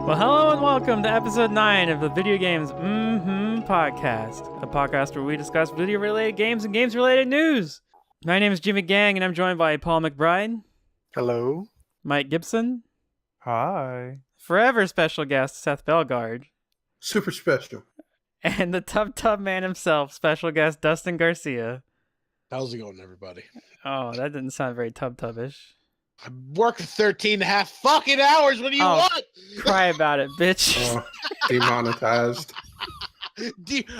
Well, hello and welcome to episode 9 of the Video Games podcast, a podcast where we discuss video-related games and games-related news. My name is Jimmy Gang, and I'm joined by Paul McBride. Hello. Mike Gibson. Hi. Forever special guest, Seth Bellegarde. Super special. And the Tub man himself, special guest, Dustin Garcia. How's it going, everybody? Oh, that didn't sound very tub-tubbish. I'm working 13 and a half fucking hours. What do you want? Cry about it, bitch. Oh, demonetized.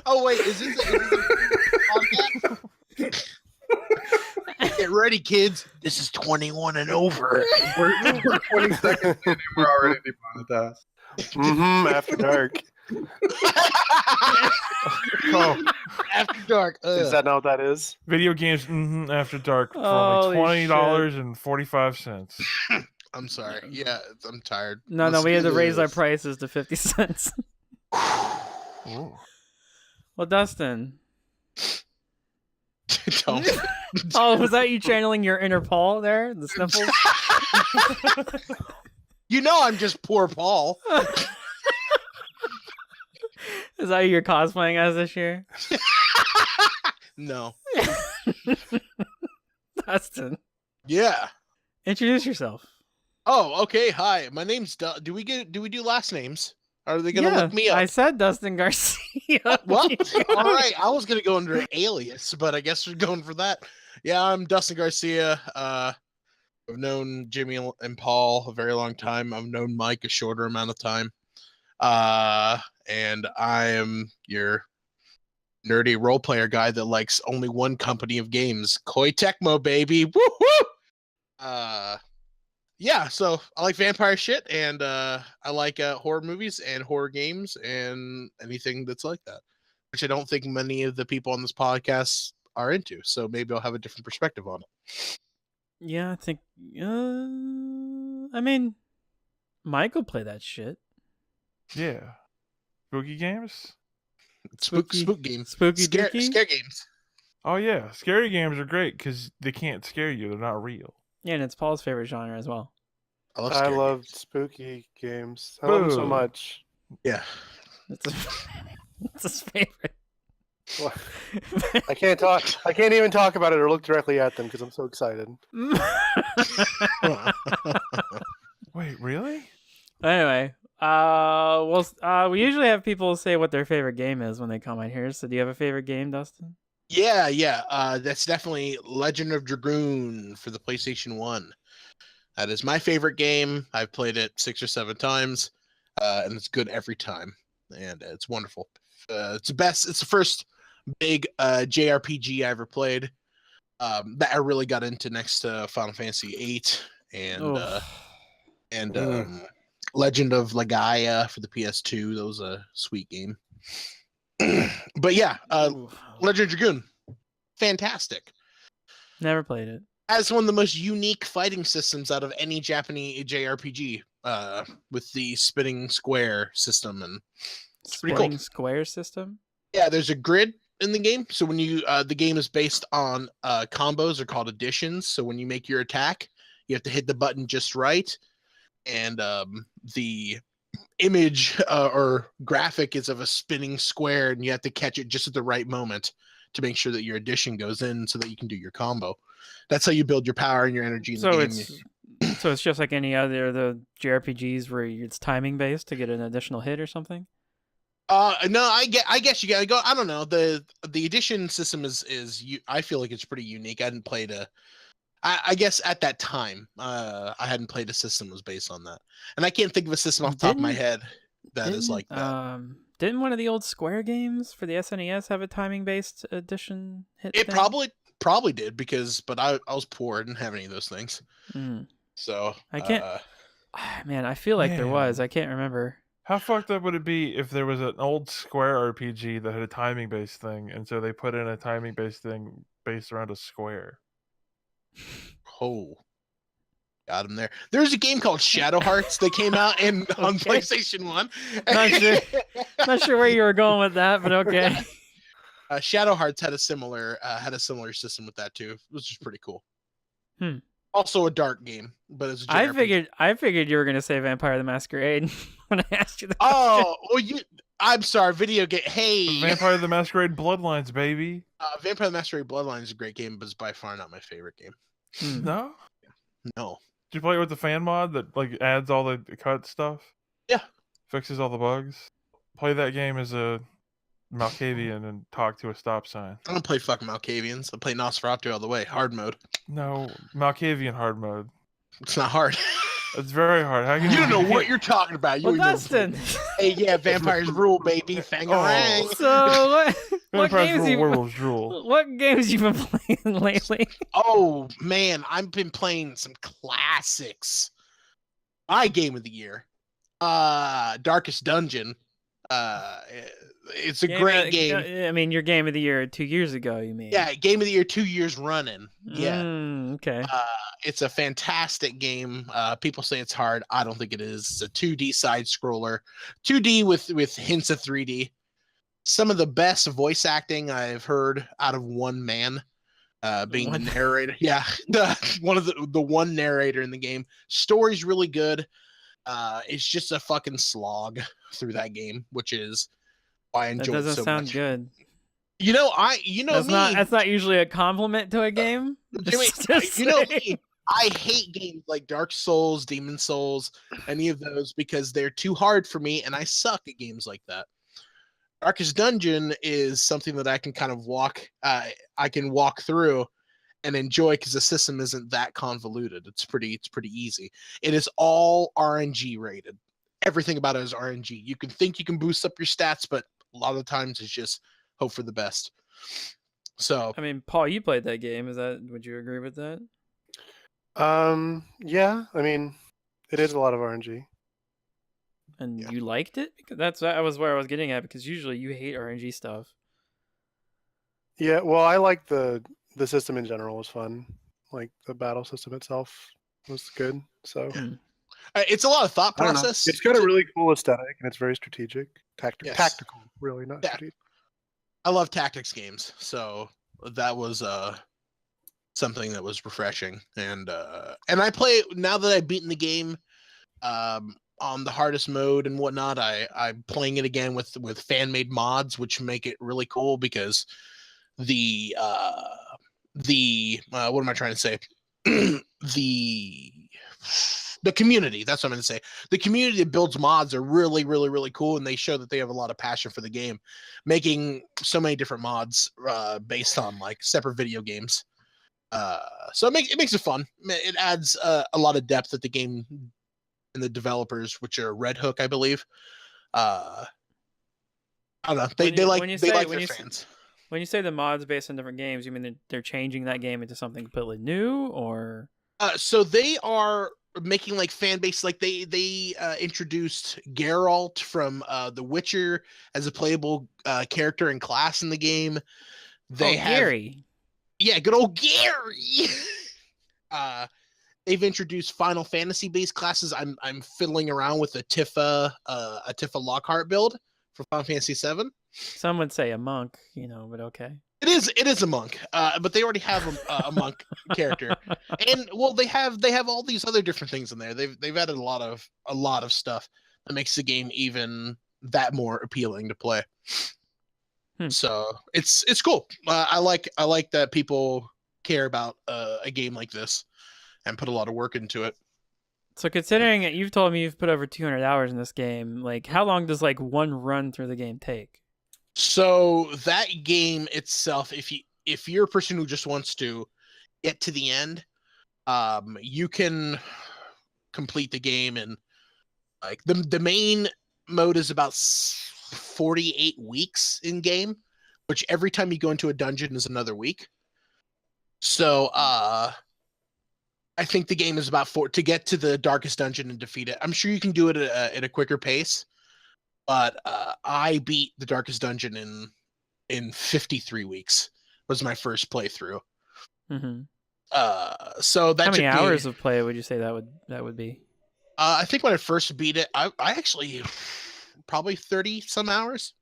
Oh, wait. Is this a podcast? Get ready, kids. This is 21 and over. We're 20 seconds in and we're already demonetized. After dark. Oh, after dark. Is that not what that is? Video games after dark for Holy only $20.45. I'm sorry. Yeah, I'm tired. No, we had to raise our prices to 50 cents. Ooh. Well, Dustin. Don't. Oh, was that you channeling your inner Paul there? The sniffles? You know I'm just poor Paul. Is that who you're cosplaying as this year? No. Dustin. Yeah. Introduce yourself. Oh, okay. Hi. My name's Do we do last names? Are they gonna look me up? I said Dustin Garcia. What? All right. I was gonna go under an alias, but I guess we're going for that. Yeah, I'm Dustin Garcia. I've known Jimmy and Paul a very long time. I've known Mike a shorter amount of time. And I am your nerdy role player guy that likes only one company of games, Koei Tecmo, baby. Woo-hoo! Yeah, so I like vampire shit, and I like horror movies and horror games and anything that's like that, which I don't think many of the people on this podcast are into. So maybe I'll have a different perspective on it. Yeah, I think. I mean, Mike will play that shit. Yeah. Spooky games? Spook games. Spooky Scare dooky? games. Oh, yeah. Scary games are great because they can't scare you. They're not real. Yeah, and it's Paul's favorite genre as well. I love games. spooky games. I love them so Boo. much. Yeah. It's his favorite. Well, I can't even talk about it or look directly at them because I'm so excited. Wait, really? Anyway, we usually have people say what their favorite game is when they come on here. So, do you have a favorite game, Dustin? Yeah. That's definitely Legend of Dragoon for the PlayStation 1. That is my favorite game. I've played it 6 or 7 times, and it's good every time, and it's wonderful. It's the best. It's the first big JRPG I ever played that I really got into next to Final Fantasy VIII and Legend of Legaia for the PS2. That was a sweet game. But yeah, Legend of Dragoon, fantastic. Never played it. Has one of the most unique fighting systems out of any Japanese JRPG, with the spinning square system, and it's pretty Spinning cool. square system? Yeah, there's a grid in the game. So when you the game is based on combos, are called additions. So when you make your attack, you have to hit the button just right, and the image or graphic is of a spinning square, and you have to catch it just at the right moment to make sure that your addition goes in so that you can do your combo. That's how you build your power and your energy in the game. So it's just like any other the JRPGs where it's timing based to get an additional hit or something. No, I guess you gotta go. I don't know. The addition system is I feel like it's pretty unique. I hadn't played I guess at that time, I hadn't played a system that was based on that, and I can't think of a system off the top of my head that is like that. Didn't one of the old Square games for the SNES have a timing based addition hit? It thing? probably did but I was poor. I didn't have any of those things. So I can't. Man, I feel like there Man. was. I can't remember. How fucked up would it be if there was an old Square RPG that had a timing-based thing, and so they put in a timing-based thing based around a square? Oh, got him there. There's a game called Shadow Hearts that came out on PlayStation 1. Not sure where you were going with that, but okay. Shadow Hearts had a similar system with that too, which is pretty cool. Also a dark game, but it's a I JRPG. figured you were gonna say Vampire the Masquerade when I asked you that. Oh, well, I'm sorry, video game. Hey, Vampire the Masquerade Bloodlines, baby. Vampire the Masquerade Bloodlines is a great game, but it's by far not my favorite game. Hmm. No? No. Did you play it with the fan mod that like adds all the cut stuff? Yeah. Fixes all the bugs? Play that game as a Malkavian and talk to a stop sign. I don't play fucking Malkavians. I play Nosferatu all the way, hard mode. No, Malkavian hard mode. It's not hard. It's very hard. How can You don't know what you're talking about. You Well, ain't never Dustin. played. Hey, yeah, vampires rule, baby. Fangarang. So what Vampires games rule, you werewolves rule. what games you been playing lately? Oh man, I've been playing some classics. My game of the year, Darkest Dungeon. It's a great game. I mean, your game of the year 2 years ago. You mean? Yeah, game of the year 2 years running. Yeah. Okay. It's a fantastic game. People say it's hard. I don't think it is. It's a 2D side scroller, 2D with hints of 3D. Some of the best voice acting I've heard out of one man, being the narrator. Yeah, the one narrator in the game. Story's really good. It's just a fucking slog through that game, which is why I enjoy it so much. That doesn't sound good. That's not usually a compliment to a game. Jimmy, Just you know saying. me. I hate games like Dark Souls, Demon Souls, any of those because they're too hard for me, and I suck at games like that. Darkest Dungeon is something that I can kind of walk through and enjoy because the system isn't that convoluted. It's pretty easy. It is all RNG rated. Everything about it is RNG. You can think you can boost up your stats, but a lot of the times it's just hope for the best. So I mean, Paul, you played that game. Would you agree with that? Yeah. I mean, it is a lot of RNG. And Yeah. you liked it? Because that was where I was getting at. Because usually you hate RNG stuff. Yeah. Well, I like the system in general was fun. Like the battle system itself was good. So it's a lot of thought I don't know. process. It's got a really cool aesthetic and it's very strategic, Yes. tactical, really not Yeah. strategic. I love tactics games, so that was something that was refreshing. And I play now that I've beaten the game on the hardest mode and whatnot. I'm playing it again with fan made mods, which make it really cool because the what am I trying to say? The community, that's what I'm going to say. The community that builds mods are really, really, really cool, and they show that they have a lot of passion for the game, making so many different mods based on like separate video games. So it makes it fun. It adds a lot of depth at the game and the developers, which are Red Hook, I believe. I don't know. They like their fans. When you say the mods based on different games, you mean they're changing that game into something completely new, or? So they are making like fan base, like they introduced Geralt from The Witcher as a playable character and class in the game. They have Gary. Yeah, good old Gary. They've introduced Final Fantasy based classes. I'm fiddling around with a Tifa Lockhart build for Final Fantasy VII. Some would say a monk, but okay. It is a monk, but they already have a monk character, and well, they have all these other different things in there. They've added a lot of stuff that makes the game even that more appealing to play. So it's cool. I like that people care about a game like this and put a lot of work into it. So considering that you've told me you've put over 200 hours in this game, like how long does like one run through the game take? So that game itself, if you're a person who just wants to get to the end, you can complete the game, and like the main mode is about 48 weeks in game, which every time you go into a dungeon is another week. So I think the game is about to get to the darkest dungeon and defeat it. I'm sure you can do it at a quicker pace. But I beat the darkest dungeon in 53 weeks. Was my first playthrough. Mm-hmm. So that how many hours of play would you say that would be? I think when I first beat it, I actually probably 30 some hours.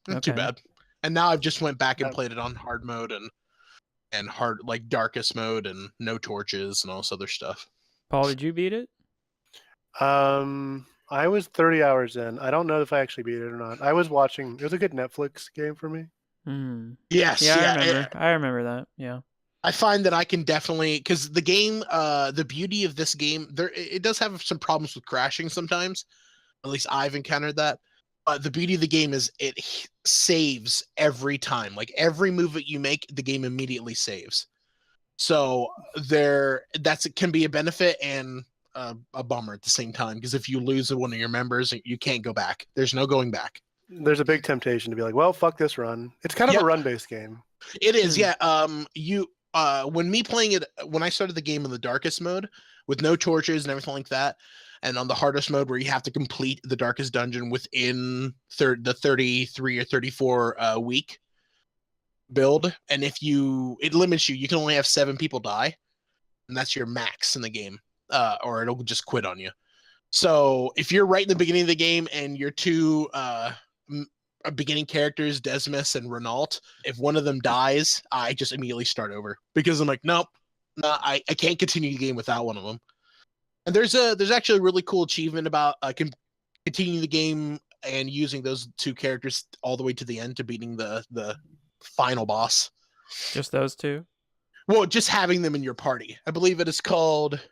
Not too bad. And now I've just went back and played it on hard mode, and and hard like darkest mode and no torches and all this other stuff. Paul, did you beat it? I was 30 hours in. I don't know if I actually beat it or not. I was watching. It was a good Netflix game for me. Hmm. Yes, Yeah, yeah. I remember. I remember that. Yeah. I find that I can definitely, because the game, the beauty of this game, it does have some problems with crashing sometimes. At least I've encountered that. But the beauty of the game is it saves every time. Like every move that you make, the game immediately saves. So it can be a benefit and a bummer at the same time, because if you lose one of your members, you can't go back. There's no going back. There's a big temptation to be like, well, fuck this run. It's kind of Yep. a run-based game. It is, yeah. When I started the game in the darkest mode with no torches and everything like that, and on the hardest mode where you have to complete the darkest dungeon within the 33 or 34 week build, and it limits you. You can only have 7 people die, and that's your max in the game, or it'll just quit on you. So if you're right in the beginning of the game and your two beginning characters, Desmus and Renault, if one of them dies, I just immediately start over, because I'm like, nope, I can't continue the game without one of them. And there's actually a really cool achievement about continuing the game and using those 2 characters all the way to the end to beating the final boss. Just those 2? Well, just having them in your party. I believe it is called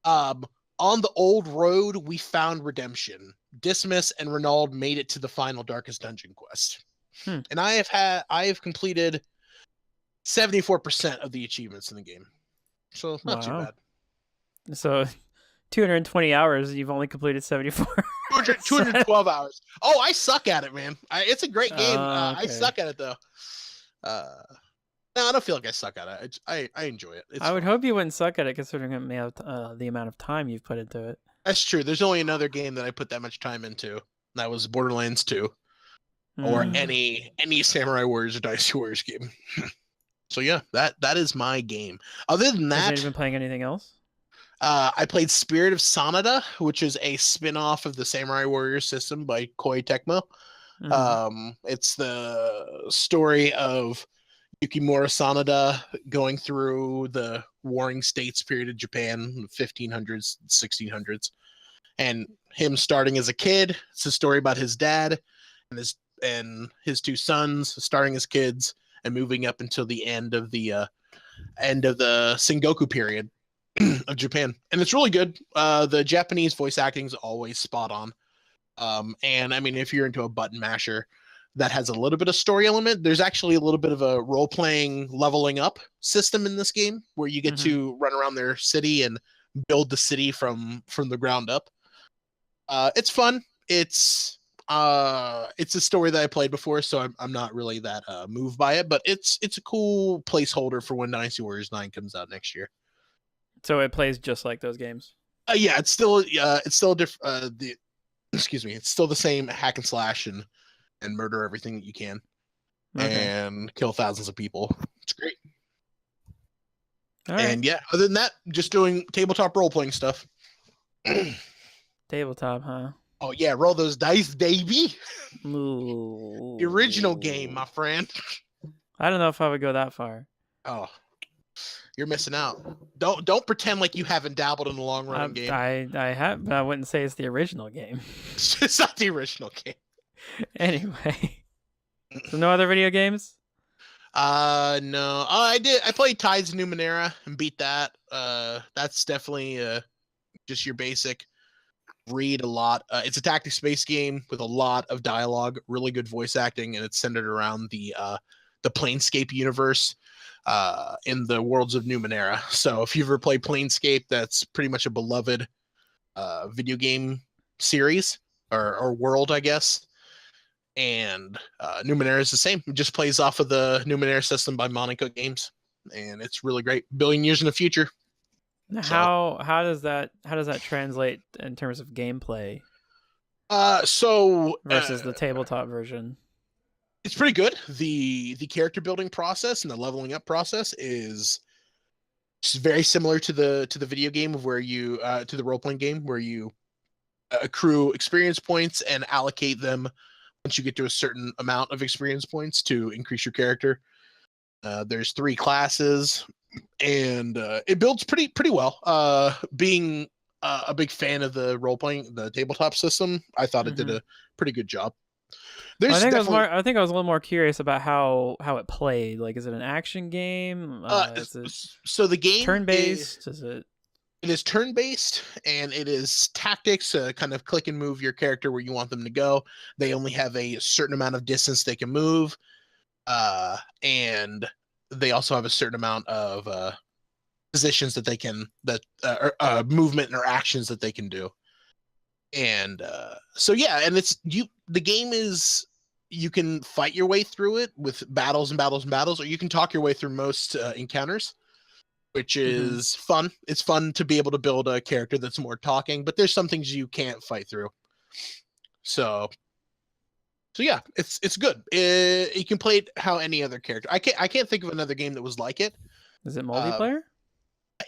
On the Old Road We Found Redemption. Dismas and Renaud made it to the final Darkest Dungeon quest. And I have completed 74% of the achievements in the game. So not too bad. So 220 hours, you've only completed 74. 212 hours. Oh, I suck at it, man. It's a great game. Okay. I suck at it, though. No, I don't feel like I suck at it. I enjoy it. I would hope you wouldn't suck at it, considering the amount of time you've put into it. That's true. There's only another game that I put that much time into. That was Borderlands 2. Or any Samurai Warriors or Dynasty Warriors game. So yeah, that is my game. Other than that, have you been playing anything else? I played Spirit of Sanada, which is a spin-off of the Samurai Warriors system by Koei Tecmo. It's the story of Yukimura Sanada going through the Warring States period of Japan, 1500s, 1600s, and him starting as a kid. It's a story about his dad and his 2 sons starting as kids and moving up until the end of the Sengoku period of Japan. And it's really good. The Japanese voice acting is always spot on. And I mean, if you're into a button masher that has a little bit of story element, there's actually a little bit of a role-playing leveling up system in this game where you get to run around their city and build the city from the ground up. It's fun. It's a story that I played before, so I'm not really that moved by it, but it's a cool placeholder for when Dynasty Warriors 9 comes out next year. So it plays just like those games. Yeah, it's still different. It's still the same hack and slash and murder everything that you can, and kill thousands of people. It's great. And yeah, other than that, just doing tabletop role playing stuff. Tabletop, huh? Oh yeah, roll those dice, baby. Ooh. The original game, my friend. I don't know if I would go that far. Oh, you're missing out. Don't pretend like you haven't dabbled in the long run game. I have, but I wouldn't say it's the original game. It's not the original game. Anyway, so no other video games? No. I played Tides of Numenera and beat that. That's definitely just your basic read a lot. It's a tactics-based game with a lot of dialogue, really good voice acting, and it's centered around the Planescape universe in the worlds of Numenera. So if you've ever played Planescape, that's pretty much a beloved video game series or world, I guess. And Numenera is the same. It just plays off of the Numenera system by Monaco Games, and it's really great. Billion years in the future. How does that translate in terms of gameplay? Versus the tabletop version. It's pretty good. The character building process and the leveling up process is very similar to the video game of where you to the role playing game where you accrue experience points and allocate them once you get to a certain amount of experience points to increase your character. There's 3 classes, and it builds pretty well. Being a big fan of the the tabletop system, I thought it did a pretty good job. I think definitely, I think I was a little more curious about how it played. Like, is it an action game? Is it so the game turn-based? Is it? It is turn-based, and it is tactics, kind of click and move your character where you want them to go. They only have a certain amount of distance they can move, and they also have a certain amount of positions that they can movement or actions that they can do. And so yeah, and the game is, you can fight your way through it with battles and battles and battles, or you can talk your way through most encounters, which is fun. It's fun to be able to build a character that's more talking, but there's some things you can't fight through. So yeah, it's good. You can play it how any other character. I can't think of another game that was like it. Is it multiplayer?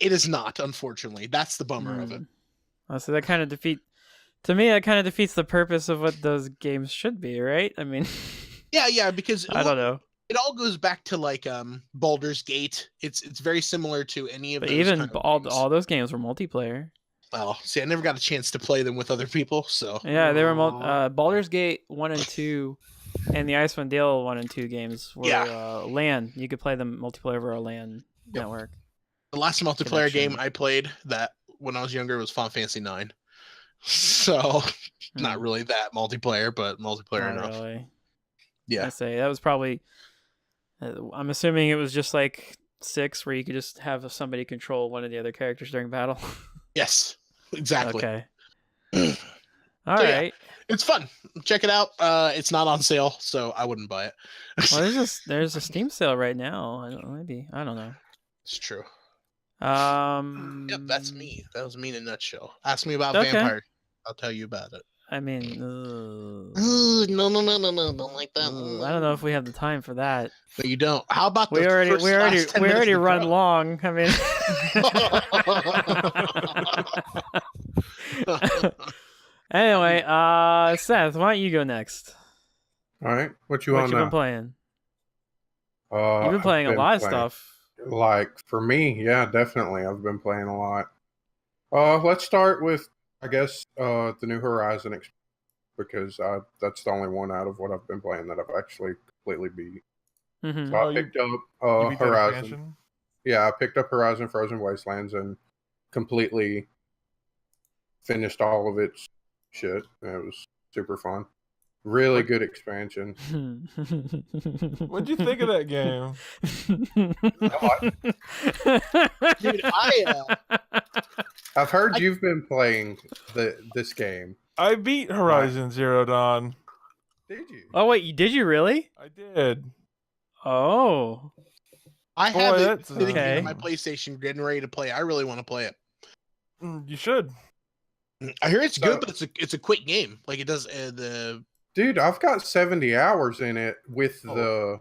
It is not, unfortunately. That's the bummer of it. Oh, so that kind of defeats the purpose of what those games should be, right? I mean, yeah, because I don't know. It all goes back to like Baldur's Gate. It's very similar to any of But those even kind of all those games were multiplayer. Well, see, I never got a chance to play them with other people, so yeah, they were Baldur's Gate 1 and 2, and the Icewind Dale 1 and 2 games were LAN. You could play them multiplayer over a LAN network. The last multiplayer game I played that when I was younger was Final Fantasy 9. So not really that multiplayer, but multiplayer enough. Really. Yeah. I say that was probably. I'm assuming it was just like 6, where you could just have somebody control one of the other characters during battle. Yes, exactly. Okay. All right. Yeah, it's fun. Check it out. It's not on sale, so I wouldn't buy it. Well, there's a Steam sale right now. I don't know. It's true. Yep, that's me. That was me in a nutshell. Ask me about vampires. I'll tell you about it. I mean, no, don't like that. I don't know if we have the time for that. But you don't. How about we already run long. I mean, anyway, Seth, why don't you go next? All right, what you been playing? You've been playing a lot of stuff. Like, for me, yeah, definitely. I've been playing a lot. Let's start with, I guess, the New Horizon, because that's the only one out of what I've been playing that I've actually completely beat. So I picked up Horizon. Yeah, I picked up Horizon Frozen Wastelands and completely finished all of its shit. It was super fun. Really good expansion. What'd you think of that game? Dude, I've heard you've been playing this game. I beat Horizon Zero Dawn. Did you? Oh wait, did you really? I did. Oh. I have it sitting here on my PlayStation, getting ready to play. I really want to play it. You should. I hear it's good, but it's a quick game. Like, it does the. Dude, I've got 70 hours in it with the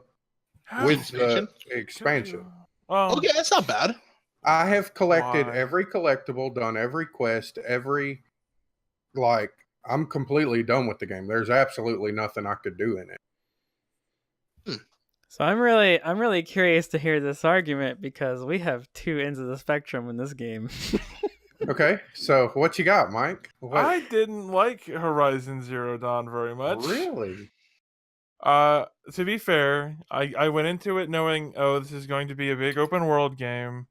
expansion. Okay, that's not bad. I have collected every collectible, done every quest, I'm completely done with the game. There's absolutely nothing I could do in it. So I'm really curious to hear this argument, because we have two ends of the spectrum in this game. Okay, so what you got, Mike? I didn't like Horizon Zero Dawn very much. Really? To be fair, I went into it knowing, this is going to be a big open world game.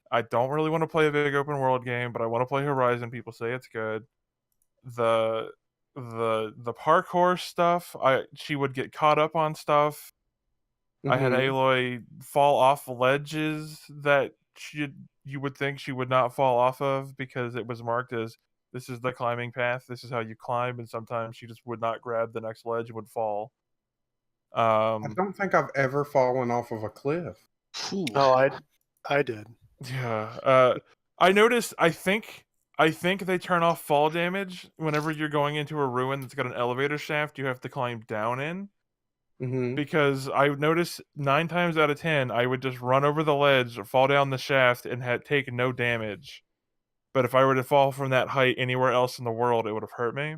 I don't really want to play a big open world game, but I want to play Horizon. People say it's good. The parkour stuff, she would get caught up on stuff. Mm-hmm. I had Aloy fall off ledges that you would think she would not fall off of, because it was marked as, this is the climbing path, this is how you climb, and sometimes she just would not grab the next ledge and would fall. I don't think I've ever fallen off of a cliff. Oh, I did. Yeah. I noticed, I think they turn off fall damage whenever you're going into a ruin that's got an elevator shaft you have to climb down in. Mm-hmm. Because I noticed 9 times out of 10, I would just run over the ledge, fall down the shaft, and take no damage. But if I were to fall from that height anywhere else in the world, it would have hurt me.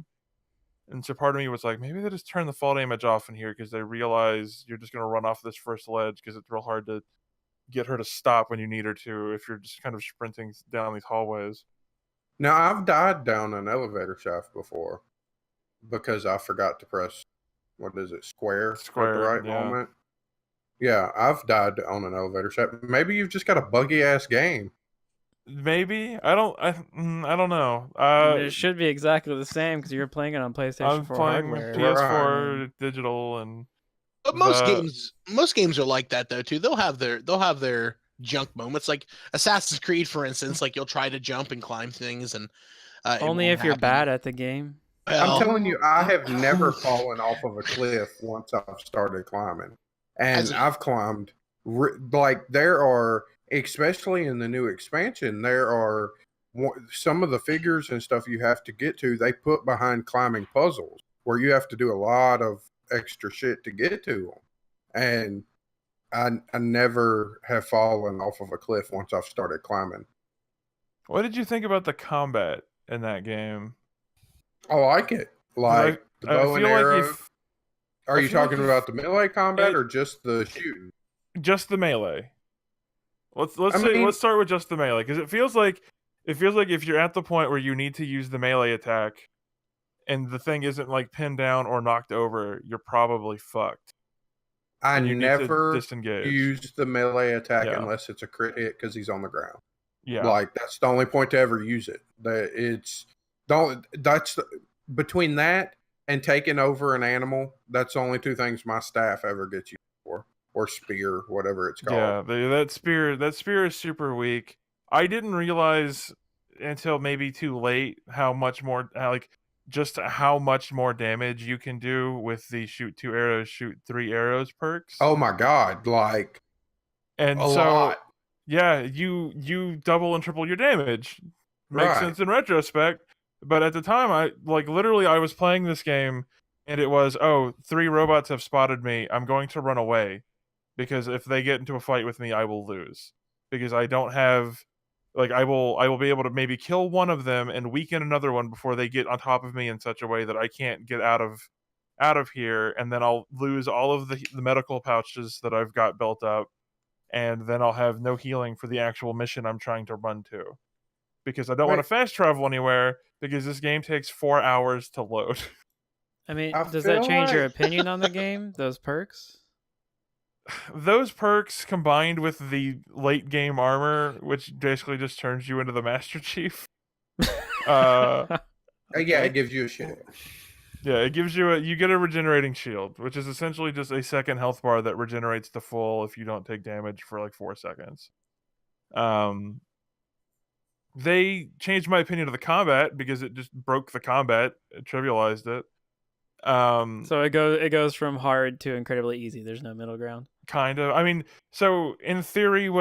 And so part of me was like, maybe they just turn the fall damage off in here because they realize you're just going to run off this first ledge because it's real hard to get her to stop when you need her to if you're just kind of sprinting down these hallways. Now, I've died down an elevator shaft before because I forgot to press, what is it, square at the right moment. Yeah, I've died on an elevator shaft. Maybe you've just got a buggy-ass game. Maybe. I don't know. It should be exactly the same because you're playing it on PlayStation 4 hardware. PS4 digital, and But most games are like that though too. They'll have their junk moments. Like Assassin's Creed, for instance, like you'll try to jump and climb things, and only if you're bad at the game. Well, I'm telling you, I have never fallen off of a cliff once I've started climbing, and I've climbed like there are. Especially in the new expansion, there are some of the figures and stuff you have to get to. They put behind climbing puzzles where you have to do a lot of extra shit to get to them. And I never have fallen off of a cliff once I've started climbing. What did you think about the combat in that game? I like it. Like the bow and arrow. Are you talking about the melee combat or just the shooting? Just the melee. Let's start with just the melee, because it feels like if you're at the point where you need to use the melee attack and the thing isn't like pinned down or knocked over, you're probably fucked. I never use the melee attack unless it's a crit hit because he's on the ground. Yeah, like that's the only point to ever use it. That's between that and taking over an animal. That's the only two things my staff ever gets used for. Or spear, whatever it's called. Yeah, that spear is super weak. I didn't realize until maybe too late how much more damage you can do with the shoot 2 arrows, shoot 3 arrows perks. Oh my god, like and a lot. Yeah, you double and triple your damage. Makes sense in retrospect, but at the time I was playing this game and it was 3 robots have spotted me. I'm going to run away. Because if they get into a fight with me, I will lose. Because I don't have, I will be able to maybe kill one of them and weaken another one before they get on top of me in such a way that I can't get out of here, and then I'll lose all of the medical pouches that I've got built up, and then I'll have no healing for the actual mission I'm trying to run to. Because I don't want to fast travel anywhere, because this game takes 4 hours to load. I mean, does that change your opinion on the game? Those perks? Those perks combined with the late game armor, which basically just turns you into the Master Chief. It gives you a shield. Yeah, it gives you get a regenerating shield, which is essentially just a second health bar that regenerates to full if you don't take damage for like 4 seconds. They changed my opinion of the combat because it just broke the combat, it trivialized it. So it goes from hard to incredibly easy. There's no middle ground. Kind of. I mean, so in theory,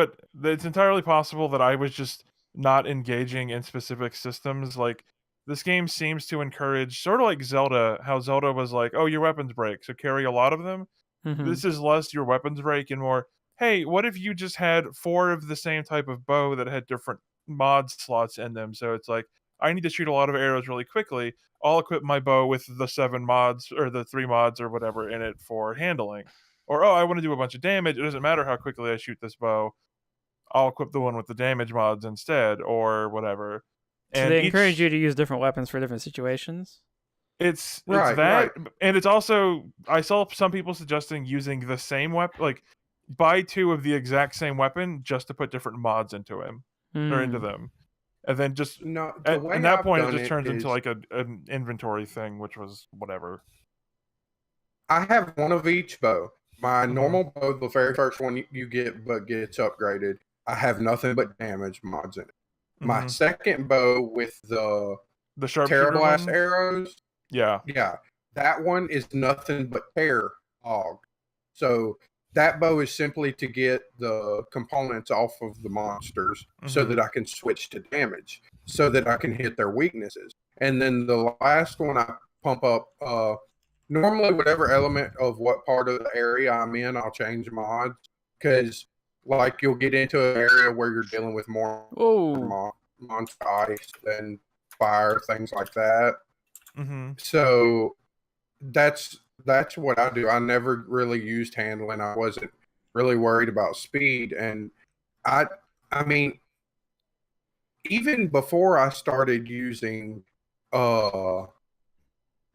it's entirely possible that I was just not engaging in specific systems. Like, this game seems to encourage, sort of like Zelda, how Zelda was like, oh, your weapons break, so carry a lot of them. Mm-hmm. This is less your weapons break and more, hey, what if you just had 4 of the same type of bow that had different mod slots in them? So it's like, I need to shoot a lot of arrows really quickly. I'll equip my bow with the 7 mods or the 3 mods or whatever in it for handling. Or, I want to do a bunch of damage. It doesn't matter how quickly I shoot this bow. I'll equip the one with the damage mods instead or whatever. So they encourage you to use different weapons for different situations? It's that. And it's also, I saw some people suggesting using the same weapon, like buy 2 of the exact same weapon just to put different mods into him or into them. And then just at that point, it just turns into like an inventory thing, which was whatever. I have one of each bow. My normal bow, the very first one you get, but gets upgraded, I have nothing but damage mods in it. My second bow with the Terrablast arrows, yeah, that one is nothing but tear hog. So that bow is simply to get the components off of the monsters so that I can switch to damage, so that I can hit their weaknesses. And then the last one I pump up, normally whatever element of what part of the area I'm in, I'll change mods. Because like you'll get into an area where you're dealing with more monster ice and fire, things like that. So that's what I do. I never really used handling. I wasn't really worried about speed, and I I mean, even before I started using uh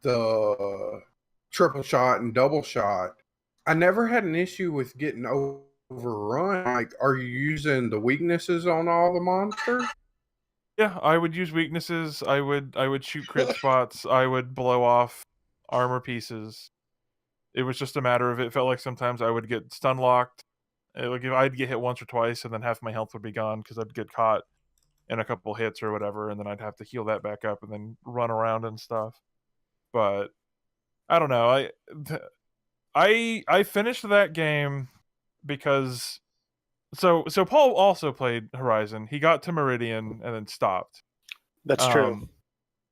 the triple shot and double shot, I never had an issue with getting overrun. Like, are you using the weaknesses on all the monsters? Yeah, I would use weaknesses. I would shoot crit spots. I would blow off armor pieces. It was just a matter of, it felt like sometimes I would get stun locked. Like if I'd get hit once or twice, and then half my health would be gone because I'd get caught in a couple hits or whatever, and then I'd have to heal that back up and then run around and stuff. But I don't know. I finished that game because so Paul also played Horizon. He got to Meridian and then stopped. That's true.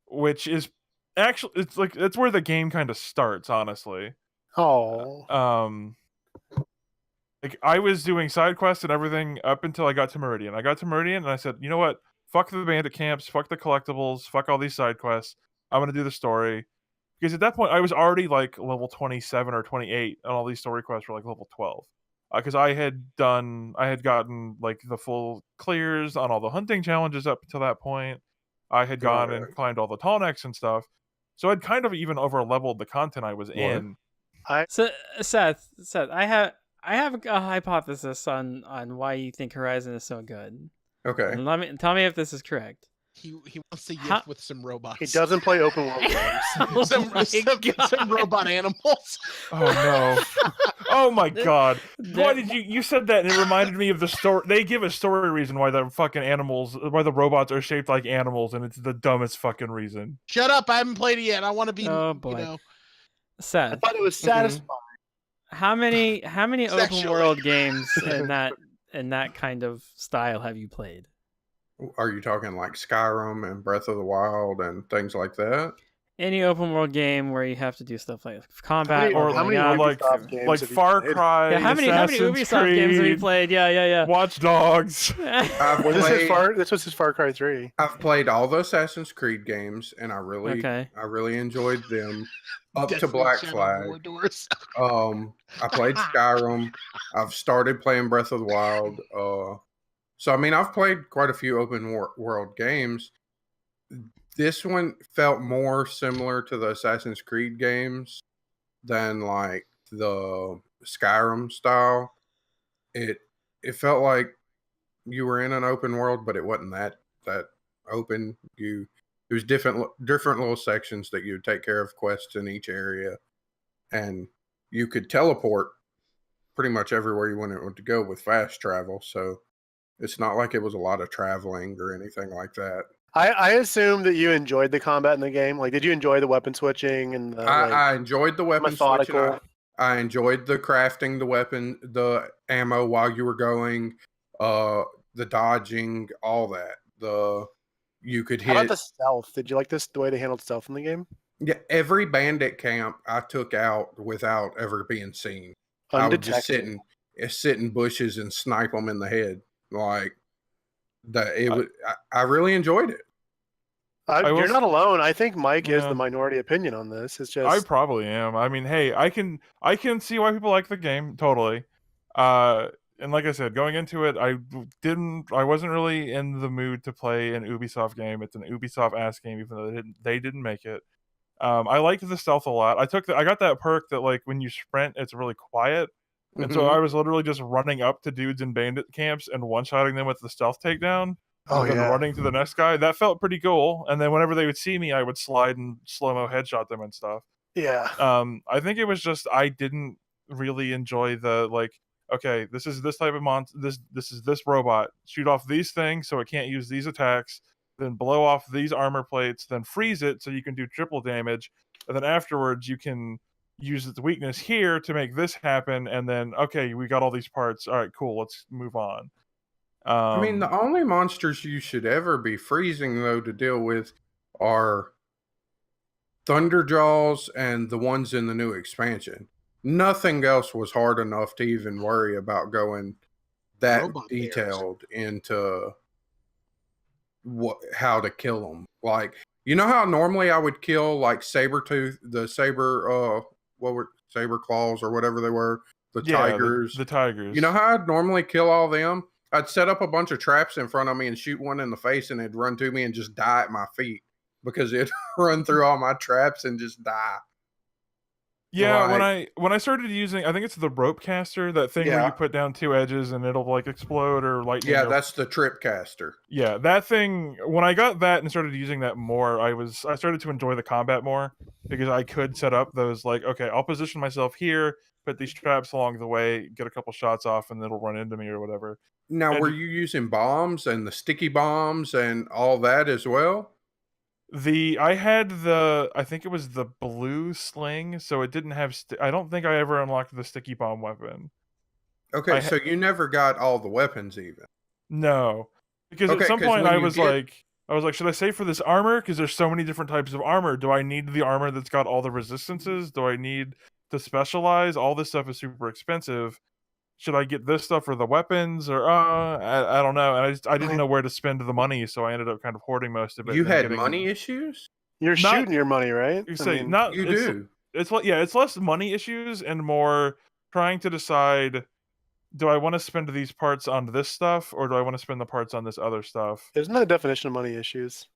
Which is actually, it's where the game kind of starts, honestly. Oh. Like I was doing side quests and everything up until I got to Meridian. I got to Meridian and I said, you know what? Fuck the bandit camps, fuck the collectibles, fuck all these side quests. I'm gonna do the story. Because at that point I was already like level 27 or 28, and all these story quests were like level 12. Because I had gotten like the full clears on all the hunting challenges up until that point. I had gone and climbed all the tall necks and stuff. So I'd kind of even over leveled the content I was in. So Seth, I have a hypothesis on why you think Horizon is so good. Okay. And tell me if this is correct. He wants to yiff with some robots. He doesn't play open world games. some robot animals. Oh no! Oh my god! Why did you said that, and it reminded me of the story. They give a story reason why the fucking animals, why the robots are shaped like animals, and it's the dumbest fucking reason. Shut up! I haven't played it yet. I want to be. Oh boy. You know. Seth, I thought it was satisfying. How many open Sexually. world games in that kind of style have you played? Are you talking like Skyrim and Breath of the Wild and things like that? Any open world game where you have to do stuff like combat How many Ubisoft games like have you Far played? Cry? Yeah, how many Ubisoft games have you played? Yeah. Watch Dogs. This was his Far Cry 3. I've played all the Assassin's Creed games, and I really enjoyed them up to Black Flag. I played Skyrim. I've started playing Breath of the Wild. So I mean, I've played quite a few open world games. This one felt more similar to the Assassin's Creed games than like the Skyrim style. It felt like you were in an open world, but it wasn't that open. It was different little sections that you would take care of quests in each area, and you could teleport pretty much everywhere you wanted to go with fast travel. So it's not like it was a lot of traveling or anything like that. I assume that you enjoyed the combat in the game. Like, did you enjoy the weapon switching and the, I enjoyed the weapon methodical switching. I enjoyed the crafting, the ammo while you were going, the dodging, all that. You could hit. How about the stealth? Did you like the way they handled stealth in the game? Yeah, every bandit camp I took out without ever being seen. I would just sit in bushes and snipe them in the head. Like that, I really enjoyed it. You're not alone. I think Mike is the minority opinion on this. It's just I probably am. I mean, hey, I can see why people like the game totally. And like I said, going into it, I wasn't really in the mood to play an Ubisoft game. It's an Ubisoft ass game, even though they didn't make it. I liked the stealth a lot. I got that perk that like when you sprint, it's really quiet. And so I was literally just running up to dudes in bandit camps and one-shotting them with the stealth takedown. And then running to the next guy. That felt pretty cool. And then whenever they would see me, I would slide and slow-mo headshot them and stuff. Yeah. I think it was just I didn't really enjoy the like, okay, this is this type of this is this robot. Shoot off these things so it can't use these attacks, then blow off these armor plates, then freeze it so you can do triple damage. And then afterwards you can use its weakness here to make this happen, and then okay, we got all these parts. All right, cool, let's move on. I mean, the only monsters you should ever be freezing though to deal with are Thunderjaws and the ones in the new expansion. Nothing else was hard enough to even worry about going that detailed into how to kill them. Like You know how normally I would kill like the saber claws or whatever they were, the tigers. The tigers. You know how I'd normally kill all them? I'd set up a bunch of traps in front of me and shoot one in the face, and it'd run to me and just die at my feet because it'd run through all my traps and just die. Yeah, Like, when I started using, I think it's the rope caster, that thing where you put down 2 edges and it'll like explode or lightning. Yeah, that's the trip caster. Yeah, that thing. When I got that and started using that more, I started to enjoy the combat more because I could set up those like, okay, I'll position myself here, put these traps along the way, get a couple shots off, and it'll run into me or whatever. Now, And were you using bombs and the sticky bombs and all that as well? I think it was the blue sling, so it didn't have. I don't think I ever unlocked the sticky bomb weapon. Okay, so you never got all the weapons even. No, because at some point I was like, should I save for this armor? Because there's so many different types of armor. Do I need the armor that's got all the resistances? Do I need to specialize? All this stuff is super expensive. Should I get this stuff for the weapons, or I don't know, and I didn't know where to spend the money, so I ended up kind of hoarding most of it. You had money issues? You're shooting your money, right? You say not. You do. It's less money issues and more trying to decide: do I want to spend these parts on this stuff, or do I want to spend the parts on this other stuff? Isn't that a definition of money issues?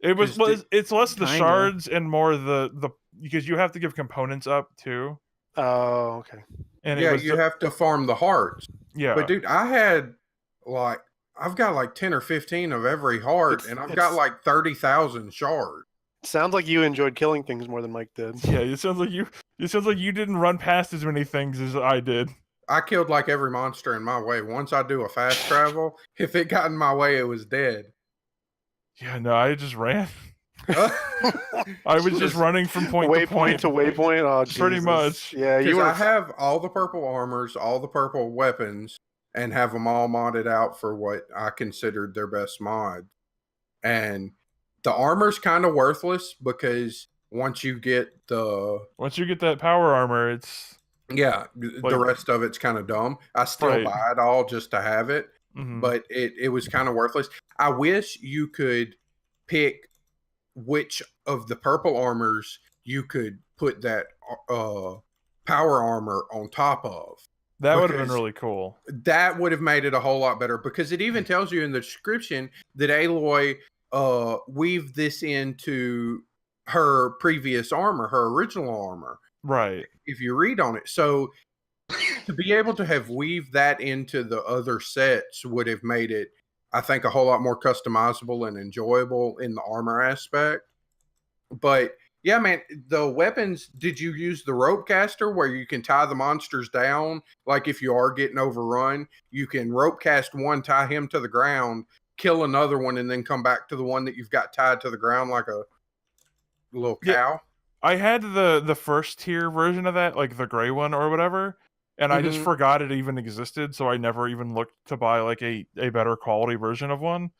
It's less the shards and more the because you have to give components up too. Oh, okay. And yeah, you have to farm the hearts. Yeah. But dude, I've got like 10 or 15 of every heart, and I've got like 30,000 shards. Sounds like you enjoyed killing things more than Mike did. Yeah, it sounds like you didn't run past as many things as I did. I killed like every monster in my way. Once I do a fast travel, if it got in my way, it was dead. Yeah, no, I just ran. I was just running from point to point. To waypoint. Oh, pretty much. Yeah, I have all the purple armors, all the purple weapons, and have them all modded out for what I considered their best mod. And the armor's kind of worthless because once you get that power armor, it's the rest of it's kind of dumb. I still buy it all just to have it, but it was kind of worthless. I wish you could pick which of the purple armors you could put that power armor on top of. That would have been really cool. That would have made it a whole lot better because it even tells you in the description that Aloy weaved this into her previous armor, her original armor. Right. If you read on it. So to be able to have weaved that into the other sets would have made it, I think, a whole lot more customizable and enjoyable in the armor aspect. But yeah, man, the weapons, did you use the rope caster where you can tie the monsters down? Like if you are getting overrun, you can rope cast one, tie him to the ground, kill another one, and then come back to the one that you've got tied to the ground like a little cow? I had the first tier version of that, like the gray one or whatever. And I just forgot it even existed, so I never even looked to buy like a better quality version of one.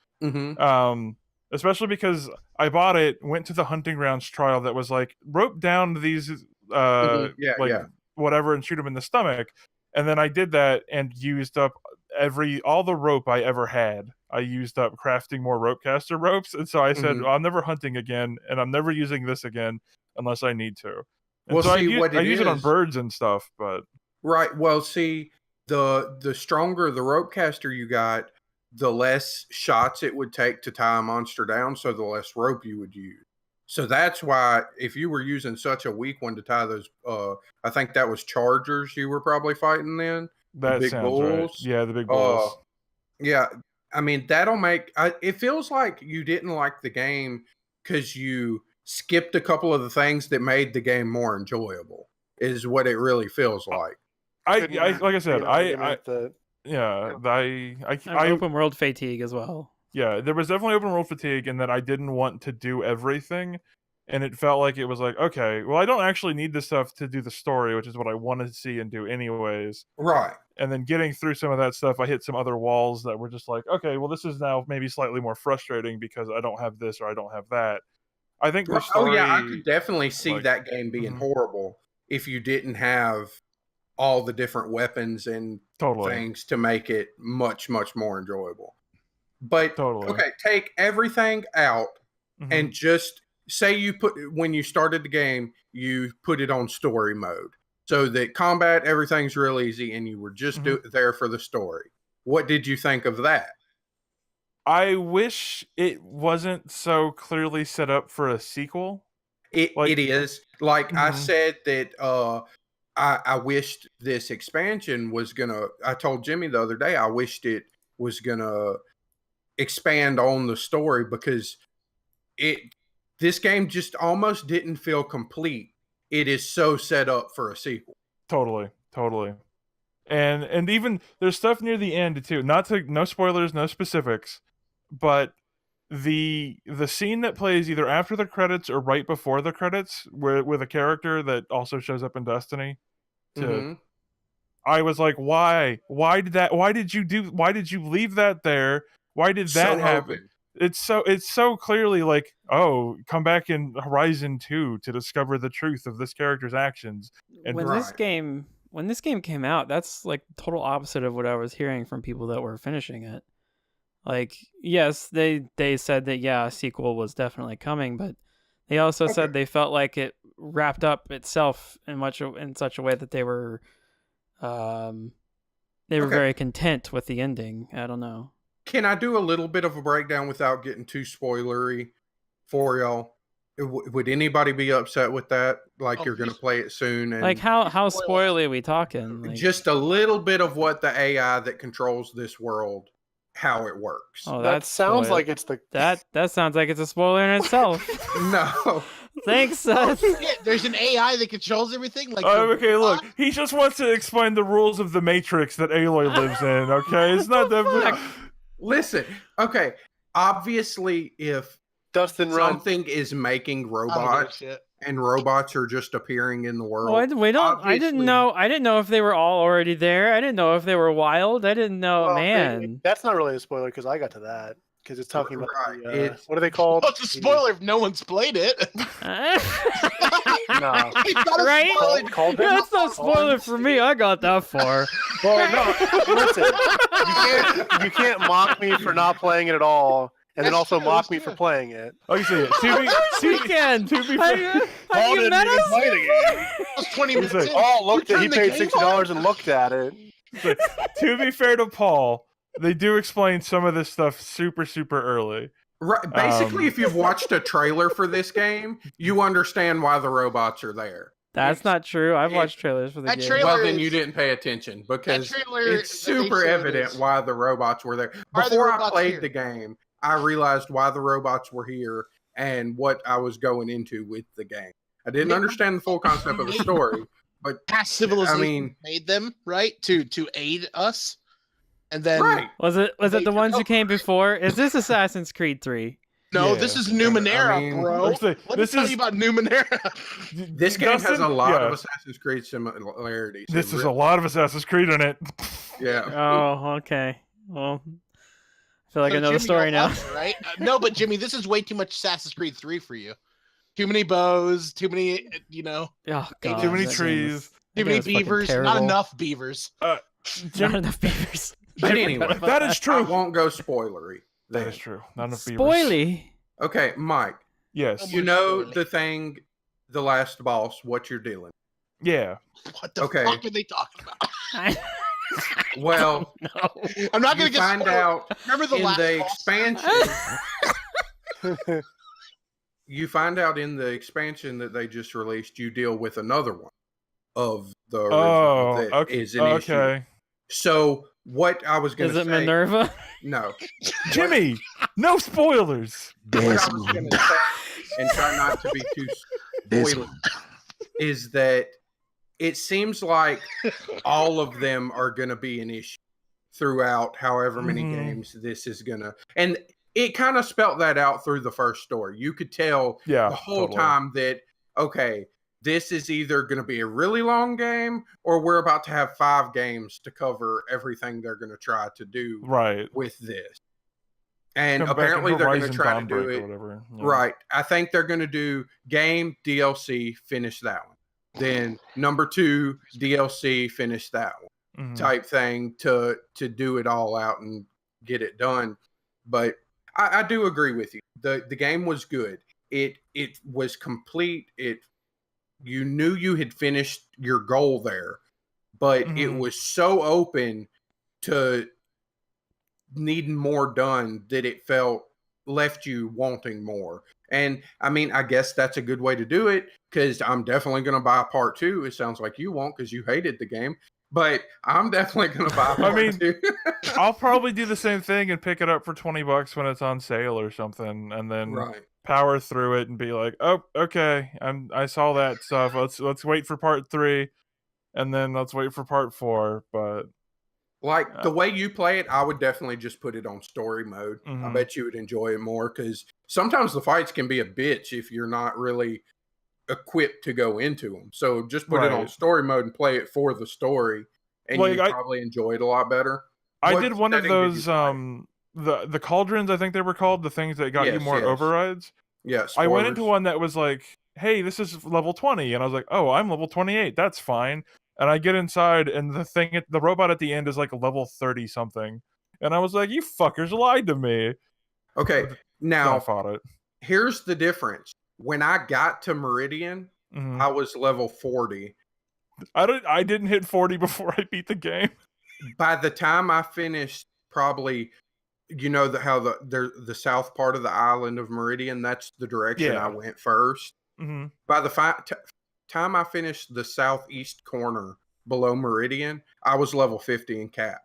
Especially because I bought it, went to the hunting grounds trial that was like rope down these whatever and shoot them in the stomach, and then I did that and used up all the rope I ever had. I used up crafting more rope caster ropes, and so I said, well, I'm never hunting again, and I'm never using this again unless I need to. And so I use it on birds and stuff, but. Right. Well, see, the stronger the rope caster you got, the less shots it would take to tie a monster down, so the less rope you would use. So that's why if you were using such a weak one to tie those, I think that was chargers you were probably fighting then. That big sounds bulls. Right. Yeah, the big bulls. Yeah. I mean, that'll make it feels like you didn't like the game because you skipped a couple of the things that made the game more enjoyable, is what it really feels like. Like I said, I open world fatigue as well. Yeah, there was definitely open world fatigue, and that I didn't want to do everything, and it felt like it was like, okay, well, I don't actually need this stuff to do the story, which is what I wanted to see and do anyways. Right. And then getting through some of that stuff, I hit some other walls that were just like, okay, well, this is now maybe slightly more frustrating because I don't have this or I don't have that. I think the story. Oh yeah, I could definitely see that game being horrible if you didn't have all the different weapons and things to make it much, much more enjoyable. But okay, take everything out and just say you when you started the game, you put it on story mode, so that combat, everything's real easy, and you were just there for the story. What did you think of that? I wish it wasn't so clearly set up for a sequel. It is. Like I said that I wished this expansion was gonna. I told Jimmy the other day I wished it was gonna expand on the story, because this game just almost didn't feel complete. It is so set up for a sequel. Totally. And even there's stuff near the end too. No spoilers, no specifics, but the scene that plays either after the credits or right before the credits, with a character that also shows up in Destiny. I was like, why? Why did you leave that there? Why did that happen? It's so clearly like, oh, come back in Horizon 2 to discover the truth of this character's actions. And when this game came out, that's like the total opposite of what I was hearing from people that were finishing it. Like, yes, they said that a sequel was definitely coming, but they also said they felt like it wrapped up itself in such a way that they were very content with the ending. I don't know. Can I do a little bit of a breakdown without getting too spoilery for y'all? Would anybody be upset with that? Like, you're going to play it soon? And like, how spoilery are we talking? Like, just a little bit of what the AI that controls this world, how it works. Oh, that sounds like it's that sounds like it's a spoiler in itself. No. Thanks, Seth. There's an AI that controls everything. Like, okay, look, he just wants to explain the rules of the Matrix that Aloy lives in. Okay, it's not that. Listen, okay. Obviously, if Dustin something is making robots and robots are just appearing in the world, I didn't know if they were all already there. I didn't know if they were wild. I didn't know. Man, that's not really a spoiler because I got to that. Because it's talking about what are they Well, called? it's a spoiler if no one's played it. No. Right? That's not Called spoiler for me. I got that far. Well, no. Listen, you can't mock me for not playing it at all, and then also mock me for playing it. Oh, you see it. To be fair, Have you met us? It was 20 minutes in. Oh, look! He turned the paid game $60 and looked at it. to be fair to Paul, they do explain some of this stuff super, super early. Right. Basically, if you've watched a trailer for this game, you understand why the robots are there. That's not true. I've watched trailers for the game. Well, then you didn't pay attention, because it's super evident why the robots were there. Before I played the game, I realized why the robots were here and what I was going into with the game. I didn't understand the full concept of the story, but past civilization made them, right, to aid us. And then was it the ones who came before? Is this Assassin's Creed 3? No, this is Numenera, bro. Let me tell you about Numenera. This game has a lot of Assassin's Creed similarities. This is a lot of Assassin's Creed in it. Yeah. Oh, okay. Well, I feel like I know the story now. Right? No, but Jimmy, this is way too much Assassin's Creed 3 for you. Too many bows, too many, Oh, God, too many trees. Too many beavers, not enough beavers. Not enough beavers. But anyway, that is true. I won't go spoilery. That is true. Not enough beavers. Spoily. Okay, Mike. Yes. You know the thing, the last boss, what you're dealing. Yeah. What the fuck are they talking about? Well, no. I'm not going to find out. Remember the last expansion. You find out in the expansion that they just released, you deal with another one of the original that is an issue. So what I was going to say... Is it Minerva? No. Jimmy, no spoilers. What I was going to say, and try not to be too spoiler, is that it seems like all of them are going to be an issue throughout however many games this is going to... And it kind of spelt that out through the first story. You could tell the whole time that, okay, this is either going to be a really long game or we're about to have 5 games to cover everything they're going to try to do with this. And apparently they're going to try to do it. Right. I think they're going to do game, DLC, finish that one. Then number 2, DLC, finish that one type thing to do it all out and get it done. But I do agree with you. The game was good. it was complete. You knew you had finished your goal there, but it was so open to needing more done that it left you wanting more. And I mean, I guess that's a good way to do it, because I'm definitely going to buy part 2. It sounds like you won't, because you hated the game, but I'm definitely going to buy part 2. I'll probably do the same thing and pick it up for $20 when it's on sale or something, and then power through it and be like, oh, okay, I saw that stuff. Let's wait for part 3, and then let's wait for part 4. But like the way you play it, I would definitely just put it on story mode. I bet you would enjoy it more, because sometimes the fights can be a bitch if you're not really equipped to go into them. So just put it on story mode and play it for the story, and you probably enjoy it a lot better. I did one of those the cauldrons, I think they were called, the things that got you more overrides. Yes. I went into one that was like, hey, this is level 20, and I was like, oh, I'm level 28. That's fine. And I get inside, and the robot at the end is like level 30 something, and I was like, you fuckers lied to me. Okay, now I fought it. Here's the difference. When I got to Meridian, I was level 40. I didn't hit 40 before I beat the game. By the time I finished, probably, you know, how the south part of the island of Meridian, that's the direction I went first. By the time I finished the southeast corner below Meridian, I was level 50 in cap.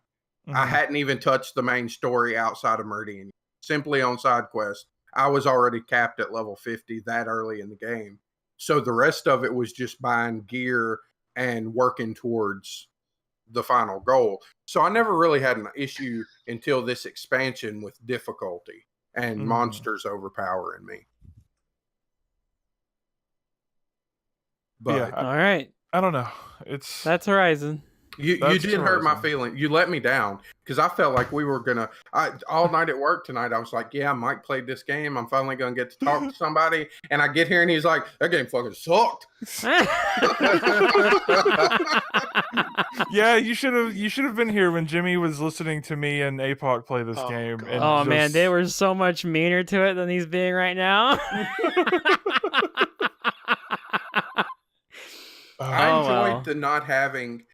I hadn't even touched the main story outside of Meridian. Simply on side quest, I was already capped at level 50 that early in the game. So the rest of it was just buying gear and working towards the final goal. So I never really had an issue until this expansion with difficulty and monsters overpowering me. But all right. I don't know. That's Horizon. You did hurt my feeling. You let me down, because I felt like we were gonna. All night at work tonight, I was like, "Yeah, Mike played this game. I'm finally gonna get to talk to somebody." And I get here, and he's like, "That game fucking sucked." Yeah, you should have been here when Jimmy was listening to me and APOC play this game. And man, they were so much meaner to it than he's being right now. I enjoyed the not having,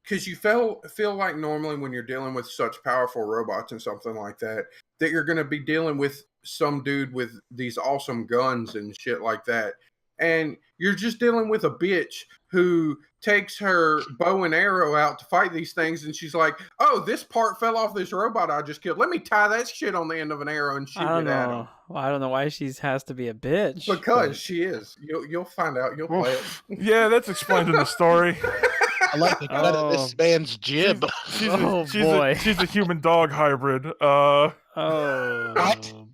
because you feel like normally when you're dealing with such powerful robots and something like that you're going to be dealing with some dude with these awesome guns and shit like that. And you're just dealing with a bitch who takes her bow and arrow out to fight these things, and she's like, oh, this part fell off this robot I just killed. Let me tie that shit on the end of an arrow and shoot it at him. Well, I don't know why she has to be a bitch. Because she is. You'll find out. You'll play it. Yeah, that's explained in the story. I like the cut of this man's jib. She's a human dog hybrid.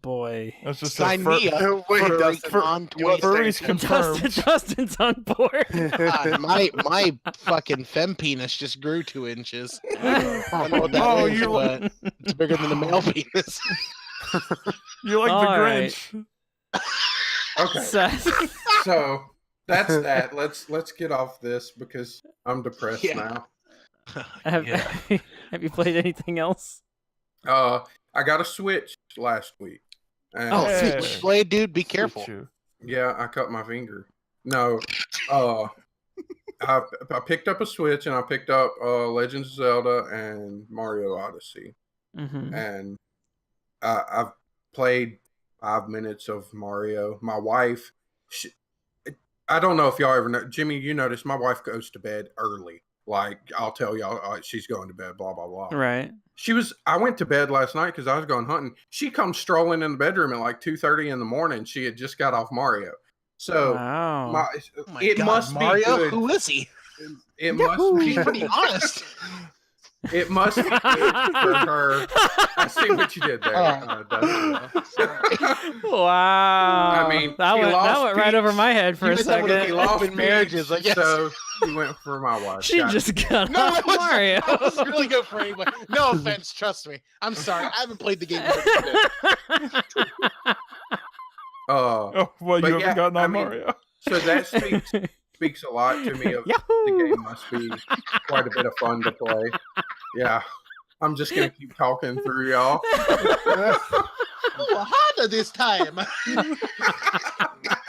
Boy. That's just Sign me up. Furries confirmed. Justin's on board. my fucking fem penis just grew 2 inches. I don't know what that is, but it's bigger than the male penis. You're like the Grinch. Okay. So that's that. Let's get off this, because I'm depressed now. Have you played anything else? I got a Switch last week. Switchblade, dude, be careful. Yeah, I cut my finger. No, I picked up a Switch, and I picked up Legends of Zelda and Mario Odyssey, and I've played 5 minutes of Mario. My wife, I don't know if y'all ever know, Jimmy, you notice my wife goes to bed early. Like, I'll tell y'all, she's going to bed, blah, blah, blah. Right. I went to bed last night because I was going hunting. She comes strolling in the bedroom at like 2:30 in the morning. She had just got off Mario. So, it must be Mario? good. Who is he? It must be. She's pretty honest. It must be good for her. I see what you did there. Wow. I mean, that went right over my head for a second. He lost marriages, I guess. So he went for my wife. She just got off Mario. I was really good for anybody. No offense, trust me. I'm sorry. I haven't played the game. Well, you haven't gotten on Mario. So that speaks a lot to me of the game must be quite a bit of fun to play. Yeah. I'm just going to keep talking through y'all. Ooh, harder this time.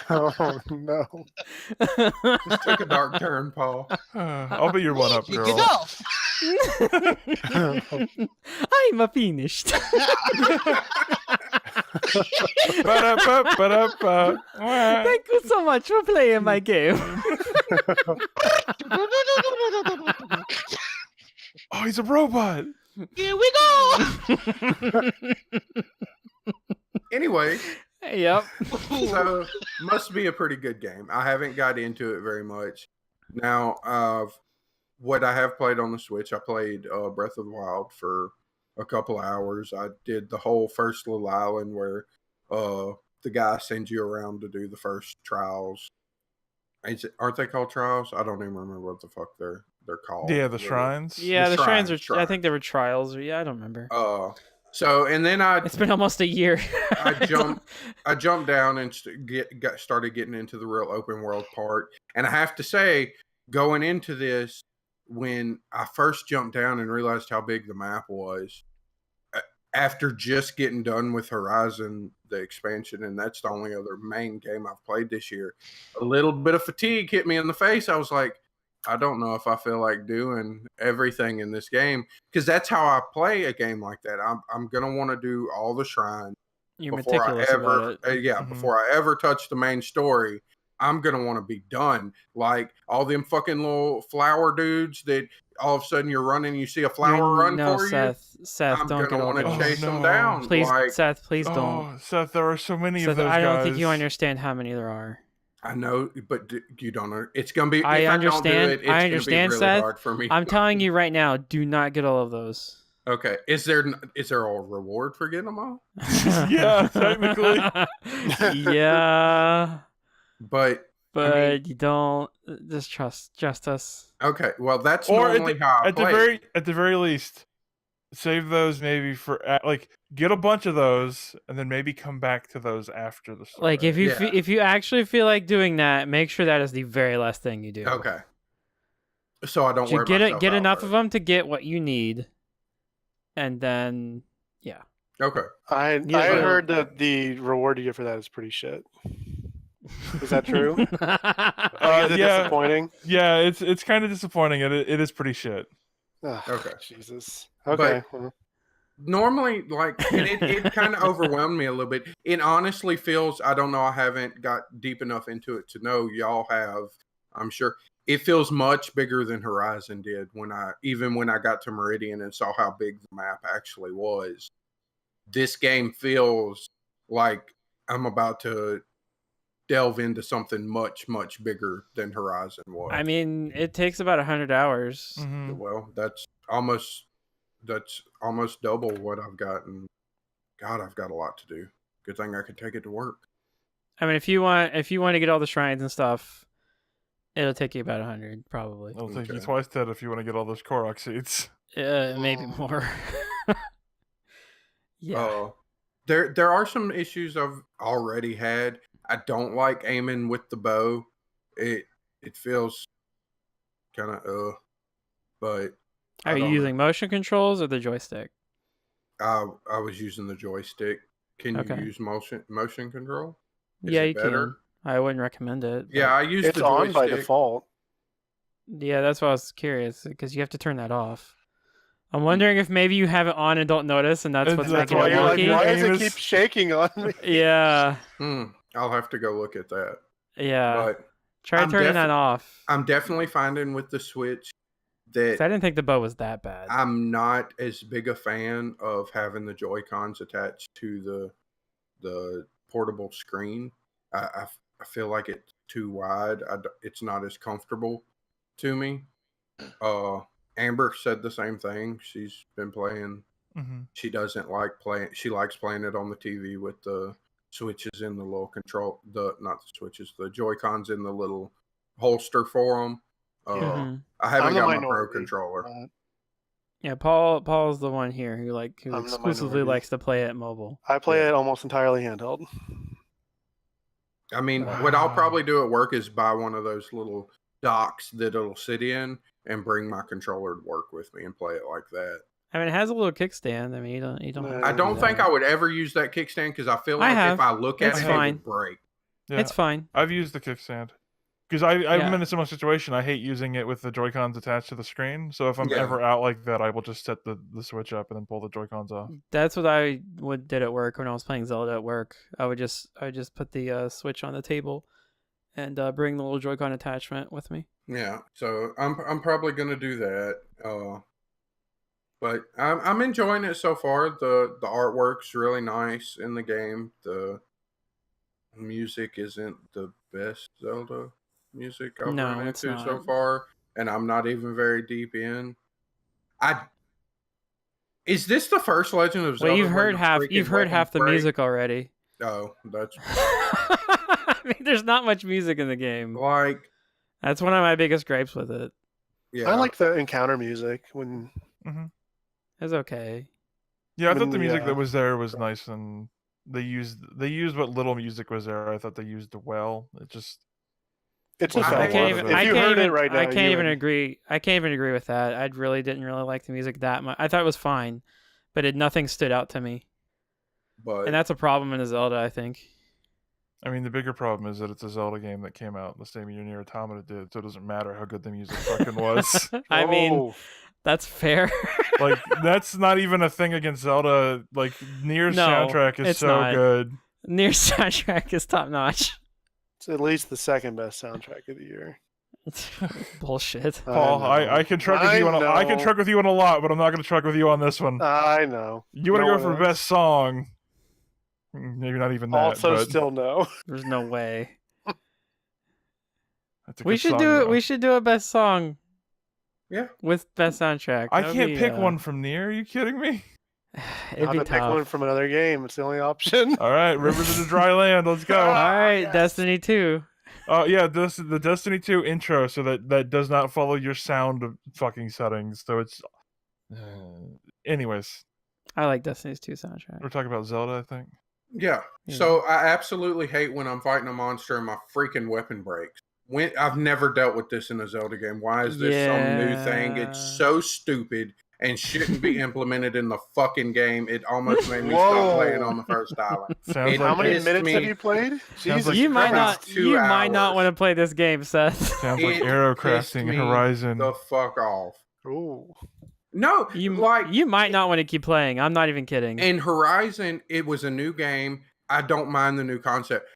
Oh no. This took a dark turn, Paul. I'll be your one up, Kick girl. it off. I'm finished. Ba-da-ba-ba-da-ba. Thank you so much for playing my game. Oh, he's a robot. Here we go. Anyway, Yep. so must be a pretty good game. I haven't got into it very much. Now, what I have played on the Switch, I played Breath of the Wild for a couple hours. I did the whole first little island where the guy sends you around to do the first trials. Aren't they called trials? I don't even remember what the fuck they're called. Yeah, the shrines. Yeah, the shrines are. I shrines. think they were trials. Yeah, I don't remember. So and then It's been almost a year. I jumped down and started getting into the real open world part. And I have to say, going into this, when I first jumped down and realized how big the map was, after just getting done with Horizon, the expansion, and that's the only other main game I've played this year, a little bit of fatigue hit me in the face. I was like, I don't know if I feel like doing everything in this game, because that's how I play a game like that. I'm gonna want to do all the shrines. You're meticulous about it. Before I ever touch the main story, I'm gonna want to be done. Like all them fucking little flower dudes that all of a sudden you're running, you see a flower run for Seth, you. Seth, I'm don't get gonna all want to those. chase them no. down. Please, like, Seth, please don't. Oh, Seth, there are so many of Seth, those I don't guys. think you understand how many there are. I know, but you don't know. It's gonna be. I if understand. I don't do it, it's I understand, gonna be really Seth. hard for me. I'm telling you right now, do not get all of those. Okay, is there a reward for getting them all? Yeah, technically. Yeah, But you don't. Just trust us. okay, well that's Or normally how I at the play. at the very least, save those maybe for like get a bunch of those and then maybe come back to those after the story. Like if you Yeah. if you actually feel like doing that, make sure that is the very last thing you do. Okay, so I don't You wear get myself get out enough first. of them to get what you need, and then yeah. Okay, I Yeah, had but- heard that the reward you get for that is pretty shit. Is that true? Is it yeah. disappointing? Yeah, it's kind of disappointing. It is pretty shit. Ugh, Okay. Jesus. Okay. well, normally, like, and it kind of overwhelmed me a little bit. It honestly feels, I don't know, I haven't got deep enough into it to know. Y'all have, I'm sure. It feels much bigger than Horizon did when I got to Meridian and saw how big the map actually was. This game feels like I'm about to delve into something much, much bigger than Horizon was. I mean, it takes about 100 hours. Mhm. Well, that's almost double what I've gotten. God, I've got a lot to do. Good thing I can take it to work. I mean, if you want to get all the shrines and stuff, it'll take you about 100 probably. It'll take you Okay. twice that if you want to get all those Korok seeds. Maybe more. Yeah. There are some issues I've already had. I don't like aiming with the bow. It feels kind of but I Are you don't using motion controls or the joystick? I was using the joystick. Can Okay. you use motion control? Is Yeah, it you better? can. I wouldn't recommend it. but- Yeah, I use it's the on by joystick. default. Yeah, that's why I was curious because you have to turn that off. I'm wondering if maybe you have it on and don't notice, and that's what's That's making Why it you're like, wonky. why does it Amos- keep shaking on me? Yeah, I'll have to go look at that. yeah. But Try I'm turning that off. I'm definitely finding with the Switch 'Cause that I didn't think the bow was that bad. I'm not as big a fan of having the Joy-Cons attached to the portable screen. I feel like it's too wide. It's not as comfortable to me. Amber said the same thing. She's been playing. Mm-hmm. She doesn't like playing. She likes playing it on the TV with the switches in the little control. Not the switches. The Joy-Cons in the little holster for them. Mhm. I haven't I'm the got my Pro minority. controller. Yeah, Paul's the one here who I'm the exclusively minority. likes to play it mobile. I play it almost entirely handheld. I mean, what I'll probably do at work is buy one of those little docks that it'll sit in and bring my controller to work with me and play it like that. I mean, it has a little kickstand. I mean, you don't. Have to I don't do think that. I would ever use that kickstand because I feel I like have. if I look at It's it, it fine. would break. Yeah, It's fine. I've used the kickstand because I'm Yeah. in a similar situation. I hate using it with the Joy-Cons attached to the screen. So if I'm Yeah. ever out like that, I will just set the Switch up and then pull the Joy-Cons off. That's what I did at work when I was playing Zelda at work. I would just put the Switch on the table, and bring the little Joy-Con attachment with me. Yeah, so I'm probably gonna do that. But I'm enjoying it so far. The artwork's really nice in the game. The music isn't the best Zelda music I've No, run it's into so not. far, and I'm not even very deep in. Is this the first Legend of Zelda? Well, you've where heard the half. freaking You've heard weapons half the break? music already. Oh, that's I mean, there's not much music in the game. like That's one of my biggest gripes with it. yeah. I like the encounter music when It's okay. Yeah, I thought When the the, music that was there was nice, and they used what little music was there. I thought they used well. It just it's Well, a I fun I can't can't one. even. even- If I you can't heard even. it right now, I can't you even would- agree. I can't even agree with that. I really didn't really like the music that much. I thought it was fine, but nothing stood out to me, But and that's a problem in a Zelda, I think. I mean, the bigger problem is that it's a Zelda game that came out the same year Nier Automata did, so it doesn't matter how good the music fucking was. I mean, Oh, that's fair. Like, that's not even a thing against Zelda. Like, Nier's No, soundtrack is it's so not. good. Nier soundtrack is top notch. it's at least the second best soundtrack of the year. Bullshit. Paul, I can truck with you on I can know. truck with you on a lot, but I'm not going to truck with you on this one. I know. You want to No go for one best song? Maybe not even that. Also, but still no. There's no way. that's a We good should song, do it. though. We should do a best song yeah, with best soundtrack. I That'd can't be, pick one from Nier. Are you kidding me? It'd I'll be have to pick one tough. from another game. It's the only option. All right, Rivers of the Dry Land. Let's go. All right, yes. Destiny 2. Oh yeah, this is the Destiny 2 intro, so that does not follow your sound fucking settings. So it's. Anyways, I like Destiny's 2 soundtrack. we're talking about Zelda, I think. yeah. Yeah. So I absolutely hate when I'm fighting a monster and my freaking weapon breaks. I've never dealt with this in a Zelda game. Why is this some new thing? It's Yeah. so stupid and shouldn't be implemented in the fucking game. It almost made me Whoa. stop playing on the first island. Sounds It- How like many pissed minutes me- have you played? Jesus like You might Christ, not. 2 You might not hours. want to play this game, Seth. sounds like It Aerocrafting pissed me Horizon. the fuck off. Ooh. No, You like you might not want to keep playing. I'm not even kidding. in Horizon, it was a new game. I don't mind the new concept.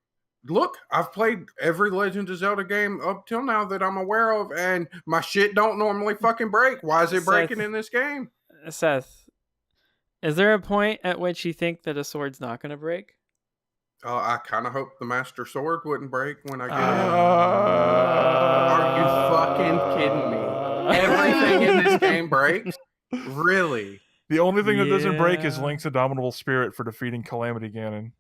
Look, I've played every Legend of Zelda game up till now that I'm aware of, and my shit don't normally fucking break. Why is it Seth. breaking in this game? Seth, is there a point at which you think that a sword's not going to break? I kind of hope the Master Sword wouldn't break when I get Are you fucking kidding me? Everything in this game breaks? Really? The only thing that doesn't break is Yeah. Link's Indomitable Spirit for defeating Calamity Ganon.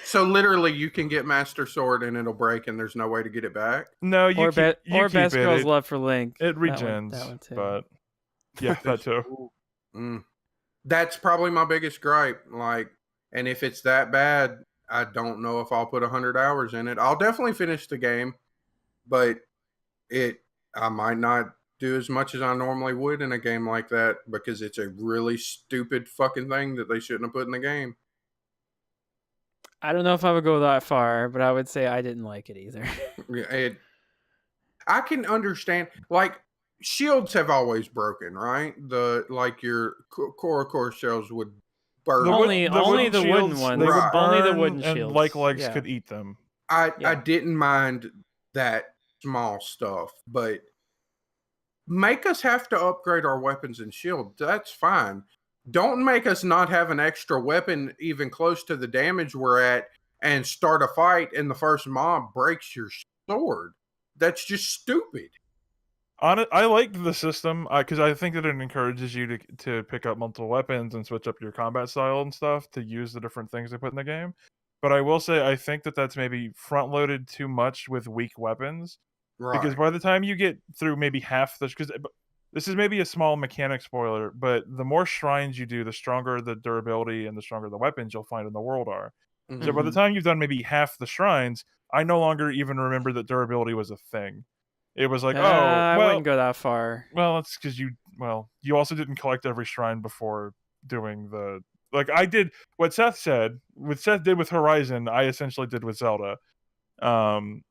So literally, you can get Master Sword and it'll break, and there's no way to get it back. No, you Or, keep, you keep Best it. Girl's It, Love for Link. it That one- regens, that one too. but yeah, that too. That's probably my biggest gripe. Like, and if it's that bad, I don't know if I'll put 100 hours in it. I'll definitely finish the game, but I might not do as much as I normally would in a game like that because it's a really stupid fucking thing that they shouldn't have put in the game. I don't know if I would go that far, but I would say I didn't like it either. I can understand, like, shields have always broken, right? Your core shells would burn. Only the wooden shields, ones. They would Right. Only the burn, wooden and shields. like legs Yeah. could eat them. I Yeah. didn't mind that small stuff, but make us have to upgrade our weapons and shield. That's fine. Don't make us not have an extra weapon even close to the damage we're at and start a fight and the first mob breaks your sword. That's just stupid. I like the system because I think that it encourages you to pick up multiple weapons and switch up your combat style and stuff to use the different things they put in the game. But I will say I think that that's maybe front loaded too much with weak weapons. Right. Because by the time you get through maybe half the, because this is maybe a small mechanic spoiler, but the more shrines you do, the stronger the durability and the stronger the weapons you'll find in the world are. So by the time you've done maybe half the shrines, I no longer even remember that durability was a thing. It was like, I well, wouldn't go that far. well, it's because you also didn't collect every shrine before doing the I did what Seth said. What Seth did with Horizon, I essentially did with Zelda. And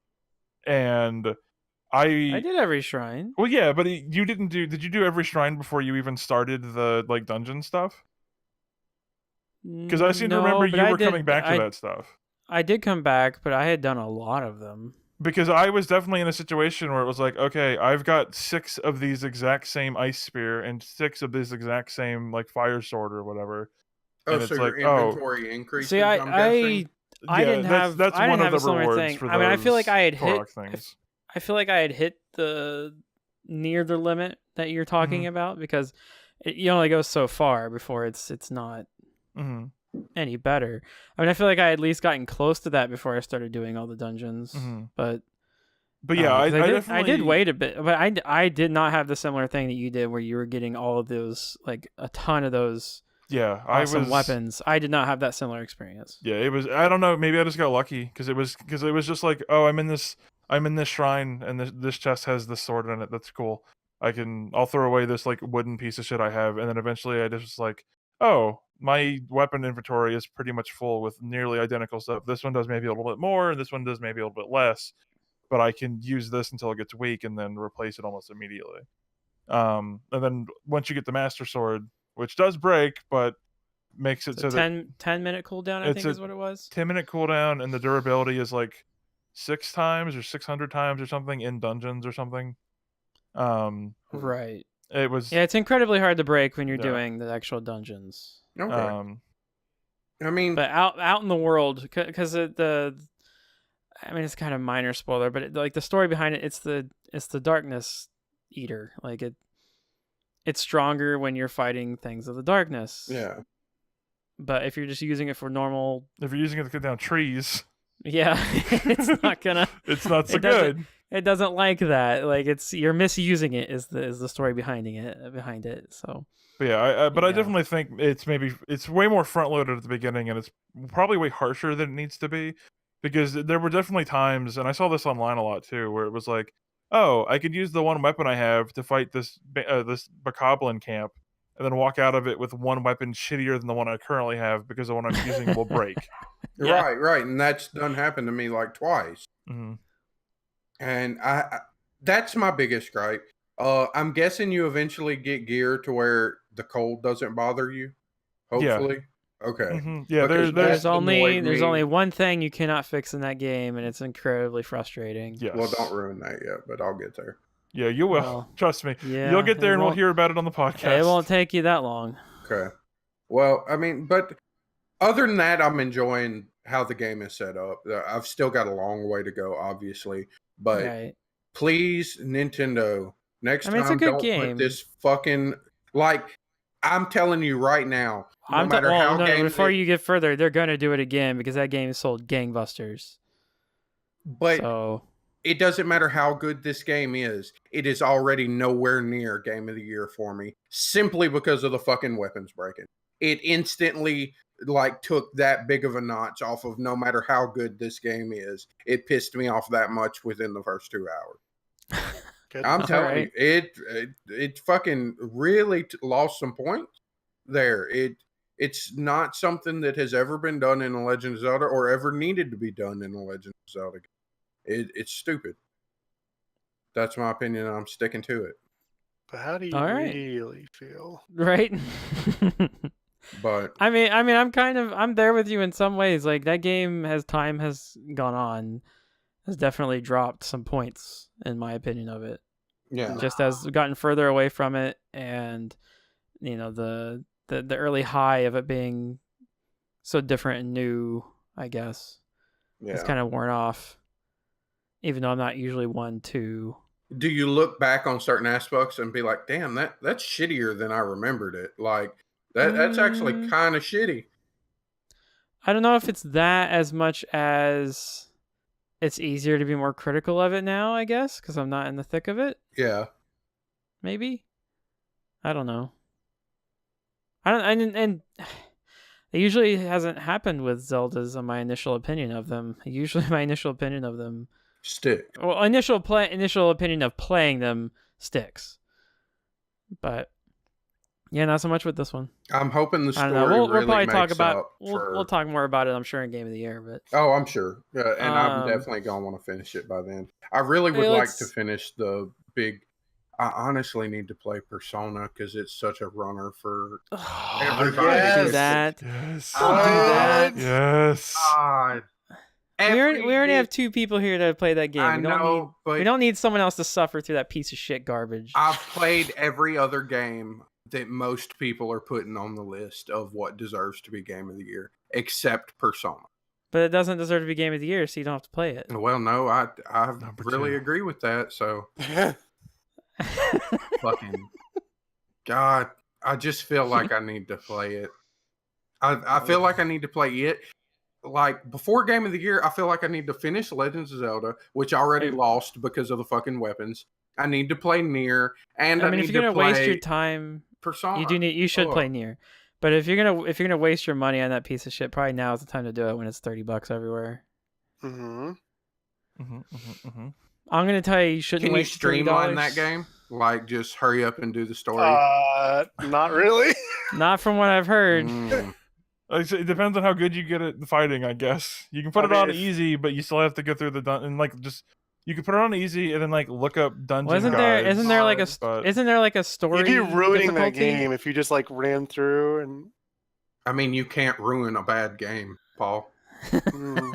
I did every shrine. Well, yeah, but you didn't do. Did you do every shrine before you even started the dungeon stuff? Because I seem to remember you were coming back to that stuff. I did come back, but I had done a lot of them. Because I was definitely in a situation where it was like, okay, I've got 6 of these exact same ice spear and 6 of this exact same fire sword or whatever. Oh, and so it's your like, inventory increases. See, I'm guessing. I didn't have. That's I one didn't of have the a similar rewards thing. for I mean, I feel like I had hit. Korok things. I feel like I had hit the near the limit that you're talking about because you only go so far before it's not any better. I mean, I feel like I had at least gotten close to that before I started doing all the dungeons, but yeah, I definitely I did wait a bit, but I did not have the similar thing that you did where you were getting all of those, like a ton of those. Yeah, awesome weapons. I did not have that similar experience. Yeah, it was. I don't know. Maybe I just got lucky because it was just like, oh, I'm in this shrine and this chest has this sword in it. That's cool. I'll throw away this like wooden piece of shit I have, and then eventually I just was like, oh, my weapon inventory is pretty much full with nearly identical stuff. This one does maybe a little bit more, and this one does maybe a little bit less, but I can use this until it gets weak and then replace it almost immediately. And then once you get the Master Sword, which does break, but makes it so 10-minute cooldown, I think is what it was. 10-minute cooldown, and the durability is like 6 times or 600 times or something in dungeons or something. Right. It was. Yeah, it's incredibly hard to break when you're doing the actual dungeons. Okay. I mean, but out in the world, because I mean, it's kind of minor spoiler, but like the story behind it, it's the darkness eater. Like it's stronger when you're fighting things of the darkness. Yeah. But if you're just using it for normal, if you're using it to cut down trees, yeah, it's not gonna. It's not so good. It doesn't like that. Like you're misusing it is the story behind it. So. But yeah, I definitely think it's way more front loaded at the beginning, and it's probably way harsher than it needs to be, because there were definitely times, and I saw this online a lot too, where it was like, oh, I could use the one weapon I have to fight this bokoblin camp, and then walk out of it with one weapon shittier than the one I currently have because the one I'm using will break. Yeah. Right, and that's done happened to me like twice. Mm-hmm. And I that's my biggest gripe. I'm guessing you eventually get gear to where the cold doesn't bother you. Hopefully, okay. Mm-hmm. Yeah, there's only one thing you cannot fix in that game, and it's incredibly frustrating. Yes. Well, don't ruin that yet, but I'll get there. Yeah, you will. Well, trust me. Yeah, you'll get there, and we'll hear about it on the podcast. It won't take you that long. Okay. Well, I mean, but other than that, I'm enjoying how the game is set up. I've still got a long way to go, obviously, but please, Nintendo, next time don't put this fucking I'm telling you right now. Before you get further, they're gonna do it again because that game sold gangbusters. But it doesn't matter how good this game is. It is already nowhere near Game of the Year for me, simply because of the fucking weapons breaking. It instantly took that big of a notch off of no matter how good this game is. It pissed me off that much within the first 2 hours. I'm telling you, it fucking really lost some points there. It's not something that has ever been done in The Legend of Zelda or ever needed to be done in The Legend of Zelda. It's stupid. That's my opinion, and I'm sticking to it. But how do you really feel? Right? But I mean, I'm there with you in some ways. Like that game, as time has gone on, has definitely dropped some points in my opinion of it. Yeah. Just as we've gotten further away from it, and the early high of it being so different and new, I guess, it's kind of worn off. Even though I'm not usually one to. Do you look back on certain aspects and be like, "Damn, that's shittier than I remembered it"? Like that's actually kind of shitty. I don't know if it's that as much as it's easier to be more critical of it now, I guess, because I'm not in the thick of it. Yeah. Maybe. I don't know. And it usually hasn't happened with Zeldas on my initial opinion of them. Usually my initial opinion of them stick. Well, initial opinion of playing them sticks, but yeah, not so much with this one. I'm hoping the I story don't know. We'll really probably makes talk about up for. we'll talk more about it. I'm sure in Game of the Year, but Oh, I'm sure, and I'm Um, definitely gonna want to finish it by then. I really would Hey, like to let's- finish the big. I honestly need to play Persona because it's such a runner for everybody. Don't do yes. that. Yes. Don't do that. Yes. God. We already have 2 people here that have played that game. I We don't know, need but we don't need someone else to suffer through that piece of shit garbage. I've played every other game that most people are putting on the list of what deserves to be Game of the Year, except Persona. But it doesn't deserve to be Game of the Year, so you don't have to play it. Well, no, I Number really 2. agree with that. So fucking God, I just feel like I need to play it. I feel like I need to play it. Like before Game of the Year, I feel like I need to finish Legends of Zelda, which I already Hey. lost because of the fucking weapons. I need to play Nier, and I I mean, need if you're to gonna play waste your time, Persona. you should Ugh. play Nier. But if you're gonna waste your money on that piece of shit, probably now is the time to do it when it's $30 everywhere. Mm-hmm. I'm gonna tell you shouldn't Can you waste streamline $30. that game? Like, just hurry up and do the story. Not really. Not from what I've heard. Mm. Like I said, it depends on how good you get at the fighting, I guess. You can put I it mean, on if- easy, but you still have to go through the dungeon. And like, just you can put it on easy and then like look up dungeon Wasn't guides. there? Isn't there like but- Isn't there like a story? You'd be ruining that difficulty? game if you just like ran through and. I mean, you can't ruin a bad game, Paul. Mm.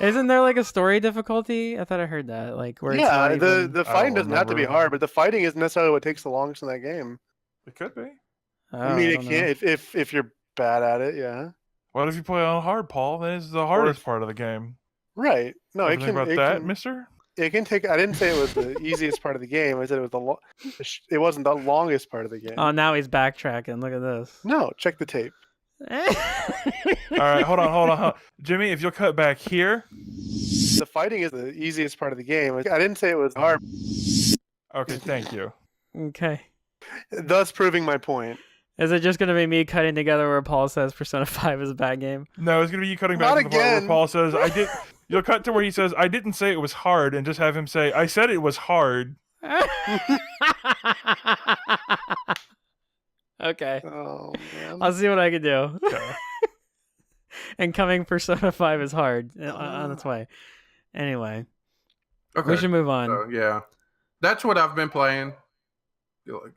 Isn't there like a story difficulty? I thought I heard that. Like where Yeah, it's not even... the I fighting don't doesn't have to be remember. hard, but the fighting isn't necessarily what takes the longest in that game. It could be. Oh, I mean, it don't can't know. if you're bad at it. Yeah, What if you play on hard, Paul? That is the hardest part of the game. right. No, What it do you think can. about It that, can. Mister? It can take. I didn't say it was the easiest part of the game. I said it was it wasn't the longest part of the game. Oh, now he's backtracking. Look at this. No, check the tape. All right, hold on. Jimmy, if you'll cut back here. The fighting is the easiest part of the game. I didn't say it was hard, Okay, thank you. Okay. thus proving my point. Is it just gonna be me cutting together where Paul says Persona 5 is a bad game? No, it's gonna be you cutting Not back to the part where again. Paul says, "I did." You'll cut to where he says, "I didn't say it was hard," and just have him say, "I said it was hard." Okay. Oh man. I'll see what I can do. Okay. And coming Persona 5 is hard on its way. Anyway, Okay. we should move on. So, yeah. That's what I've been playing.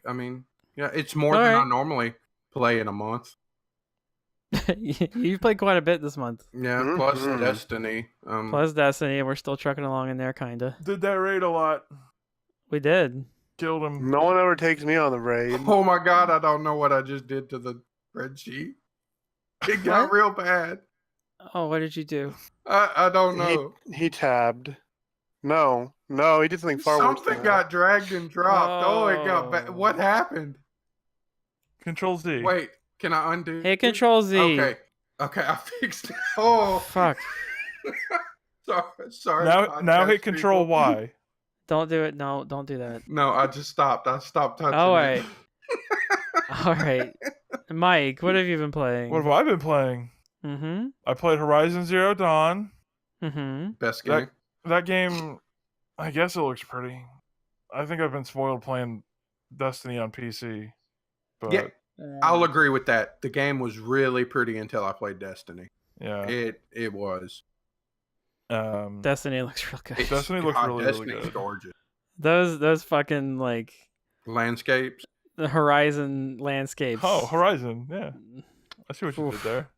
I mean, yeah, it's more All than right. I normally play in a month. You've played quite a bit this month. Yeah, plus Mhm. Destiny. Plus Destiny, and we're still trucking along in there, kinda. Did that raid a lot. We did. Killed him. No one ever takes me on the raid. Oh my god, I don't know what I just did to the spreadsheet. It got What? real bad. Oh, what did you do? I don't know. He tabbed. No, he did something far worse. Something than got dragged and dropped. Oh, it got bad. Oh. What happened? Control Z. Wait, can I undo? Hey, Control Z. Okay, I fixed it. Oh, Fuck. sorry. Now podcast hit Control people. Y. Don't do it. No, don't do that. No, I just stopped. I stopped touching All it. right. All right. Mike, what have you been playing? What have I been playing? Mm-hmm. I played Horizon Zero Dawn. Mm-hmm. Best game. That game, I guess it looks pretty. I think I've been spoiled playing Destiny on PC. But Yeah. I'll agree with that. The game was really pretty until I played Destiny. yeah. It was. Destiny looks real good. Destiny looks really, really Destiny's good. gorgeous. Those fucking like Landscapes. the Horizon landscapes. Oh, Horizon. Yeah. I see what you did Oof. there.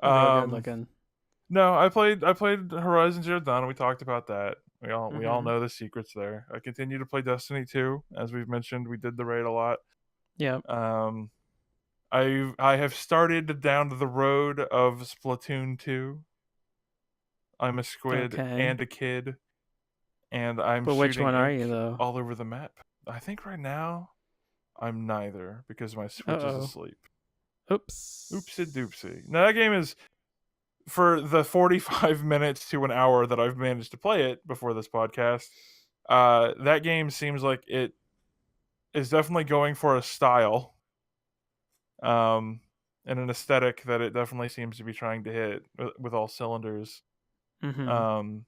Real good looking. No, I played Horizon Zero Dawn. We talked about that. We all Mhm. know the secrets there. I continue to play Destiny 2, as we've mentioned. We did the raid a lot. Yeah. I have started down the road of Splatoon 2. I'm a squid Okay. and a kid, and I'm. But which shooting one are ink you though? All over the map. I think right now, I'm neither because my Switch Uh-oh. is asleep. Oops. Oopsie doopsie. Now that game is, for the 45 minutes to an hour that I've managed to play it before this podcast, that game seems like it is definitely going for a style, and an aesthetic that it definitely seems to be trying to hit with all cylinders. Mm-hmm.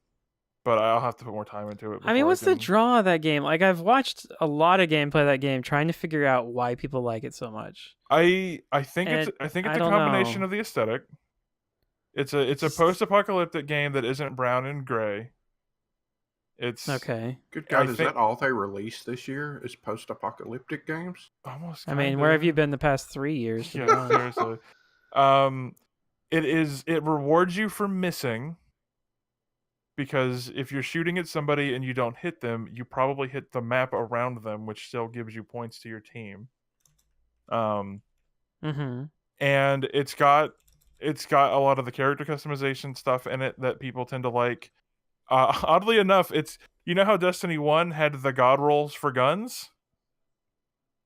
but I'll have to put more time into it. I mean, before what's the can- draw of that game? Like, I've watched a lot of gameplay of that game, trying to figure out why people like it so much. I think And it's I a don't combination know. of the aesthetic. It's a post-apocalyptic game that isn't brown and gray. It's Okay. Good I God, is think- that all they released this year? Is post-apocalyptic games? almost. I mean, kinda. where have you been the past 3 years? To be Yeah, honest? seriously. It rewards you for missing, because if you're shooting at somebody and you don't hit them, you probably hit the map around them, which still gives you points to your team. Mm-hmm. And it's got a lot of the character customization stuff in it that people tend to like. Oddly enough, it's, you know how Destiny 1 had the god rolls for guns?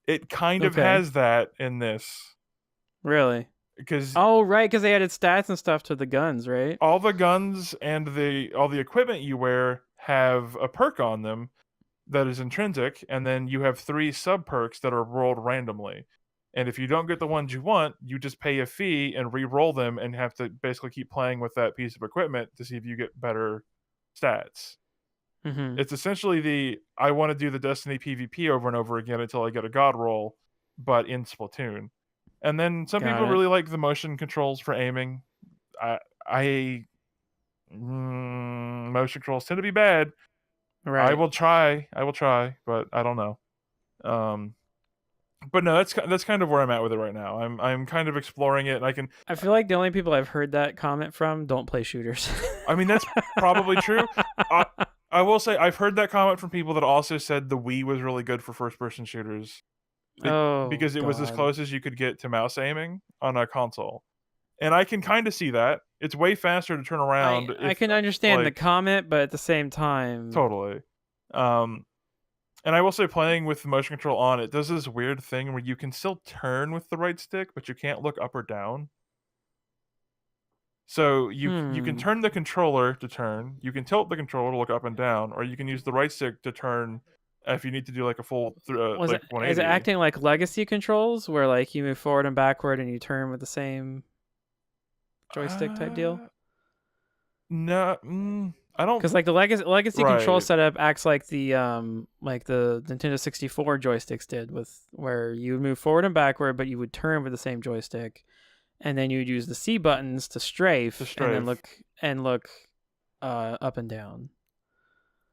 It kind of Okay. has that in this. Really? Because Oh, right, because they added stats and stuff to the guns, right? all the guns and all the equipment you wear have a perk on them that is intrinsic, and then you have 3 sub perks that are rolled randomly. And if you don't get the ones you want, you just pay a fee and re-roll them, and have to basically keep playing with that piece of equipment to see if you get better stats. Mm-hmm. It's essentially I want to do the Destiny PvP over and over again until I get a god roll, but in Splatoon. And then some Got people it. really like the motion controls for aiming. Motion controls tend to be bad. Right. I will try, but I don't know. But no, that's kind of where I'm at with it right now. I'm kind of exploring it, and I feel like the only people I've heard that comment from don't play shooters. I mean, that's probably true. I will say I've heard that comment from people that also said the Wii was really good for first-person shooters. Because it was as God. close as you could get to mouse aiming on a console. And I can kind of see that. It's way faster to turn around. I can understand the comment, but at the same time, Totally. And I will say, playing with the motion control on, it does this weird thing where you can still turn with the right stick, but you can't look up or down. So you can turn the controller to turn, you can tilt the controller to look up and down, or you can use the right stick to turn if you need to do like a full is like 180. it acting like legacy controls, where like you move forward and backward and you turn with the same joystick type deal? No, I don't. Because like the legacy control Right. setup acts like the Nintendo 64 joysticks did, with where you would move forward and backward, but you would turn with the same joystick, and then you would use the C buttons to strafe, and then look up and down.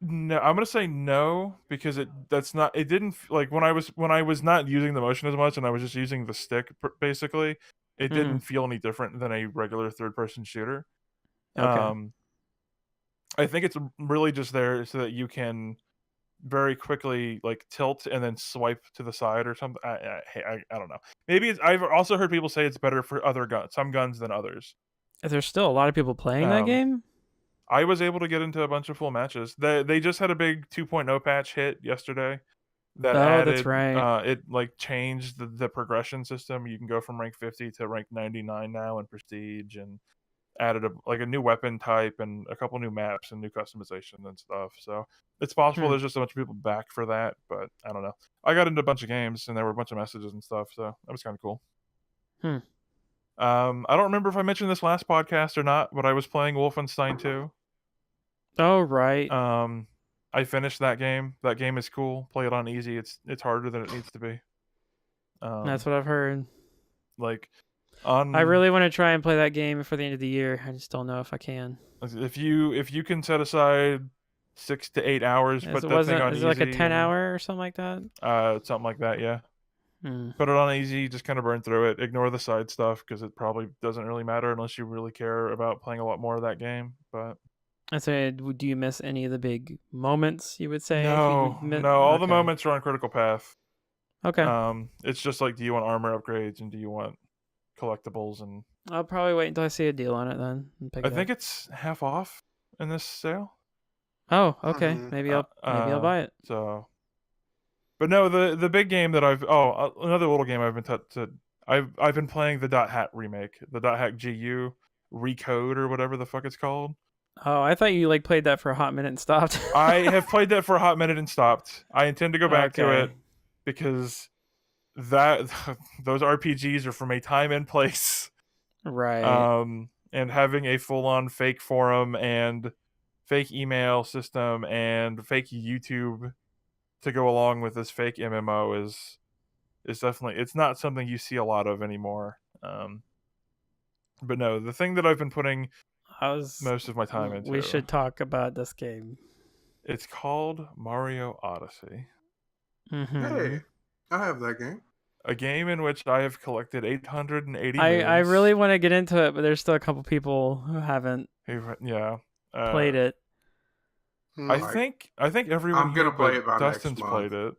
No, I'm gonna say no, because it didn't like when I was not using the motion as much and I was just using the stick basically, it didn't feel any different than a regular third-person shooter. Okay. I think it's really just there so that you can very quickly like tilt and then swipe to the side or something. I don't know. Maybe I've also heard people say it's better for some guns than others. There's still a lot of people playing that game. I was able to get into a bunch of full matches. They just had a big 2.0 patch hit yesterday that added. That's right. It like changed the progression system. You can go from rank 50 to rank 99 now in Prestige, and added a new weapon type and a couple new maps and new customization and stuff. So it's possible there's just a bunch of people back for that, but I don't know. I got into a bunch of games and there were a bunch of messages and stuff, so that was kind of cool. I don't remember if I mentioned this last podcast or not, but I was playing Wolfenstein 2. Oh, right. I finished that game. That game is cool. Play it on easy. It's harder than it needs to be. That's what I've heard. I really want to try and play that game before the end of the year. I just don't know if I can. If you can set aside 6 to 8 hours, put that thing on easy. Is it like a 10-hour or something like that? Something like that, yeah. Put it on easy, just kind of burn through it. Ignore the side stuff because it probably doesn't really matter unless you really care about playing a lot more of that game. But I said, do you miss any of the big moments? You would say no. All the moments are on critical path. Okay. It's just like, do you want armor upgrades and do you want collectibles? And I'll probably wait until I see a deal on it then. And pick I it think up. it's half off in this sale. Oh, okay. Maybe I'll buy it. So, but no, the big game that another little game I've been I've been playing the .hat remake, the .hat GU Recode or whatever the fuck it's called. Oh, I thought you played that for a hot minute and stopped. I have played that for a hot minute and stopped. I intend to go back to it because those RPGs are from a time and place. Right. And having a full-on fake forum and fake email system and fake YouTube to go along with this fake MMO is definitely, it's not something you see a lot of anymore. But no, the thing that I've been putting most of my time into. We should talk about this game. It's called Mario Odyssey. Hey, I have that game. A game in which I have collected 880 I moons. really want to get into it, but there's still a couple people who haven't played it. I think everyone I'm gonna here play but it by Dustin's next month. played it.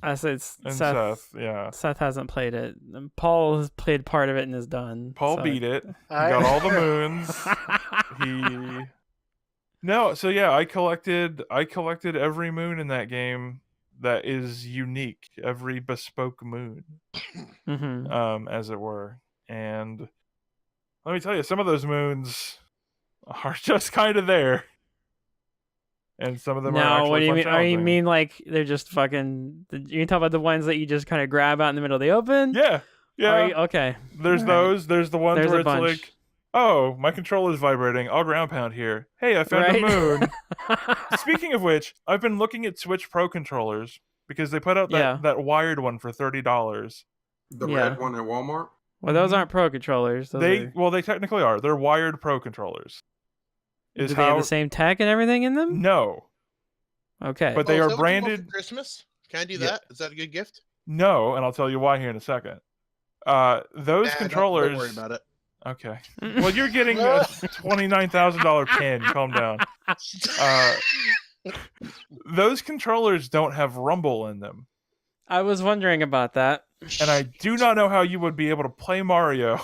I said And Seth. yeah. Seth hasn't played it. And Paul has played part of it and is done. Paul so. beat it. He got all the moons. So yeah, I collected every moon in that game that is unique, every bespoke moon, as it were. And let me tell you, some of those moons are just kind of there, and some of them are actually what do you mean? challenging. You mean like they're just fucking? You talk about the ones that you just kind of grab out in the middle of the open? Yeah. Okay. There's those. There's the ones There's where a it's bunch. like, oh, my controller's vibrating. I'll ground pound here. Hey, I found a moon. Speaking of which, I've been looking at Switch Pro controllers because they put out that wired one for $30. The red one at Walmart? Well, those aren't pro controllers. They technically are. They're wired Pro controllers. Do they have the same tech and everything in them? No. Okay. But they is are that what you want branded. for Christmas? Can I do that? Is that a good gift? No, and I'll tell you why here in a second. Those controllers. Don't worry about it. Okay. Well, you're getting a $29,000 pin. Calm down. Those controllers don't have rumble in them. I was wondering about that. And I do not know how you would be able to play Mario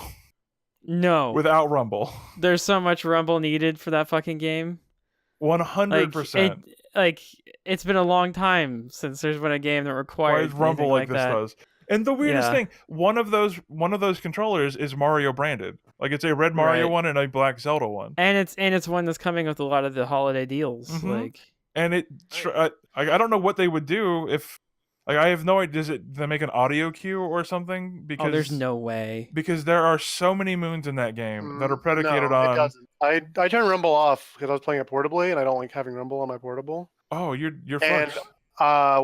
No. without rumble. There's so much rumble needed for that fucking game. 100%. It's been a long time since there's been a game that requires rumble like this that. does. And the weirdest thing, one of those controllers is Mario branded. Like it's a red Mario one and a black Zelda one. And it's one that's coming with a lot of the holiday deals. And I don't know what they would do if, like, I have no idea. Does they make an audio cue or something? Because there's no way. Because there are so many moons in that game that are predicated no, on. It doesn't. I turned Rumble off because I was playing it portably, and I don't like having Rumble on my portable. Oh, you're and fucked.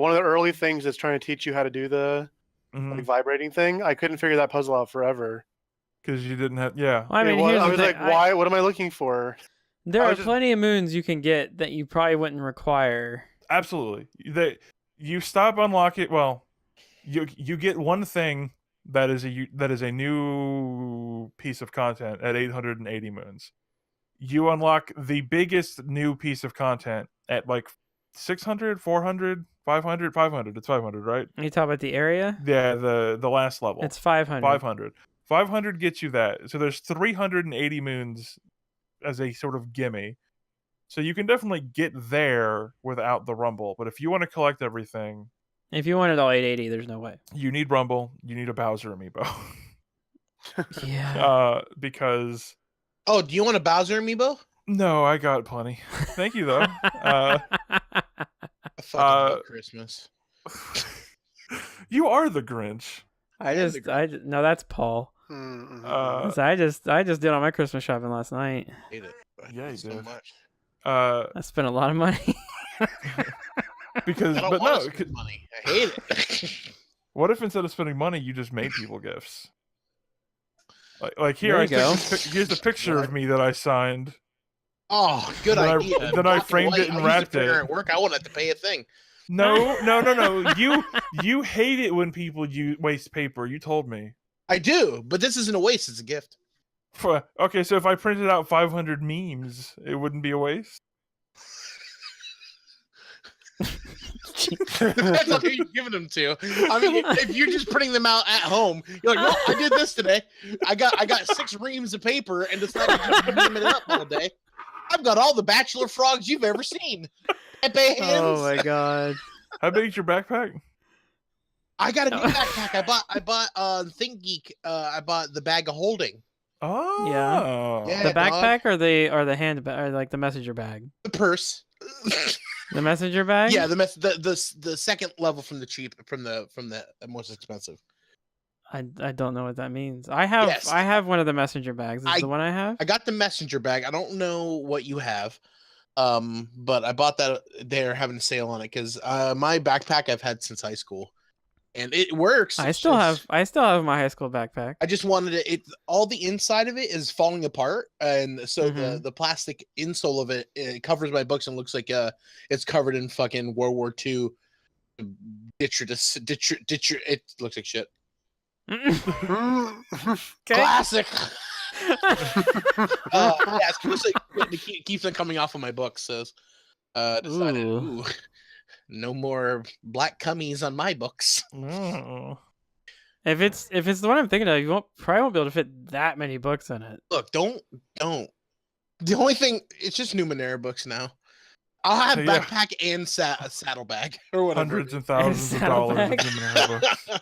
One of the early things is trying to teach you how to do the vibrating thing. I couldn't figure that puzzle out forever because you didn't have. Well, I mean, I was like, why? What am I looking for? There are plenty of moons you can get that you probably wouldn't require. Absolutely. You stop unlocking. Well, you get one thing that is a new piece of content at 880 moons. You unlock the biggest new piece of content at like 600, 400, 500, 500. It's 500, right? You talk about the area? Yeah, the last level. It's 500. 500. 500 gets you that. So there's 380 moons as a sort of gimme. So you can definitely get there without the rumble. But if you want to collect everything... If you wanted all 880, there's no way. You need rumble. You need a Bowser amiibo. Yeah. Because... Oh, do you want a Bowser amiibo? No, I got plenty. Thank you, though. I fucking hate Christmas. You are the Grinch. No, that's Paul. I just did all my Christmas shopping last night. I hate it. Yeah, you so did. much. I spent a lot of money. Because, I don't want to spend money. I hate it. What if instead of spending money, you just made people gifts? Like here, here's the picture of me that I signed. Oh, good idea. Then I framed it and wrapped it. At work, I won't have to pay a thing. No. You hate it when people waste paper. You told me. I do, but this isn't a waste. It's a gift. Okay, so if I printed out 500 memes, it wouldn't be a waste? Depends on who you're giving them to. I mean, if you're just printing them out at home, you're like, well, I did this today. I got 6 reams of paper and decided to just meme it up all day. I've got all the bachelor frogs you've ever seen. Pepe hands. Oh my god! How big is your backpack? I got a new backpack. I bought ThinkGeek. I bought the bag of holding. Oh yeah. The backpack or the handbag or like the messenger bag? The purse. The messenger bag? Yeah, the second level from the most expensive. I don't know what that means. I have one of the messenger bags. Is the one I have? I got the messenger bag. I don't know what you have. But I bought that they're having a sale on it because my backpack I've had since high school, and it works. I still have my high school backpack. I just wanted it. All the inside of it is falling apart, and so Mhm. the plastic insole of it covers my books and looks like it's covered in fucking World War II. It looks like shit. Classic. Yeah, it looks like it keeps on coming off of my books. So decided, Ooh. no more black cummies on my books. Oh. If it's the one I'm thinking of, you probably won't be able to fit that many books in it. Look, don't. The only thing, it's just Numenera books now. I'll have Yeah. backpack and saddlebag or whatever. Hundreds and thousands of dollars of Saddlebag. Numenera books.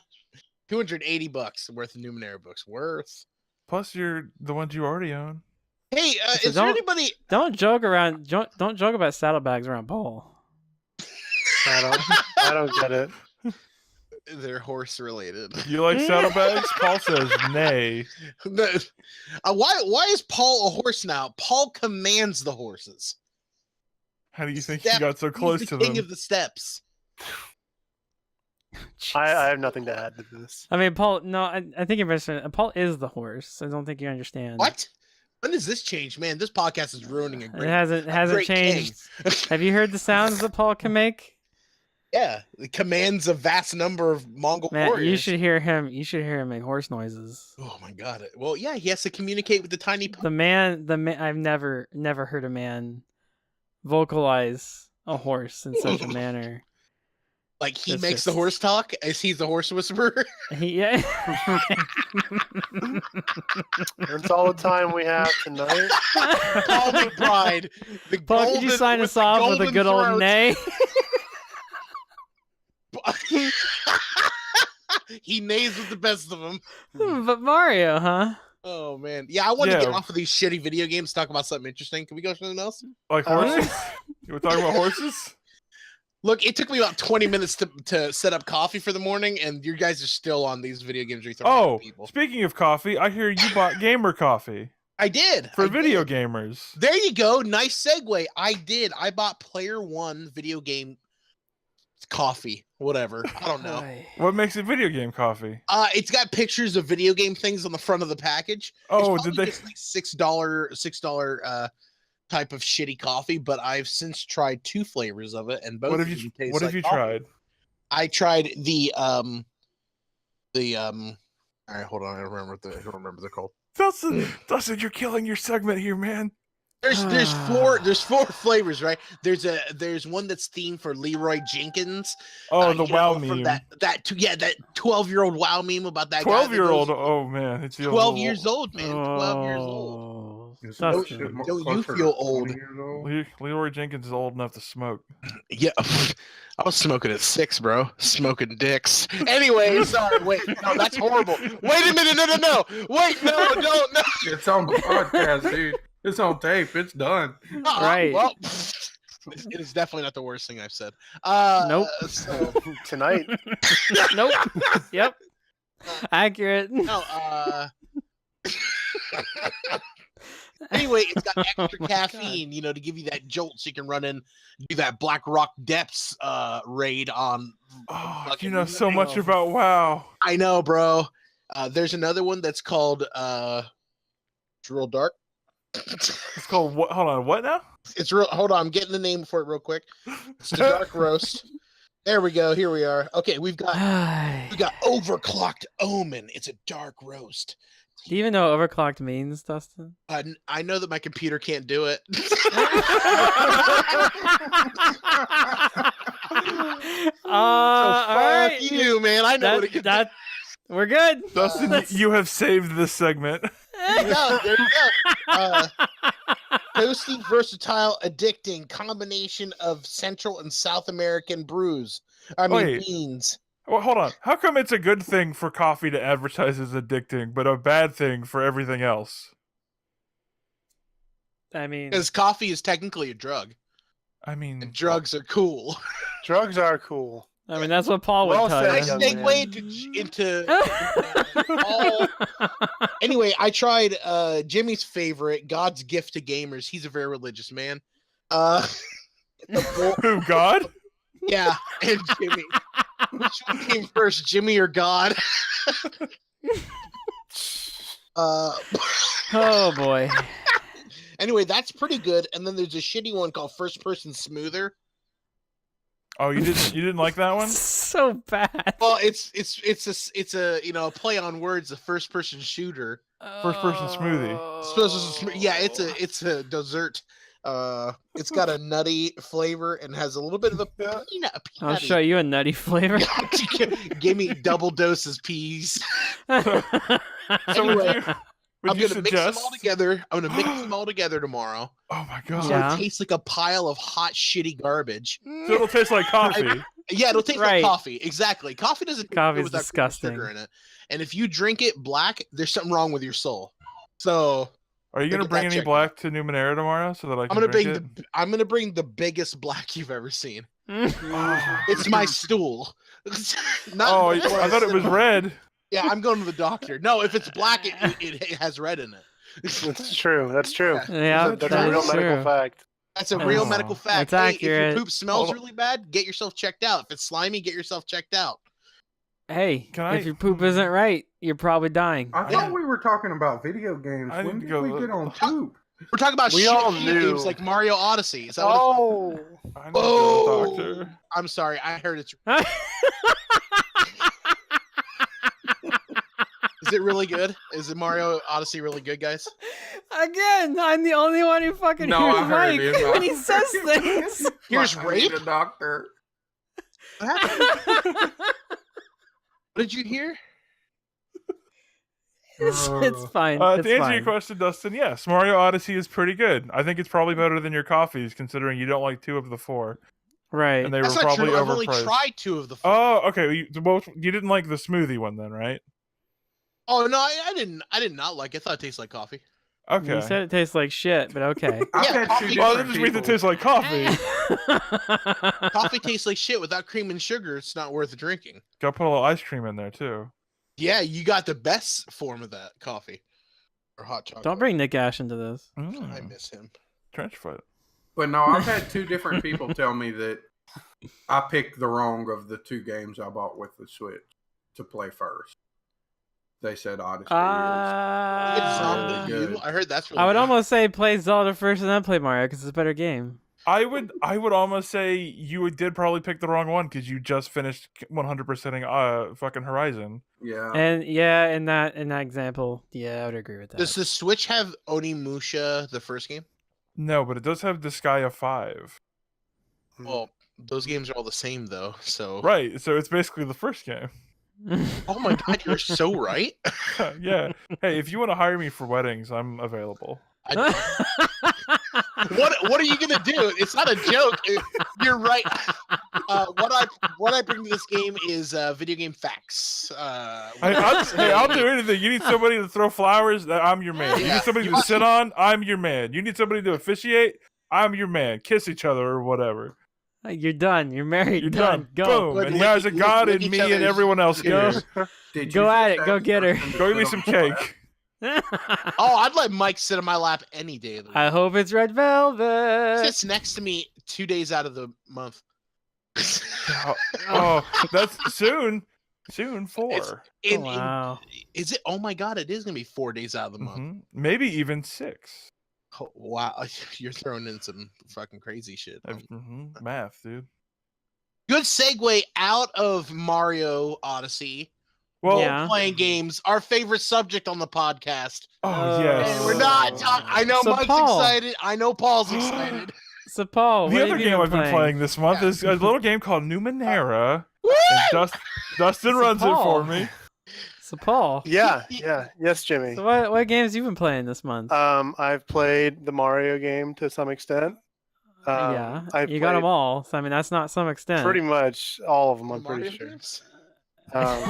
$280 worth of Numenera books. Worth. Plus, you're the ones you already own. Hey, So is there anybody? Don't joke around. Don't joke about saddlebags around Paul. I don't get it. They're horse related. You like saddlebags? Paul says nay. Why is Paul a horse now? Paul commands the horses. How do you think he got so close He's to the king them? of the steps. I have nothing to add to this. I mean, Paul. No, I think you mentioned Paul is the horse. I don't think you understand. What? When does this change, man? This podcast is ruining a It great. hasn't great changed. king. Have you heard the sounds that Paul can make? Yeah, it commands a vast number of Mongol Man, warriors. you should hear him. You should hear him make horse noises. Oh my god! Well, yeah, he has to communicate with the tiny. The man. I've never heard a man vocalize a horse in such a manner. Like he It's makes the just- horse talk as he's the horse whisperer. Yeah. That's all the time we have tonight. Paul McBride. The Paul, could you golden- sign with us the off with a golden good old throat. nay? He neighs with the best of them. But Mario, huh? Oh man, yeah. I want to Yeah. get off of these shitty video games. Talk about something interesting. Can we go to something else? Like horses? You were talking about horses? Look, it took me about 20 minutes to set up coffee for the morning, and you guys are still on these video games. Oh, People. speaking of coffee, I hear you bought gamer coffee I did for I video did. gamers. There you go. Nice segue. I did. I bought Player One video game coffee. Whatever. I don't know. What makes it video game coffee? It's got pictures of video game things on the front of the package. Oh, It's did probably they? just like $6 type of shitty coffee, but I've since tried 2 flavors of it, and both. What have of you? them taste What have like you coffee. tried? I tried the. All right, hold on. I don't remember what they're called. Dustin, you're killing your segment here, man. There's four flavors, right? There's one that's themed for Leroy Jenkins. Oh, the you know, WoW from meme. that 12-year-old WoW meme about that 12-year-old. guy. that goes, Oh man, it's 12 years old, man. 12 years old. Oh, Is Dustin. that shit more Don't you closer to feel 20 old? years old? Leroy Jenkins is old enough to smoke. Yeah, I was smoking at 6, bro. Smoking dicks. Anyway, sorry. Wait, no, that's horrible. Wait a minute. No. Wait, no. It's on the podcast, dude. It's on tape. It's done. Right. Well, it is definitely not the worst thing I've said. Nope. So, Tonight. Nope. Yep. Accurate. no. Anyway, it's got extra caffeine, to give you that jolt, so you can run in, do that Black Rock Depths raid on. Oh, you fucking know so much Nintendo. about WoW. I know, bro. There's another one that's called it's real dark. It's called what? Hold on, what now? It's real. Hold on, I'm getting the name for it real quick. It's the Dark Roast. There we go. Here we are. Okay, we got Overclocked Omen. It's a dark roast. Do you even know what overclocked means, Dustin? I know that my computer can't do it. All Fuck right. you, man. I know what it That we're good. Dustin, you have saved this segment. There you go. Toasty, versatile, addicting combination of Central and South American brews. Wait. Beans. Well, hold on. How come it's a good thing for coffee to advertise as addicting, but a bad thing for everything else? I mean, Because coffee is technically a drug, I mean, and drugs are cool. Drugs are cool. that's what Paul would Well tell said, you. Nice young segue into all. Anyway, I tried Jimmy's favorite, God's Gift to Gamers. He's a very religious man. Who, God? Yeah, and Jimmy. Which one came first, Jimmy or God? Oh boy. Anyway, that's pretty good. And then there's a shitty one called First Person Smoother. Oh, you didn't like that one? So bad. Well, it's a a play on words, a first person shooter. First person smoothie. Yeah, it's a dessert. It's got a nutty flavor and has a little bit of a peanut. I'll show you a nutty flavor. Give me double doses, peas. So Anyway, would I'm you gonna mix them suggest? all together. I'm gonna mix them all together tomorrow. Oh my So god! Yeah. it tastes like a pile of hot, shitty garbage. So it'll taste like coffee. Yeah, it'll taste Right. like coffee. Exactly. Coffee doesn't taste Coffee's good without cream and disgusting. sugar in it. And if you drink it black, there's something wrong with your soul. So Are you gonna Look at bring that any check. black to Numenera tomorrow so that I I'm can gonna drink bring it? I'm gonna bring the biggest black you've ever seen. It's my stool. Oh, I thought it was red. Yeah, I'm going to the doctor. No, if it's black, it has red in it. That's true. That's true. Yeah, That's a that real is medical true. fact. That's a real Oh, medical fact. that's Hey, if your accurate. poop smells Hold on. really bad, get yourself checked out. If it's slimy, get yourself checked out. Hey, Can I- if your poop isn't right, you're probably dying. I thought we were talking about video games. I When need to did go we look. get on poop? We're talking about We shit all video knew. games like Mario Odyssey. Is that what Oh, I need to go to the doctor. I'm sorry. I heard it's. Is it really good? Is it Mario Odyssey really good, guys? Again, I'm the only one who fucking No, hears I heard Mike it. when he says things. Here's I need rape? a doctor. What happened? What did you hear? It's fine. To It's answer fine. your question, Dustin, yes, Mario Odyssey is pretty good. I think it's probably better than your coffees, considering you don't like 2 of the 4, Right. and they That's were not probably true. I've only overpriced. tried 2 of the 4. Oh, okay. You didn't like the smoothie one then, right? Oh no, I didn't. I did not like it. I thought it tasted like coffee. Okay. You said it tastes like shit, but okay. I've Yeah, had coffee- two Well, that different just means it people. tastes like coffee. Coffee tastes like shit without cream and sugar. It's not worth drinking. Got to put a little ice cream in there too. Yeah, you got the best form of that coffee or hot chocolate. Don't bring Nick Ash into this. I miss him. Trench foot. But no, I've had 2 different people tell me that I picked the wrong of the 2 games I bought with the Switch to play first. They said Odyssey It's Zelda Uh, good. U. I heard that's really I would good. almost say play Zelda first and then play Mario because it's a better game. I would almost say you did probably pick the wrong one because you just finished 100%ing fucking Horizon. Yeah. And yeah, in that example, yeah, I would agree with that. Does the Switch have Onimusha, the first game? No, but it does have Disgaea 5. Well, those games are all the same though. So, Right, so it's basically the first game. oh my god, you're so right. Yeah. Hey, if you want to hire me for weddings, I'm available. What are you gonna do? It's not a joke. You're right. What I bring to this game is video game facts. I'll do anything. You need somebody to throw flowers, I'm your man. You Yeah. need somebody to sit on, I'm your man. You need somebody to officiate, I'm your man. Kiss each other or whatever. You're done. You're married. You're done. done. Go. Boom. Lick- And there's a lick- God lick in each me and other's everyone else fingers. here. Did Go you at just it. Go ask get her. Dustin to Go give me sit some on my lap? cake. Oh, I'd let Mike sit on my lap any day of the week. I hope it's red velvet. Sits next to me 2 days out of the month. Oh, that's soon. Soon 4. Wow. Is it? Oh my god, it is gonna be 4 days out of the month. Mhm. Maybe even 6. Oh, wow, you're throwing in some fucking crazy shit. Math, dude. Good segue out of Mario Odyssey. Well, Yeah. Playing games, our favorite subject on the podcast. oh yes. And we're not talking. I know So Mike's Paul. excited. I know Paul's excited. So Paul, The what other have you game been I've been playing this month Yeah. is a little game called Numenera. Woo! And Dustin So runs it Paul. for me. So Paul, yeah. Yes, Jimmy. so what games you been playing this month? I've played the Mario game to some extent. Yeah, I've you got them played all. So I mean, that's not some extent. Pretty much all of them. I'm Mario pretty sure. games? Um,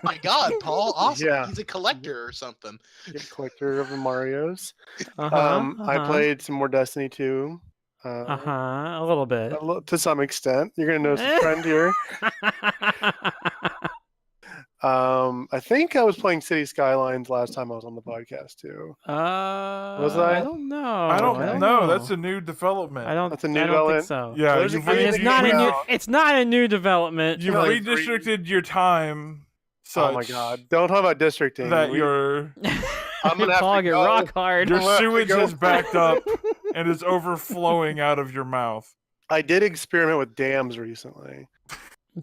My God, Paul, awesome. Yeah. He's a collector or something. collector of the Marios. Uh-huh, I played some more Destiny 2. a little bit. To some extent. You're gonna notice a trend here. I think I was playing City Skylines last time I was on the podcast too. Was I? I don't know. I don't Okay. know. That's a new development. That's a new I don't think development. so. Yeah, There's a you've, game I mean, that it's not a came new. out- It's not a new development. you've like redistricted your time such Oh my god! Don't talk about districting. that your I'm gonna have Paul to get go. rock hard. your I'm gonna have to sewage go. has backed up and is overflowing out of your mouth. I did experiment with dams recently.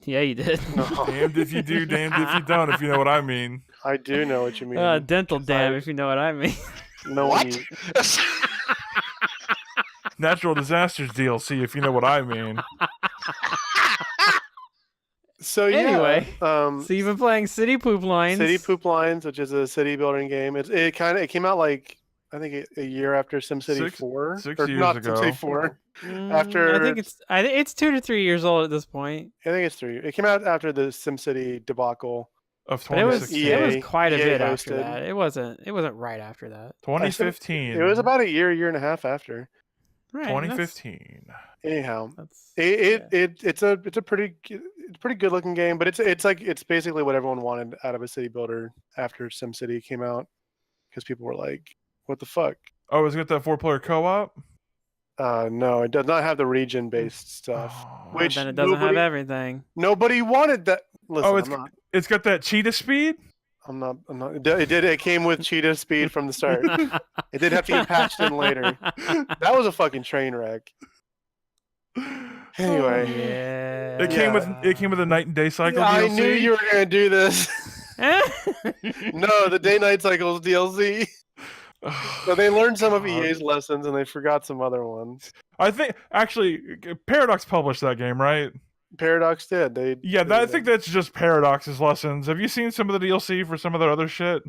Yeah, you did. No, Damned if you do, damned if you don't, if you know what I mean. I do know what you mean. Dental dam, if you know what I mean. No What? need. Natural disasters DLC, if you know what I mean. So yeah. Anyway, so So you've been playing City Poop Lines. City Poop Lines, which is a city building game. It came out like I think a year after SimCity 4, 6 or years not ago. SimCity 4. Mm, after- I think it's 2 to 3 years old at this point. I think it's 3. It came out after the SimCity debacle. Of But it was 2016. quite a EA bit after hosted. that. It wasn't right after that. 2015. It was about a year and a half after. Right. 2015. Anyhow, That's it's a pretty good looking game, but it's basically what everyone wanted out of a city builder after SimCity came out, because people were like, "What the fuck?" Oh, it's got that 4-player co-op? No, it does not have the region based stuff. Oh, Which then it doesn't have nobody- everything. Nobody wanted that. Listen, Oh, it's got that cheetah speed? I'm not. It came with cheetah speed from the start. It did have to get patched in later. That was a fucking train wreck. Anyway, Yeah. It came with a night and day cycle I DLC? knew you were gonna do this. No, the day night cycles DLC. So they learned some of God. EA's lessons and they forgot some other ones. I think actually Paradox published that game, right? Paradox did. I think that's just Paradox's lessons. Have you seen some of the DLC for some of their other shit?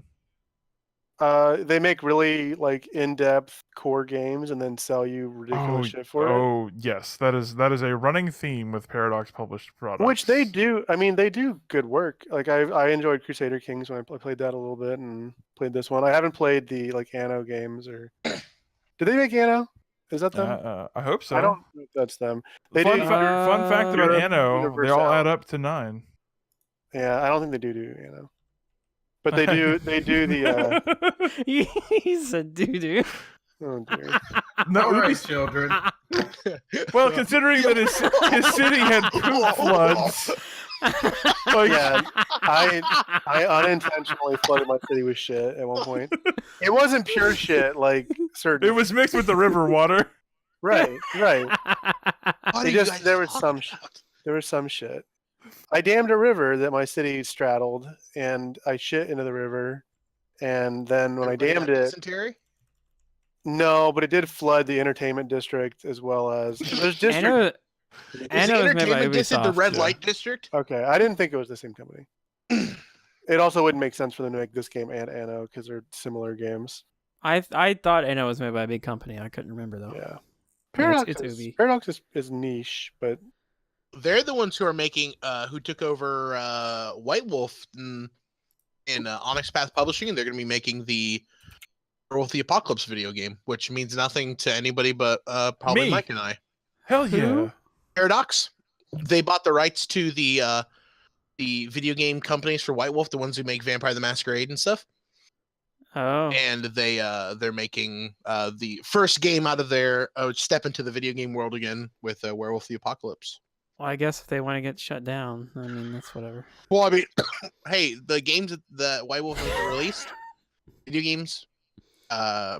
They make really like in-depth core games and then sell you ridiculous shit for it. Oh yes, that is a running theme with Paradox published products. Which they do. I mean, they do good work. Like I enjoyed Crusader Kings when I played that a little bit and played this one. I haven't played the like Anno games or. Did they make Anno? Is that them? I hope so. I don't know if that's them. They fun, do. fun fact about Europe- Anno, they all Universal. add up to 9. Yeah, I don't think they do Anno. But they do. They do the. He said doo doo. Oh dear. No, All right, Ubisoft- children. well, considering that his city had poop floods, like Yeah, I unintentionally flooded my city with shit at one point. It wasn't pure shit, like certain. it was mixed with the river water. right. What are It you just- guys there was talking some about? There was some shit. I dammed a river that my city straddled, and I shit into the river. And then when Everybody I dammed got it, dysentery? no, but it did flood the entertainment district as well as there's district. Anno, Is the Anno is made by entertainment district the Ubisoft. red yeah. light district? Okay, I didn't think it was the same company. It also wouldn't make sense for them to make this game and Anno because they're similar games. I thought Anno was made by a big company. I couldn't remember though. Yeah. Yeah, Paradox, it's Ubi. Paradox is niche, but They're the ones who are making, who took over White Wolf in Onyx Path Publishing, and they're going to be making the Werewolf the Apocalypse video game, which means nothing to anybody but probably Me. Mike and I. Hell yeah! Who? Paradox, they bought the rights to the video game companies for White Wolf, the ones who make Vampire the Masquerade and stuff, Oh. and they're making the first game out of their step into the video game world again with Werewolf the Apocalypse. Well, I guess if they want to get shut down, I mean that's whatever. Well, I mean, hey, the games that White Wolf has released, video games,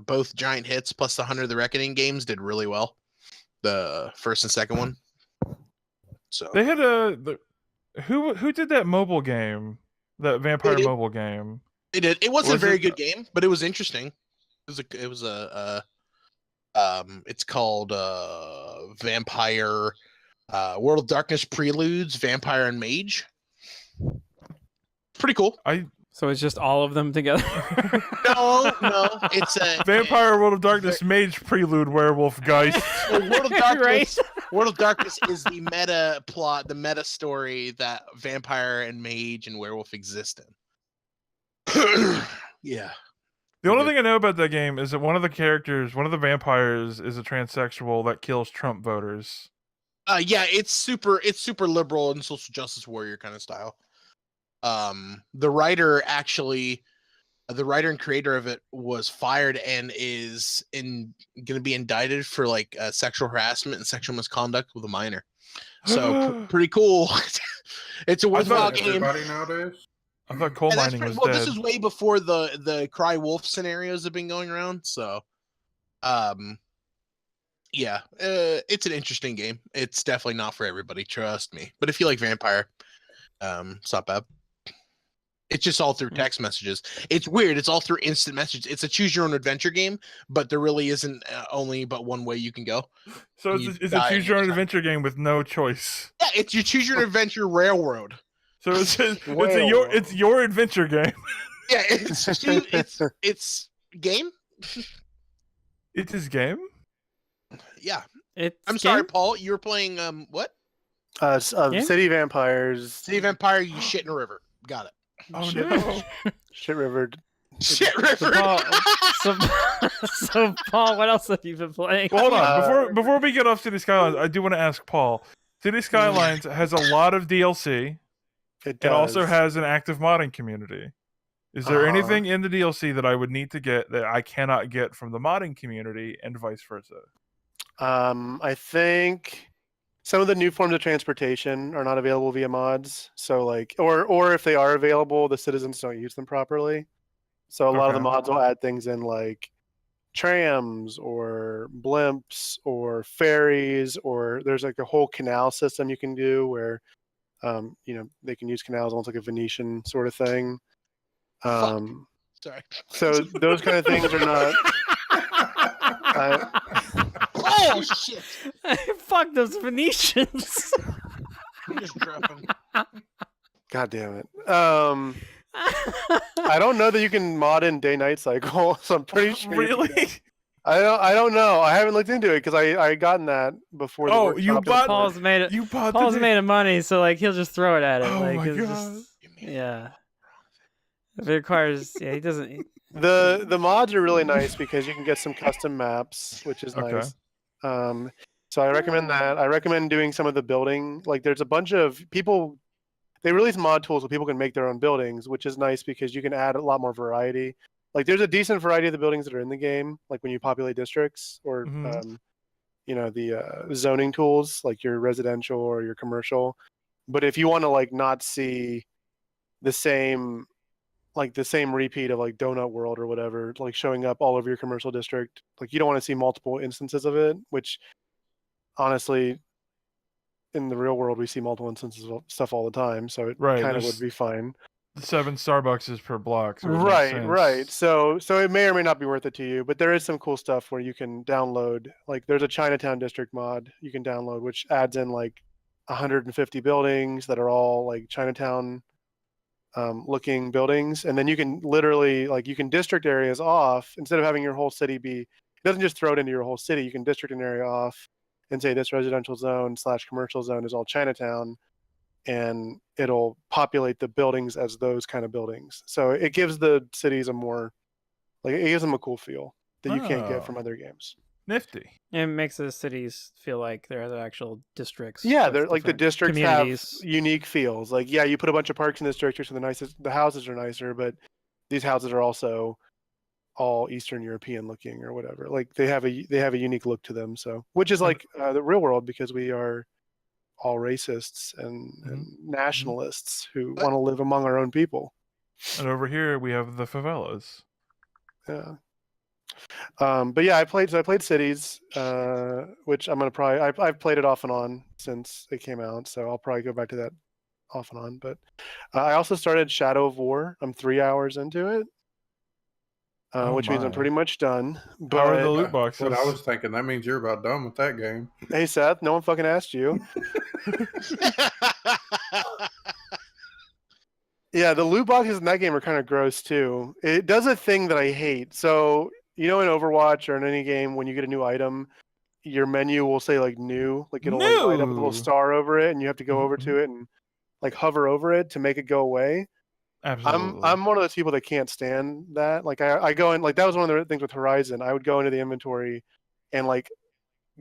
both giant hits plus the Hunter the Reckoning games did really well. The first and second one. So They had who did that mobile game, that vampire did. mobile game? they did. It wasn't Was a very it- good game, but it was interesting. It's called Vampire World of Darkness Preludes, Vampire and Mage. Pretty cool. So it's just all of them together. No, it's a Vampire World of Darkness Mage Prelude Werewolf Geist. Well, World of Darkness. Right? World of Darkness is the meta plot, the meta story that vampire and mage and werewolf exist in. Yeah. The only thing I know about that game is that one of the characters, one of the vampires, is a transsexual that kills Trump voters. Yeah, it's super liberal and social justice warrior kind of style. The writer actually, the writer and creator of it was fired and is going to be indicted for like sexual harassment and sexual misconduct with a minor. So pretty cool. It's a worthwhile game. Everybody nowadays. I thought coal mining was dead. This is way before the Cry Wolf scenarios have been going around. So, yeah, it's an interesting game. It's definitely not for everybody, trust me. But if you like vampire, it's not bad. It's just all through text messages. It's weird. It's all through instant message. It's a choose your own adventure game, but there really isn't only but one way you can go. So it's a choose your own adventure game with no choice. Yeah, it's your choose your own adventure railroad. So it's your adventure game. Yeah, it's game. It is game. Yeah, I'm sorry, Paul. You were playing what? City Vampires. City Vampire. You shit in a river. Got it. Oh Shit. no! Shit River. Shit river. So Paul, what else have you been playing? Well, hold on. Before we get off City Skylines, I do want to ask Paul. City Skylines has a lot of DLC. It does. It also has an active modding community. Is there anything in the DLC that I would need to get that I cannot get from the modding community, and vice versa? I think some of the new forms of transportation are not available via mods. So like, or if they are available, the citizens don't use them properly. So a lot of the mods will add things in like trams or blimps or ferries, or there's like a whole canal system you can do where, they can use canals almost like a Venetian sort of thing. Sorry. So those kind of things are not. Oh shit! Fuck those Venetians. God damn it. I don't know that you can mod in day-night cycle, so I'm pretty sure. Really? I don't know. I haven't looked into it because I gotten that before. Paul's made it. Paul's made of money, so like he'll just throw it at it. Oh like, my it's god! Just, yeah. If it requires, he doesn't. The mods are really nice because you can get some custom maps, which is nice. So I recommend that. I recommend doing some of the building. Like there's a bunch of people. They release mod tools so people can make their own buildings, which is nice because you can add a lot more variety. Like there's a decent variety of the buildings that are in the game, like when you populate districts or the zoning tools, like your residential or your commercial. But if you want to like not see the same repeat of like Donut World or whatever, like showing up all over your commercial district, like you don't want to see multiple instances of it, which honestly in the real world we see multiple instances of stuff all the time, so it kind of would be fine. 7 Starbucks per block. So right. So it may or may not be worth it to you, but there is some cool stuff where you can download. Like there's a Chinatown district mod you can download, which adds in like 150 buildings that are all like Chinatown looking buildings, and then you can literally you can district areas off instead of having your whole city be. It doesn't just throw it into your whole city. You can district an area off and say this residential zone / commercial zone is all Chinatown, and it'll populate the buildings as those kind of buildings. So it gives the cities it gives them a cool feel that you can't get from other games. Nifty. It makes the cities feel like they're the actual districts. Yeah, they're like the districts have communities. unique feels. Like, yeah, you put a bunch of parks in this district, so the houses are nicer, but these houses are also all Eastern European looking or whatever. Like they have a unique look to them. So, which is like the real world, because we are all racists and nationalists who want to live among our own people. And over here we have the favelas. Yeah. But yeah, I played Cities, which I'm gonna probably I've played it off and on since it came out, so I'll probably go back to that off and on. But I also started Shadow of War. I'm 3 hours into it, which means I'm pretty much done. But how are the loot boxes? What I was thinking, that means you're about done with that game. Hey Seth, no one fucking asked you. Yeah, the loot boxes in that game are kind of gross too. It does a thing that I hate. So, in Overwatch or in any game, when you get a new item, your menu will say like new, like it'll like, light up with a little star over it, and you have to go over to it and like hover over it to make it go away. Absolutely. I'm one of those people that can't stand that. Like I go in, like that was one of the things with Horizon. I would go into the inventory and like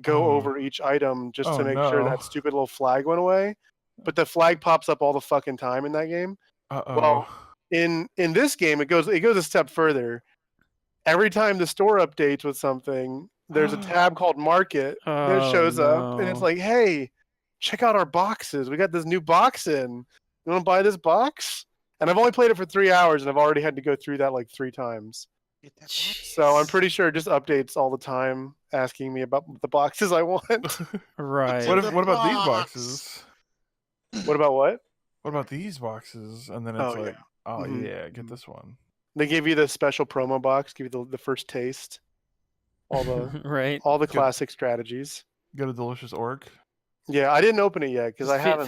go over each item just to make sure that stupid little flag went away. But the flag pops up all the fucking time in that game. Uh-oh. in this game, it goes a step further. Every time the store updates with something, there's a tab called Market that shows up, and it's like, hey, check out our boxes. We got this new box in. You want to buy this box? And I've only played it for 3 hours, and I've already had to go through that like 3 times. So I'm pretty sure it just updates all the time, asking me about the boxes I want. Right. What about these boxes? What about what? What about these boxes? And then it's Mhm. yeah, get this one. They give you the special promo box, give you the first taste, all the right. all the classic strategies. Get a delicious orc. Yeah, I didn't open it yet because I haven't.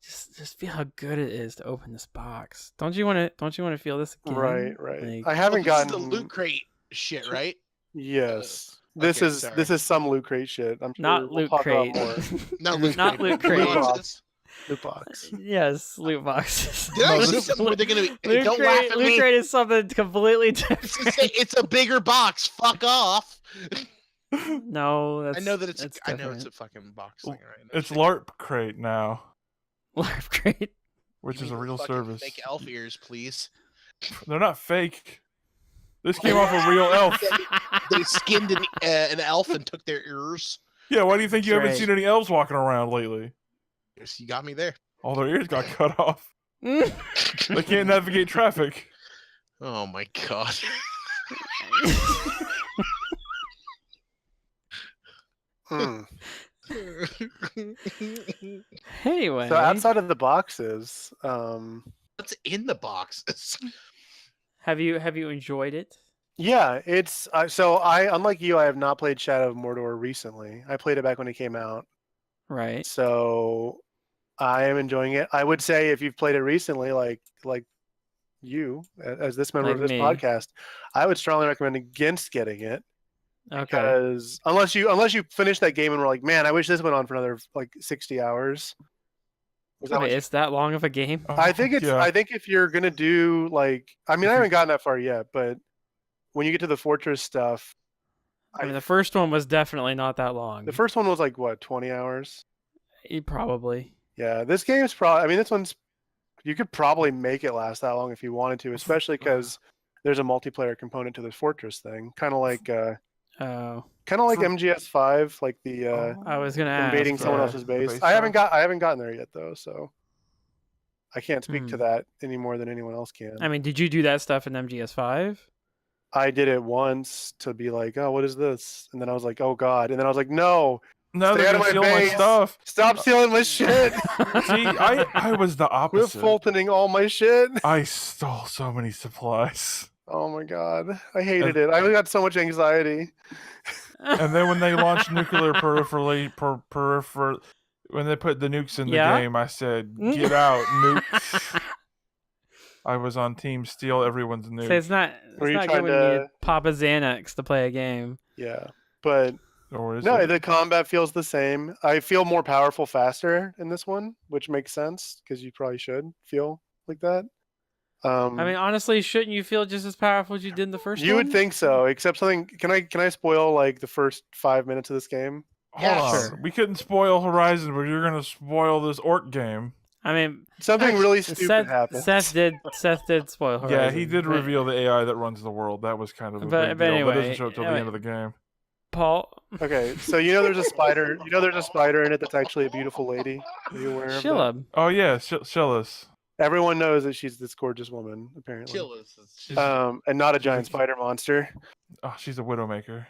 Just feel how good it is to open this box. Don't you want to feel this again? Right. Like, I haven't gotten the loot crate shit, right? Yes, this is some loot crate shit. I'm sure not we'll loot talk about crate. more. Not loot Not crate. loot crate. Loot box. Yes, loot boxes. Did I say something where they're gonna be? Loot Don't crate, laugh at loot me. crate is something completely different. It's a bigger box. Fuck off. No, that's. I know that it's. that's I know different. it's a fucking box thing, right? It's LARP crate now, LARP crate. which You is a mean real fucking service. Fake elf ears, please. They're not fake. This came off a real elf. They skinned an elf and took their ears. Yeah, why do you think you haven't Right. seen any elves walking around lately? Yes, you got me there. All their ears got cut off. They can't navigate traffic. Oh my god. Hmm. Anyway. So outside of the boxes, What's in the boxes? Have you enjoyed it? yeah, it's so unlike you, I have not played Shadow of Mordor recently. I played it back when it came out, Right. so I am enjoying it. I would say if you've played it recently, like you as this member Like of this me. podcast, I would strongly recommend against getting it. Okay. Because unless you finish that game and were like, man, I wish this went on for another like 60 hours. Was that Wait, what you- it's that long of a game? I think it's. Yeah. I think if you're gonna do like, I mean, I haven't gotten that far yet, but when you get to the fortress stuff, I mean, the first one was definitely not that long. the first one was like what, 20 hours? Probably. Yeah, this game's probably. I mean, this one's. You could probably make it last that long if you wanted to, especially because there's a multiplayer component to this fortress thing, kind of like Oh, MGS5, like the I was gonna ask. invading someone the- else's the base. base I haven't stuff? gotten there yet though, so I can't speak to that any more than anyone else can. I mean, did you do that stuff in MGS5? I did it once to be like, oh, what is this? And then I was like, oh god. And then I was like, no, No, Stay they're out of gonna my steal my base. stuff. stop stealing my shit. See, I was the Quit opposite. Fultoning all my shit. I stole so many supplies. Oh my god, I hated it. I got so much anxiety. And then when they launched nuclear when they put the nukes in the Yeah? game, I said, "Get out, nukes!" I was on team steal everyone's nuke. So it's not Were you good trying when you to- need Papa Xanax to play a game. Yeah, but Or is no, it? the combat feels the same. I feel more powerful faster in this one, which makes sense because you probably should feel like that. I mean, honestly, shouldn't you feel just as powerful as you did in the first you one? would think so, except something. Can I spoil like the first 5 minutes of this game? Hold on. Yes. We couldn't spoil Horizon, but you're gonna spoil this orc game. I mean, Something really stupid happened. Seth did spoil Horizon. Yeah, he did but reveal the AI that runs the world. That was kind of a But- big but deal. That anyway, doesn't show up till the end of the game. Paul, Okay, so there's a spider. There's a spider in it that's actually a beautiful lady. Are you aware of that? Shillab. Oh yeah, Shillis. Everyone knows that she's this gorgeous woman, apparently. Chill is. And not a giant spider monster. Oh, she's a widowmaker.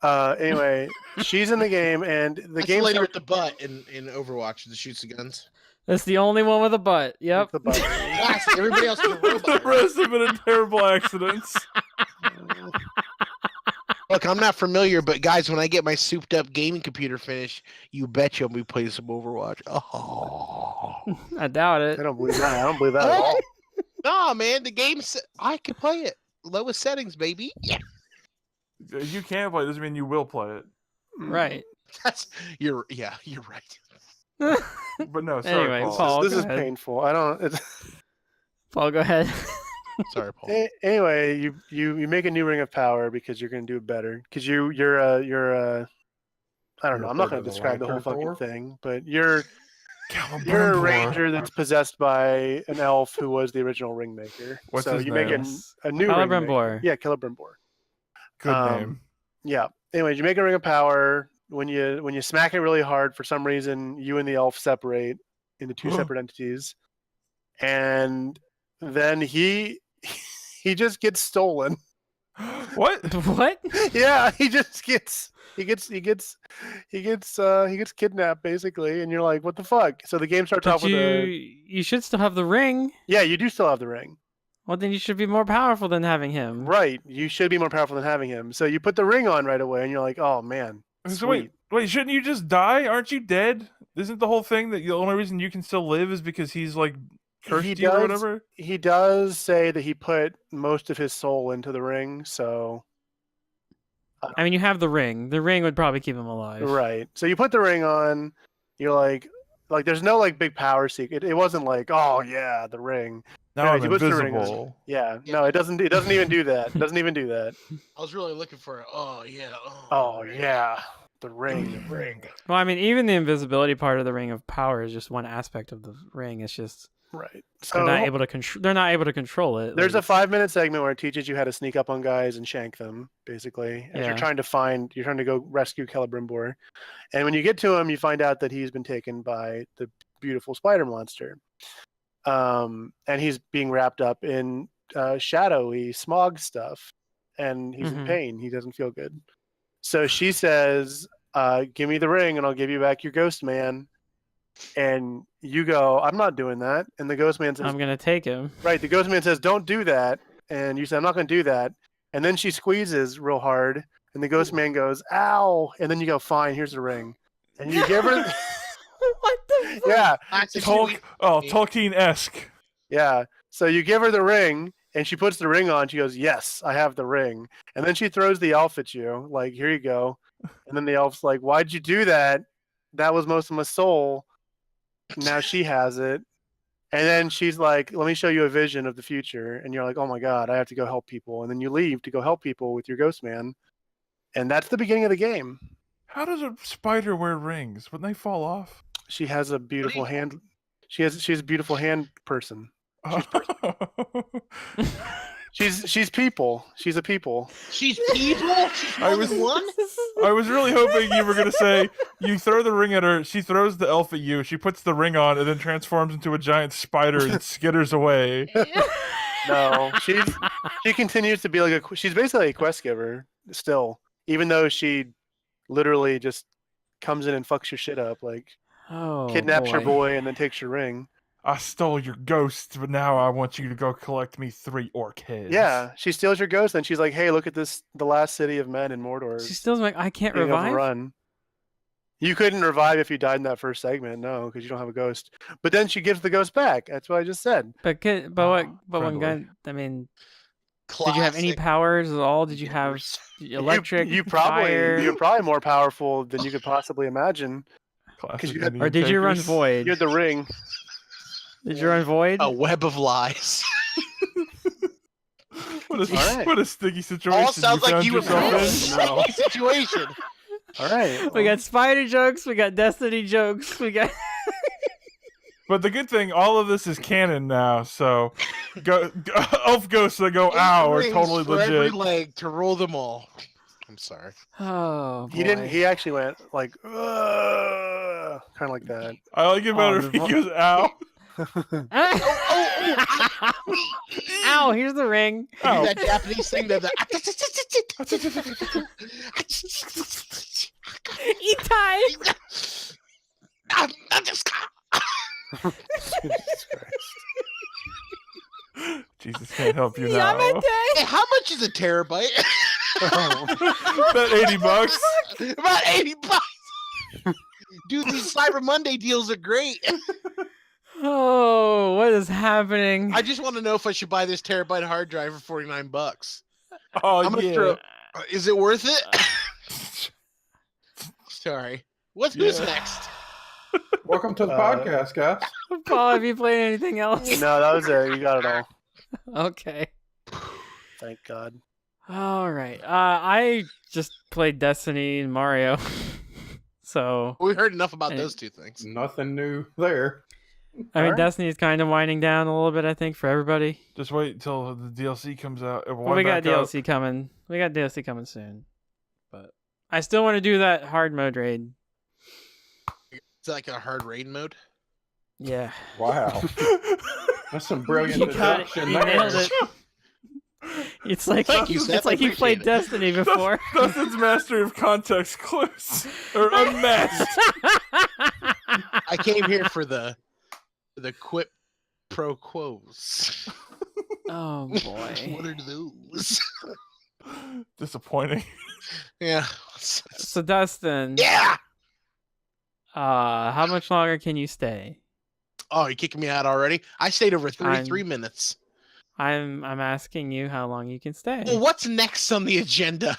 Anyway, she's in the game, and the That's game the lady starts with the butt in Overwatch that shoots the guns. That's the only one with a butt. Yep. with the button. Classic. Everybody else is a the robot. rest have been in terrible accidents. Look, I'm not familiar, but guys, when I get my souped up gaming computer finished, you betcha we play some Overwatch. Oh. I doubt it. I don't believe that. I don't believe that at all. Nah, man, the game's I can play it. Lowest settings, baby. Yeah. You can play it. Doesn't mean you will play it. Right. You're right. But no, sorry, Anyway, Paul. Paul. This go is ahead. painful. I don't. It's, Paul, go ahead. Sorry, Paul. anyway, you make a new ring of power because you're gonna do it better. Because you're I don't know. I'm not gonna part of the describe the whole Lancer fucking Corps? thing, but you're You're a ranger that's possessed by an elf who was the original ringmaker. What's so his you name? make a new Celebrimbor. ringmaker. Yeah, Celebrimbor. Good name. Yeah. Anyways, you make a ring of power. When you smack it really hard, for some reason, you and the elf separate into two separate entities, and then he just gets stolen. What? What? Yeah, he gets kidnapped basically, and you're like, what the fuck? So the game starts off with you should still have the ring. yeah, you do still have the ring. Well, then you should be more powerful than having him. Right, you should be more powerful than having him. So you put the ring on right away, and you're like, oh man, So sweet. wait, shouldn't you just die? Aren't you dead? Isn't the whole thing that the only reason you can still live is because he's like cursed you or whatever? He does say that he put most of his soul into the ring, so I mean, you have the ring. The ring would probably keep him alive. right. So you put the ring on, you're like there's no like big power secret. It wasn't like, oh yeah, the ring. Now I'm he puts the ring on. invisible. Yeah, no, it doesn't even do that. It doesn't even do that. I was really looking for it. Oh yeah. Oh yeah, the ring. Well, I mean, even the invisibility part of the ring of power is just one aspect of the ring. It's just Right. they're So not able to control. They're not able to control it. there's a Like, 5-minute segment where it teaches you how to sneak up on guys and shank them, basically. As Yeah. you're trying to go rescue Celebrimbor. And when you get to him, you find out that he's been taken by the beautiful spider monster. And he's being wrapped up in shadowy smog stuff. And he's in Mhm. pain. He doesn't feel good. So she says, give me the ring and I'll give you back your ghost man. And you go, I'm not doing that. And the ghost man says, I'm gonna take him. right, the ghost man says, don't do that. And you say, I'm not going to do that. And then she squeezes real hard. And the ghost man goes, ow. And then you go, fine, here's the ring. And you give her, What the? yeah, Tolkien-esque. yeah. So you give her the ring and she puts the ring on. She goes, yes, I have the ring. And then she throws the elf at you, like, here you go. And then the elf's like, why'd you do that? That was most of my soul. Now she has it. And then she's like, let me show you a vision of the future. And you're like, oh my God, I have to go help people. And then you leave to go help people with your ghost man. And that's the beginning of the game. How does a spider wear rings? Wouldn't they fall off? She has a beautiful hand. She's a beautiful hand person. She's people. She's a people. She's people. She's more than one. I was really hoping you were going to say, you throw the ring at her, she throws the elf at you, she puts the ring on, and then transforms into a giant spider and skitters away. No, she continues to be like she's basically a quest giver still, even though she literally just comes in and fucks your shit up, like kidnaps your boy and then takes your ring. I stole your ghost, but now I want you to go collect me 3 orc heads. Yeah, she steals your ghost, and she's like, "Hey, look at this! The last city of men in Mordor." She steals my. I can't being revive. overrun. You couldn't revive if you died in that first segment, no, because you don't have a ghost. But then she gives the ghost back. That's what I just said. But one guy. I mean, did you have any powers at all? Did you have electric? You're fire? probably more powerful than you could possibly imagine. Classic you had- Indian Or did you run takers. void? You had the ring. Did you run void? A web of lies. What a, Alright. what a sticky situation All sounds like found you were yourself in. sticky situation. All right. We got spider jokes. We got destiny jokes. We got. But the good thing, all of this is canon now, so elf ghosts that go ow are Rings totally for every legit. leg to rule them all. I'm sorry. Oh, boy. He didn't. He actually went like, kind of like that. I like it better if he goes ow. Ow! Here's the ring. Ow. That Japanese thing that. Itai. Jesus Christ. Jesus can't help you now. Yamete. Hey, how much is a terabyte? About $80. About $80. Dude, these Cyber Monday deals are great. Oh, what is happening? I just want to know if I should buy this terabyte hard drive for $49. Oh, I'm gonna yeah. throw. Is it worth it? Sorry. Who's next? Welcome to the podcast, guys. Paul, have you played anything else? No, that was it. You got it all. Okay. Thank God. All right. I just played Destiny and Mario. So We heard enough about And- those two things. Nothing new there. I mean, Alright. Destiny's kind of winding down a little bit, I think, for everybody. Just wait until the DLC comes out. It But we got DLC coming. We got DLC coming soon. But I still want to do that hard mode raid. It's like a hard rain mode. Yeah. Wow. That's some brilliant You got it. deduction You there. nailed it. It's like Thank you, Seth. it's like I you played appreciate Destiny before. Dustin's mastery of context clues. Or unmatched. I came here for the quip pro quos. Oh boy. What are those? Disappointing. Yeah. So Dustin, Yeah. how much longer can you stay? Oh, you're kicking me out already? I stayed over 33 minutes. I'm asking you how long you can stay. Well, what's next on the agenda?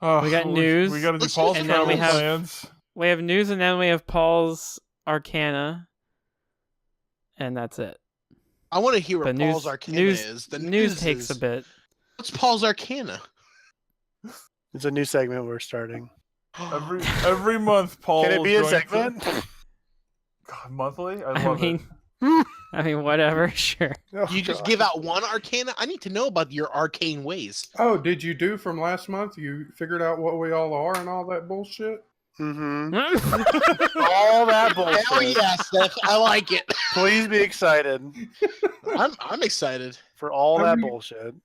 Oh, We got news, We got to do and Paul's then travel we have- plans. We have news, and then we have Paul's Arcana, and that's it. I want to hear what The news- Paul's Arcana news- is. The News takes a is- bit. What's Paul's Arcana? It's a new segment we're starting. Every month, Paul. Can it be a segment? God, monthly? I I love mean, it. I mean, whatever. Sure. Oh, You just God. give out one Arcana? I need to know about your arcane ways. Oh, did you do from last month? You figured out what we all are and all that bullshit? Mhm. All that bullshit. Hell yeah, Seth. I like it. Please be excited I'm excited. for all I that mean- bullshit.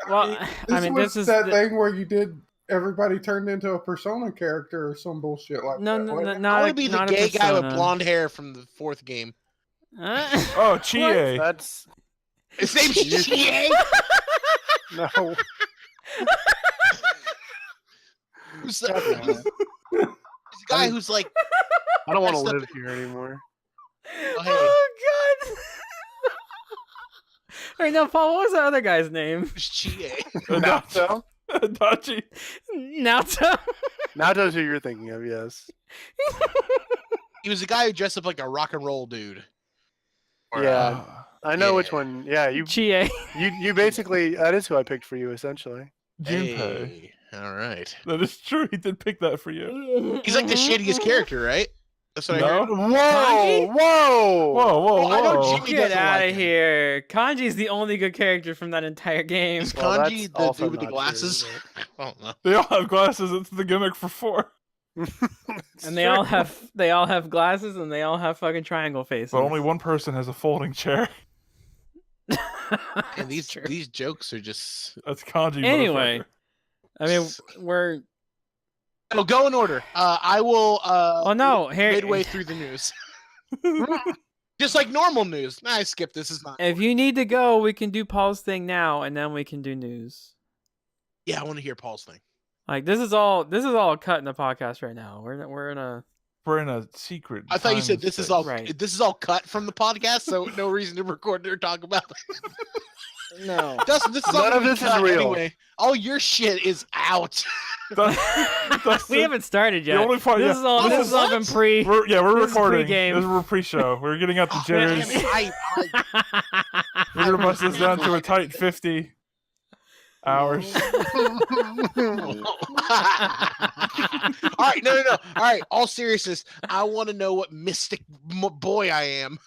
Well, I mean, was this is that thing where you did everybody turned into a Persona character or some bullshit like no, that. no, wasn't no, it? I not want a, to be the not a gay guy with persona. blonde hair from the fourth game. Oh, Chie. That's His name's Chie. no. Who's the guy who's like, I don't want to That's live here anymore. oh, hey, Oh god. All right, now Paul, what was the other guy's name? who's Chie? Naruto. Adachi. Naruto. Naruto's who you're thinking of, yes. He was the guy who dressed up like a rock and roll dude. Yeah, I know which Yeah. one. Yeah, Chie. you basically that is who I picked for you essentially. Junpei. Hey, all right. That is true. He did pick that for you. He's like the shittiest character, right? That's what I No. heard. Whoa, Kanji? whoa, Whoa, whoa, I know whoa. Jimmy Get doesn't out like of him. here. Kanji's the only good character from that entire game. Is Well, Kanji that's the also dude with the not true, glasses? is I don't know. They all have glasses. It's the gimmick for 4. And they all have glasses, and they all have fucking triangle faces. But only one person has a folding chair. And these True. these jokes are just. That's Kanji. Anyway. motherfucker. I mean, we're Oh, go in order. I will. oh no, here. Midway through the news. Just like normal news. Nah, I skipped. This is not. If you need to go, we can do Paul's thing now, and then we can do news. Yeah, I want to hear Paul's thing. Like this is all cut in the podcast right now. We're in a We're in a secret. I thought you time said this is space. all. Right. This is all cut from the podcast, so no reason to record or talk about it. no. Dustin, this is all None of gonna be this is cut real. Anyway. All your shit is out. That's We haven't started the yet. only part. This Yeah, is all. This is all been pre. we're this is recording. pre-game. This is pre-show. We're getting out the Oh, man, jitters. We're gonna bust this down to a tight 50 hours. All right, no. All right, all seriousness, I want to know what mystic boy I am.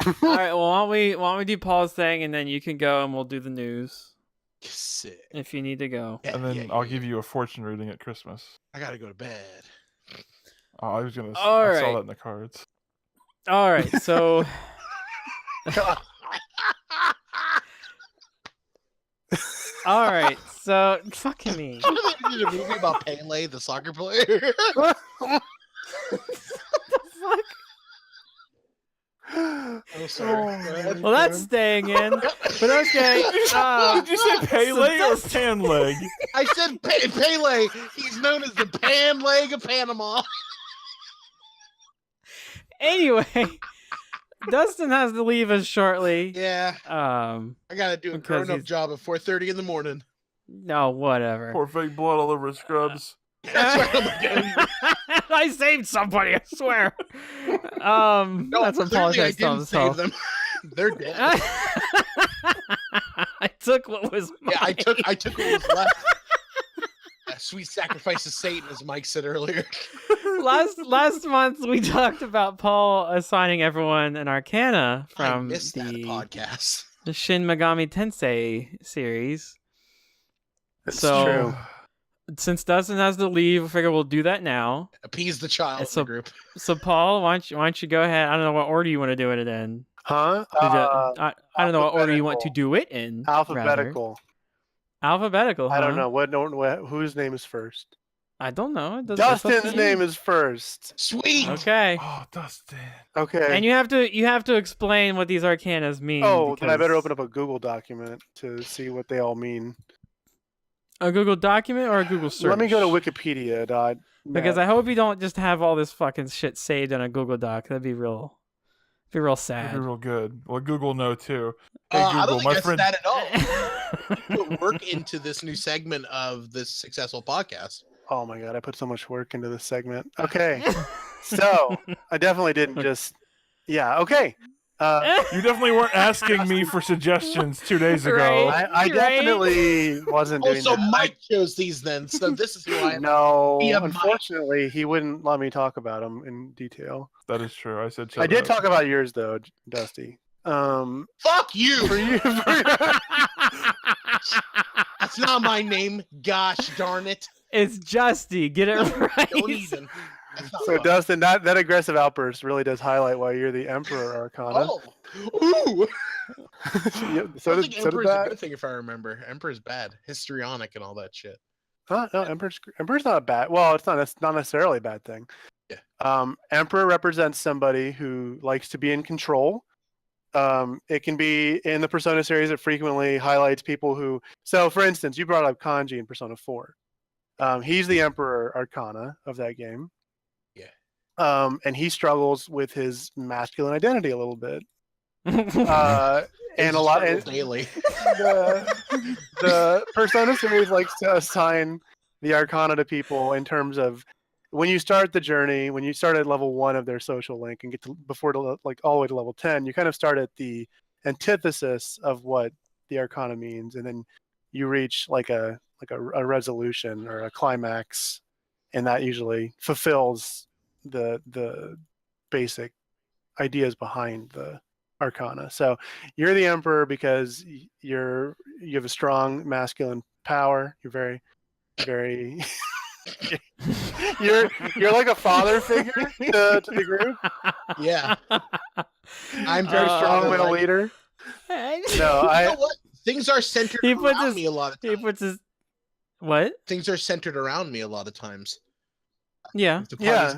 All right. Well, why don't we do Paul's thing, and then you can go, and we'll do the news Sick. if you need to go. Yeah, And then yeah, I'll yeah. give you a fortune reading at Christmas. I gotta go to bed. Oh, I was gonna. All I saw right. that in the cards. All right. So. All right. So fucking me. We did a movie about Pele, the soccer player. Fuck. I'm sorry. Go ahead. Well, that's staying in. But okay. Did you say Pele or that's- Pan Leg? I said Pele. He's known as the pan leg of Panama. Anyway, Dustin has to leave us shortly. Yeah, I gotta do a Because grown-up he's- job at 4:30 in the morning. No, whatever. Pour fake blood all over his scrubs. That's right. I'm like, I saved somebody, I swear. no, That's what Paul clearly I tries to tell didn't save himself. them. They're dead. I took what was mine. Yeah, I took what was left. sweet sacrifice of Satan, as Mike said earlier. last month we talked about Paul assigning everyone an arcana I from missed that the podcast. Shin Megami Tensei series. It's So, true. Since Dustin has to leave, I figure we'll do that now. Appease the child in the group. So Paul, why don't you go ahead? I don't know what order you want to do it in. Huh? I don't know what order you want to do it in. Alphabetical. Alphabetical, huh? I don't know. Whose name is first? I don't know. Dustin's name is first. Sweet. Okay. Oh, Dustin. Okay. And you have to explain what these arcanas mean. Oh, then I better open up a Google document to see what they all mean. A Google document or a Google search? Let me go to Wikipedia. Because I hope you don't just have all this fucking shit saved in a Google Doc. That'd be real sad. That'd be real good. Well, Google know too. Hey, Google, I don't think my that's friend. that at all. Put work into this new segment of this successful podcast. Oh my god, I put so much work into this segment. Okay. So, I definitely didn't just... Yeah, okay. You definitely weren't asking me for suggestions 2 days ago. Right. I definitely wasn't doing Also, that. Mike chose these then, so this is who I am. No, Be a Mike. unfortunately, he wouldn't let me talk about them in detail. That is true. I said. I did shut up. talk about yours though, Dusty. Fuck you! For you, That's not my name. Gosh darn it! It's Justy. Get it right. Don't even. That's not so fun. Dustin, that aggressive outburst really does highlight why you're the Emperor Arcana. Oh, ooh. Yeah, I so think did Emperor's a that. good thing if I remember. Emperor's bad, histrionic, and all that shit. Huh? No, Emperor's not a bad. Well, it's not necessarily a bad thing. Yeah. Emperor represents somebody who likes to be in control. It can be in the Persona series. It frequently highlights people who. So, for instance, you brought up Kanji in Persona 4. He's the Emperor Arcana of that game. Yeah. And he struggles with his masculine identity a little bit. And a lot daily. The Persona series likes to assign the Arcana to people in terms of when you start the journey, when you start at level 1 of their social link and get to like all the way to level 10, you kind of start at the antithesis of what the Arcana means, and then you reach like a resolution or a climax, and that usually fulfills the basic ideas behind the Arcana. So you're the Emperor because you have a strong masculine power. You're very you're like a father figure to the group. Yeah. I'm very Strong male leader. No, You know what? Things are centered He puts around his- me a lot of He times. puts his what? Things are centered around me a lot of times. Yeah. If the Yeah,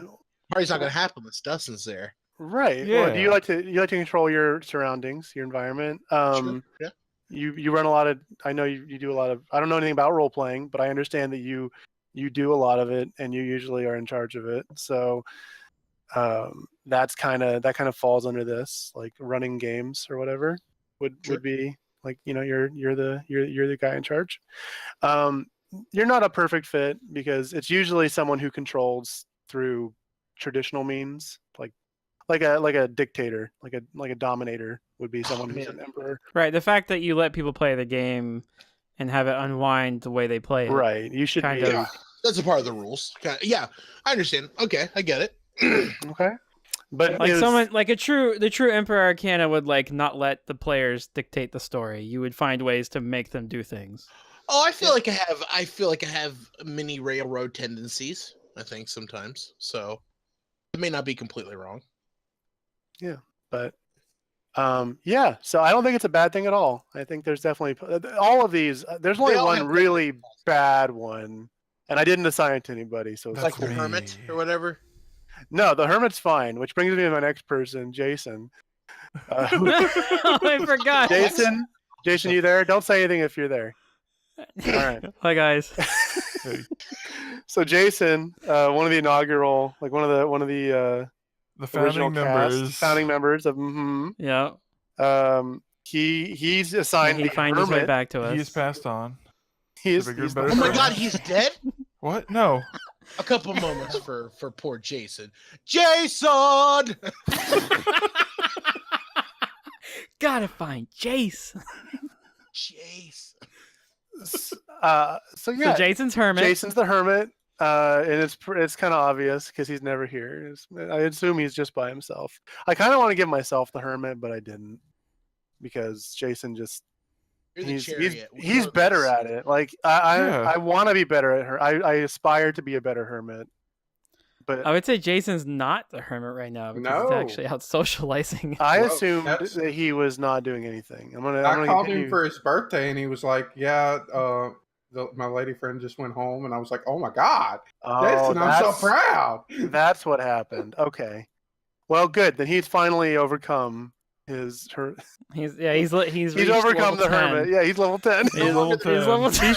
party's not gonna happen unless Dustin's there. right. Well, do Yeah. you like to control your surroundings, your environment? Sure. Yeah. You run a lot of. I know you do a lot of. I don't know anything about role playing, but I understand that you do a lot of it, and you usually are in charge of it. So that kind of falls under this, like running games or whatever would be like, you're the guy in charge. You're not a perfect fit because it's usually someone who controls through traditional means, like a dictator, like a dominator would be someone who's an emperor. Right. The fact that you let people play the game and have it unwind the way they play it. Right. You should Kind be of. Yeah, that's a part of the rules. Yeah, I understand. Okay, I get it. okay. But Like the true Emperor Arcana would like not let the players dictate the story. You would find ways to make them do things. Oh, I feel like I have mini railroad tendencies. I think sometimes, so it may not be completely wrong. But yeah, so I don't think it's a bad thing at all. I think there's definitely all of these. There's only They all one have really bad one, and I didn't assign it to anybody. So it's That's Like the hermit or whatever. no, the hermit's fine. Which brings me to my next person, Jason. Oh, I forgot. Jason, you there? Don't say anything if you're there. All right. Hi guys. So Jason, one of the inaugural, like one of the The original founding members. of mmmHmmm. Yeah. He's assigned He the finds his way hermit. back to us. He's passed on. He's The bigger, he's better Oh my Hermit. God, he's dead. What? No. A couple moments for poor Jason. Jason. Gotta find Jace. Jace. So yeah, So Jason's hermit. Jason's the hermit, and it's kind of obvious because he's never here. I assume he's just by himself. I kind of want to give myself the hermit, but I didn't because Jason just he's better at it. Like I want to be better at her. I aspire to be a better hermit. But I would say Jason's not the hermit right now because he's actually out socializing. I assumed that he was not doing anything. I called him for his birthday, and he was like, "Yeah, my lady friend just went home," and I was like, "Oh my god, Jason, I'm so proud." That's what happened. Okay, well, good. Then he's finally overcome He's overcome the hermit. Yeah, he's level 10. He's level 10. He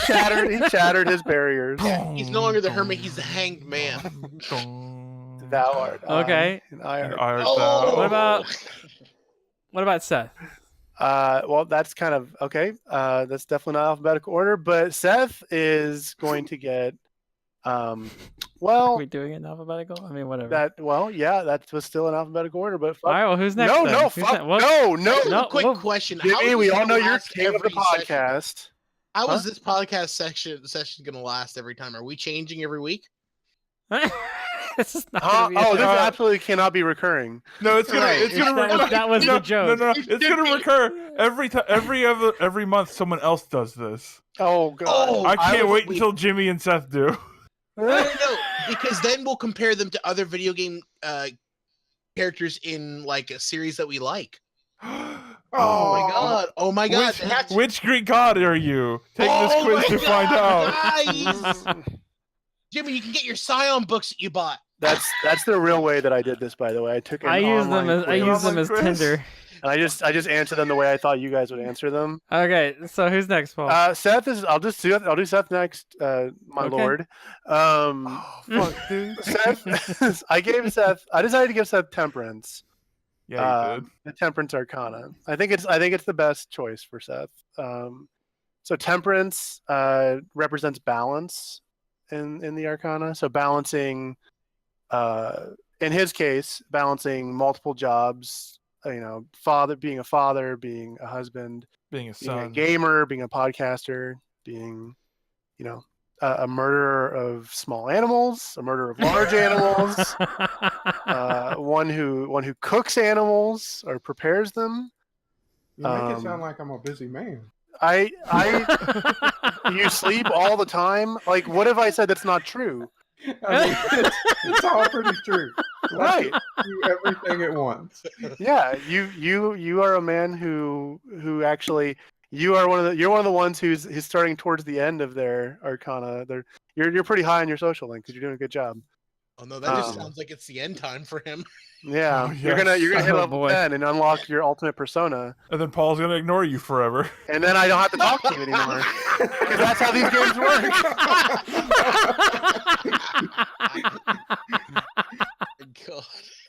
shattered his barriers. Yeah, he's no longer the hermit. He's the hanged man. Thou art okay. I, and I art thou. What about Seth? Well, that's kind of okay. That's definitely not alphabetical order, but Seth is going to get. Well, are we doing it in alphabetical? I mean, whatever. That was still in alphabetical order, but all right. Well, who's next? No. Quick question. Jimmy, we all know you're king of the podcast. How is this podcast session going to last every time? Are we changing every week? This is not. This absolutely cannot be recurring. No, it's gonna. Right. It's gonna. That was the joke. No. It's gonna recur every month. Someone else does this. Oh god! I can't wait until Jimmy and Seth do. No, because then we'll compare them to other video game characters in like a series that we like. Oh my god! Which Greek god are you? Take this quiz to find out. Jimmy, you can get your Scion books that you bought. That's the real way that I did this, by the way. I use them as Tinder. And I just answer them the way I thought you guys would answer them. Okay, so who's next, Paul? Seth is. I'll do Seth next, my lord. Fuck, dude. Seth. I decided to give Seth Temperance. Yeah, you did. The Temperance Arcana. I think it's the best choice for Seth. So Temperance represents balance in the Arcana. So balancing, in his case, balancing multiple jobs. Being a father, being a husband, being a son, being a gamer, being a podcaster, being, a murderer of small animals, a murderer of large animals, one who cooks animals or prepares them. You make it sound like I'm a busy man. You sleep all the time. Like, what if I said that's not true? I mean, it's all pretty true. Right. Do everything at once. Yeah, you are a man who actually you're one of the ones who's starting towards the end of their Arcana. You're pretty high on your social link because you're doing a good job. Oh no, that just sounds like it's the end time for him. Yeah, yes. you're gonna hit level 10 and unlock your ultimate persona. And then Paul's gonna ignore you forever. And then I don't have to talk to you anymore. Because that's how these games work.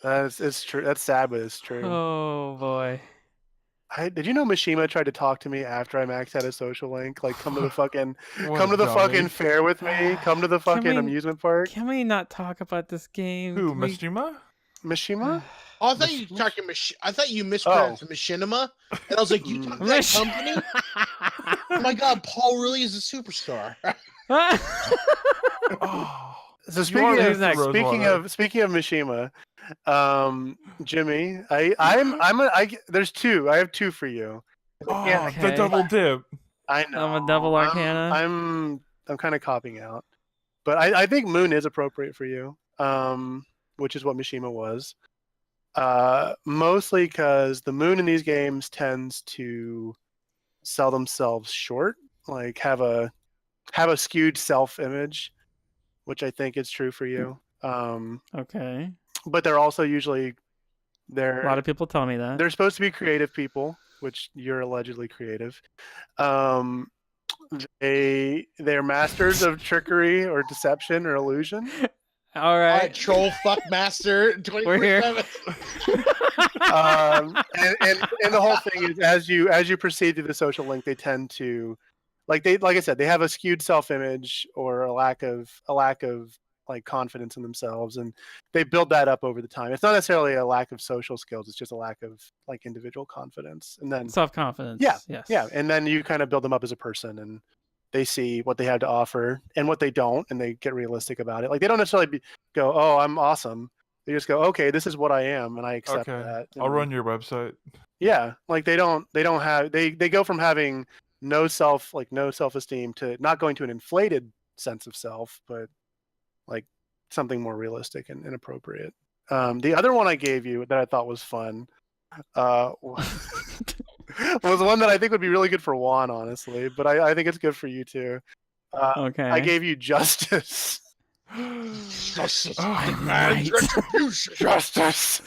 God. It's true. That's sad, but it's true. Oh boy. Did you know Mishima tried to talk to me after I maxed out a social link? Like, come to the fucking fair with me. Come to the fucking amusement park. Can we not talk about this game? Who, Mishima? Mishima? Oh, I thought you talking. I thought you mispronounced Machinima, and I was like, "You talking that company?" Oh my god, Paul really is a superstar. So speaking of Mishima, Jimmy, there's two. I have two for you. The double dip. I know. I'm a double Arcana. I'm kind of copying out, but I think Moon is appropriate for you. Which is what Mishima was. Mostly because the Moon in these games tends to sell themselves short, like have a skewed self-image, which I think is true for you. Okay. But they're also usually a lot of people tell me that. They're supposed to be creative people, which you're allegedly creative. They're masters of trickery or deception or illusion. All right, troll fuck master 24/7. And the whole thing is, as you proceed through the social link, they tend to, like I said, they have a skewed self-image or a lack of like confidence in themselves, and they build that up over the time. It's not necessarily a lack of social skills; it's just a lack of like individual confidence, and then self-confidence. Yeah, yes. Yeah, and then you kind of build them up as a person, and they see what they have to offer and what they don't, and they get realistic about it. Like they don't necessarily go, "Oh, I'm awesome." They just go, "Okay, this is what I am, and I accept that." And, I'll run your website. Yeah, like they go from having no self-esteem to not going to an inflated sense of self, but like something more realistic and appropriate. The other one I gave you that I thought was fun was one that I think would be really good for Juan, honestly, but I think it's good for you too. Okay. I gave you Justice. Justice. Oh, right. Retribution. Justice.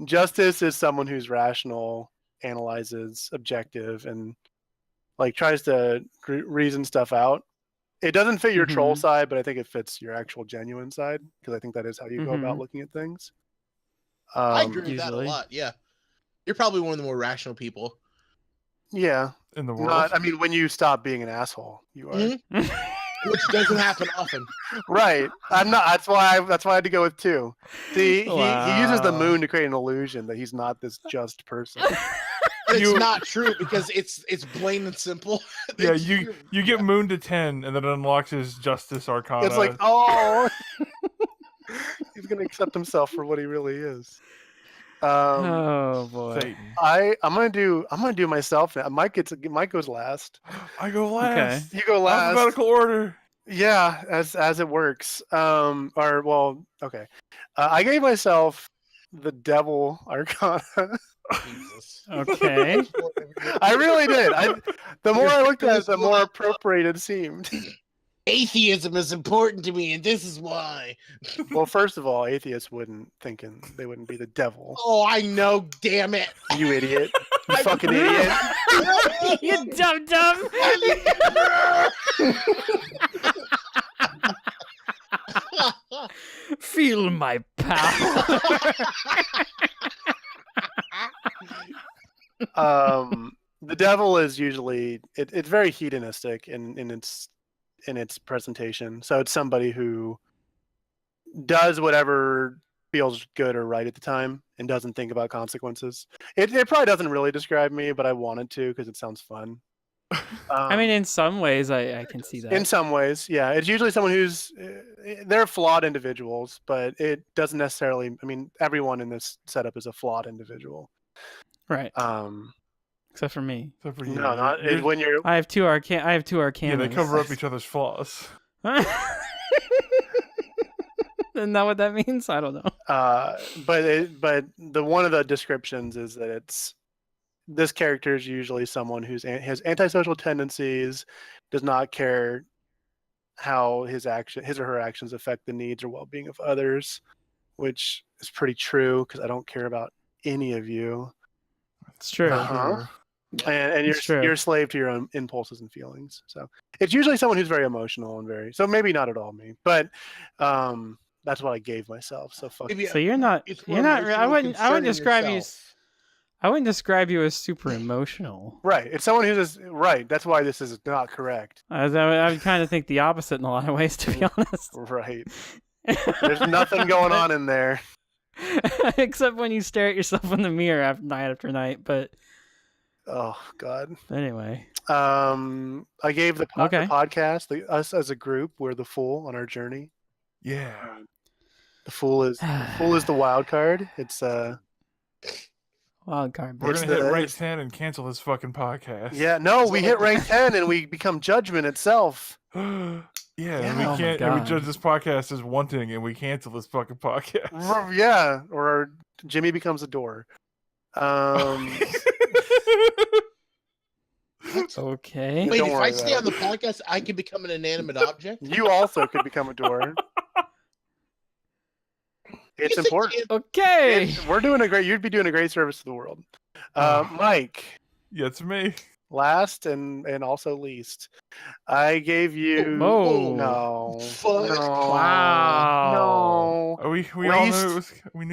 Justice is someone who's rational, analyzes, objective, and like tries to reason stuff out. It doesn't fit your troll side, but I think it fits your actual genuine side because I think that is how you go about looking at things. I agree with that a usually. lot. Yeah, you're probably one of the more rational people. Yeah, in the world. I mean, when you stop being an asshole, you are. Which doesn't happen often. Right. I'm not. That's why I had to go with 2. See, he uses the Wow. moon to create an illusion that he's not this just person. It's not true because it's plain and simple. Yeah, you get Moon to 10, and then it unlocks his Justice Arcana. It's like, oh, he's gonna accept himself for what he really is. Oh boy. Satan. I'm gonna do myself now. Mike goes last. I go last. You go last. Alphabetical order. Yeah, as it works. Okay. I gave myself the Devil Arcana. Jesus. Okay. I really did. The more I looked at it, the more appropriate it seemed. Atheism is important to me, and this is why. Well, first of all, atheists wouldn't be the devil. Oh, I know, damn it. You idiot. You fucking idiot. You dumb. Feel my power. The devil is usually it's very hedonistic in its presentation. So it's somebody who does whatever feels good or right at the time and doesn't think about consequences. It probably doesn't really describe me, but I wanted to because it sounds fun. I mean, in some ways, I can see that. In some ways, yeah. It's usually someone who's they're flawed individuals, but it doesn't necessarily. I mean, everyone in this setup is a flawed individual, Right. Except for me. Except for you. No, not when you're. I have two arcanas. Yeah, they cover up each other's flaws. Isn't that what that means? I don't know. But the one of the descriptions is that this character is usually someone who has antisocial tendencies, does not care how his or her actions affect the needs or well-being of others, which is pretty true because I don't care about any of you. It's true. And you're a slave to your own impulses and feelings. So it's usually someone who's very emotional and so maybe not at all me, but that's what I gave myself. So fuck. So you're not. I wouldn't describe you. I wouldn't describe you as super emotional. Right. It's someone who's right. That's why this is not correct. I would kind of think the opposite in a lot of ways, to be honest. Right. There's nothing going on in there. Except when you stare at yourself in the mirror night after night. But oh God. Anyway. I gave the podcast, us as a group, we're the fool on our journey. Yeah. The fool is the wild card. It's wild card. We're gonna hit rank 10 and cancel this fucking podcast. Yeah, no, we hit rank 10 and we become judgment itself. And we can't. And we judge this podcast as wanting, and we cancel this fucking podcast. Yeah, or Jimmy becomes a door. Okay. Wait, if I stay on the podcast, I can become an inanimate object? You also could become a door. It's important. Okay. You'd be doing a great service to the world. Mike. Yeah, it's me. Last and also least. I gave you no. Wow. No. We all knew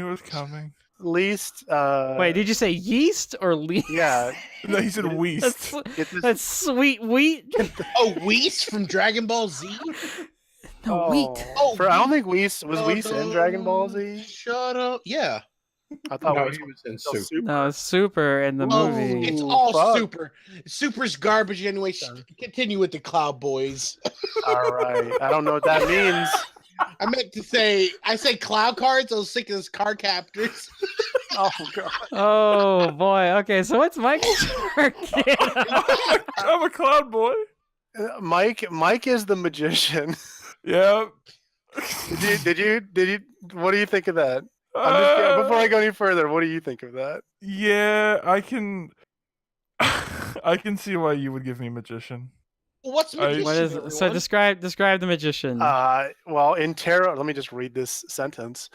it was coming. Least wait, did you say yeast or least? Yeah. No, he said weast. That's sweet wheat. Oh, Whis from Dragon Ball Z? No, wheat. I don't think Whis in Dragon Ball Z. Shut up. Yeah. I thought No, it was he was in still Super. No, Super in the Whoa, movie. it's all fuck. Super. Super's garbage anyway. Continue with the Cloud Boys. All right. I don't know what that means. I meant to say, I said Cloud Cards. I was thinking as car captors. Oh god. Oh boy. Okay, so what's Mike's arcana? I'm a cloud boy. Mike is the magician. Yeah. Did you? What do you think of that? I'm just kidding. Before I go any further, what do you think of that? Yeah, I can. I can see why you would give me magician. What's magician? What is so? Everyone? Describe the magician. Well, in tarot, let me just read this sentence.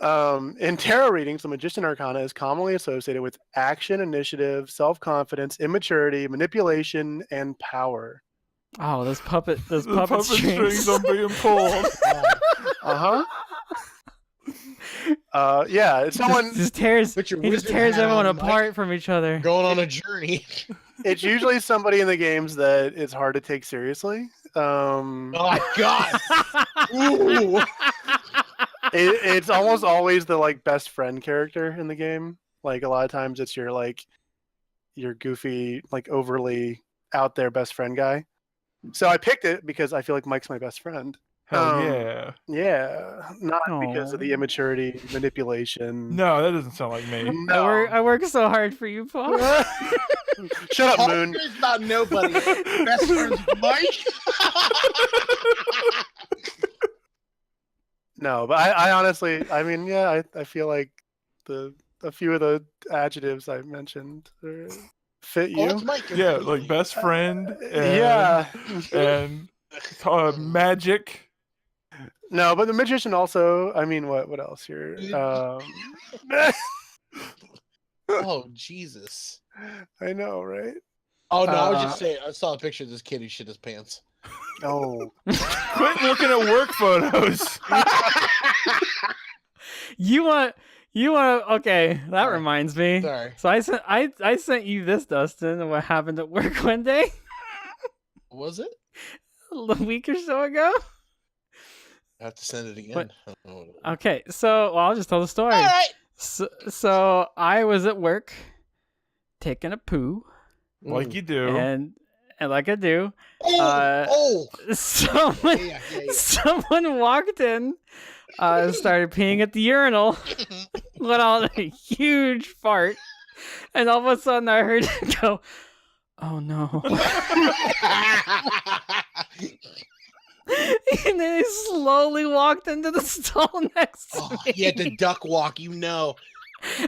In tarot readings, the magician arcana is commonly associated with action, initiative, self-confidence, immaturity, manipulation, and power. Oh, those puppet The strings. are being pulled. Uh-huh. Yeah, it's someone. Just tears. Put your He just wizard tears hat everyone on, Mike. apart from each other. Going on a journey. It's usually somebody in the games that it's hard to take seriously. Oh my god! Ooh. It's almost always the like best friend character in the game. Like a lot of times, it's your goofy, like overly out there best friend guy. So I picked it because I feel like Mike's my best friend. Hell yeah. Yeah, not because of the Aw. immaturity, manipulation. No, that doesn't sound like me. No. I work so hard for you, Paul. Shut up, All Moon. cares about nobody. Best friends with Mike. No, but I honestly, I mean, yeah, I feel like a few of the adjectives I mentioned fit Oh, you. it's Mike. Yeah, like best friend. And, Yeah. And magic. No, but the magician also. I mean, what else here? Oh Jesus. I know, right? Oh no, I was just saying. I saw a picture of this kid who shit his pants. Oh, Quit looking at work photos. You want? Okay, that Sorry. reminds me. Sorry. So I sent you this, Dustin, and what happened at work one day Was it? a week or so ago. I have to send it again. What? I don't know. Okay, so I'll just tell the story. All right. So I was at work taking a poo, Like you do. and like I do, Oh, someone yeah. someone walked in, started peeing at the urinal, let out a huge fart, and all of a sudden I heard it go, "Oh no!" And then he slowly walked into the stall next to Oh, me. he had the duck walk, you know.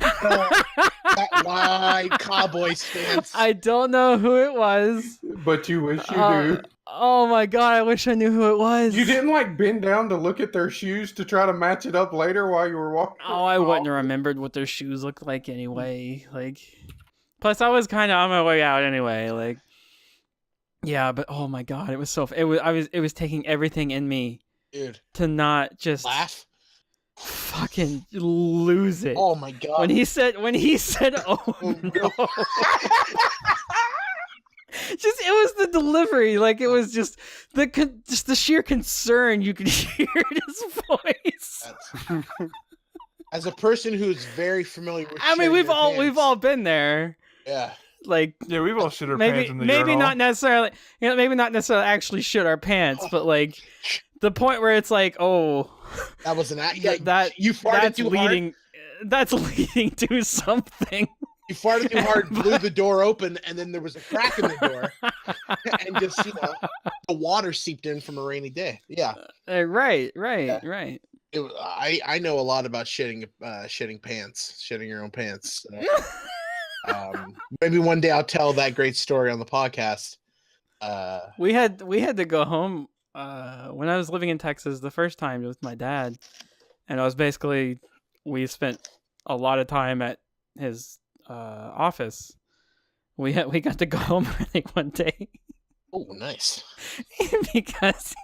That wide cowboy stance. I don't know who it was. But you wish you knew. Oh my god, I wish I knew who it was. You didn't like bend down to look at their shoes to try to match it up later while you were walking? Oh, I wouldn't have remembered what their shoes looked like anyway. Like, plus I was kind of on my way out anyway. Like, yeah, but oh my god, it was so. It was taking everything in me Dude, to not just laugh. fucking lose it. Oh my god. When he said, "Oh no," just it was the delivery. Like it was just the sheer concern you could hear in his voice. As a person who's very familiar with I mean, shitting we've your all pants, been there. Yeah. Like Yeah, we've all shit our pants in the maybe urinal. not necessarily, maybe not necessarily actually shit our pants, but like the point where it's like, oh, That was an act. Yeah, that you farted that's too leading. That's leading to something. hard. You farted too hard, blew the door open, and then there was a crack in the door, and just the water seeped in from a rainy day. Yeah. Right. I know a lot about shitting pants, shitting your own pants. Maybe one day I'll tell that great story on the podcast. We had to go home when I was living in Texas the first time with my dad, and I was basically we spent a lot of time at his office. We got to go home I think one day Oh, nice. because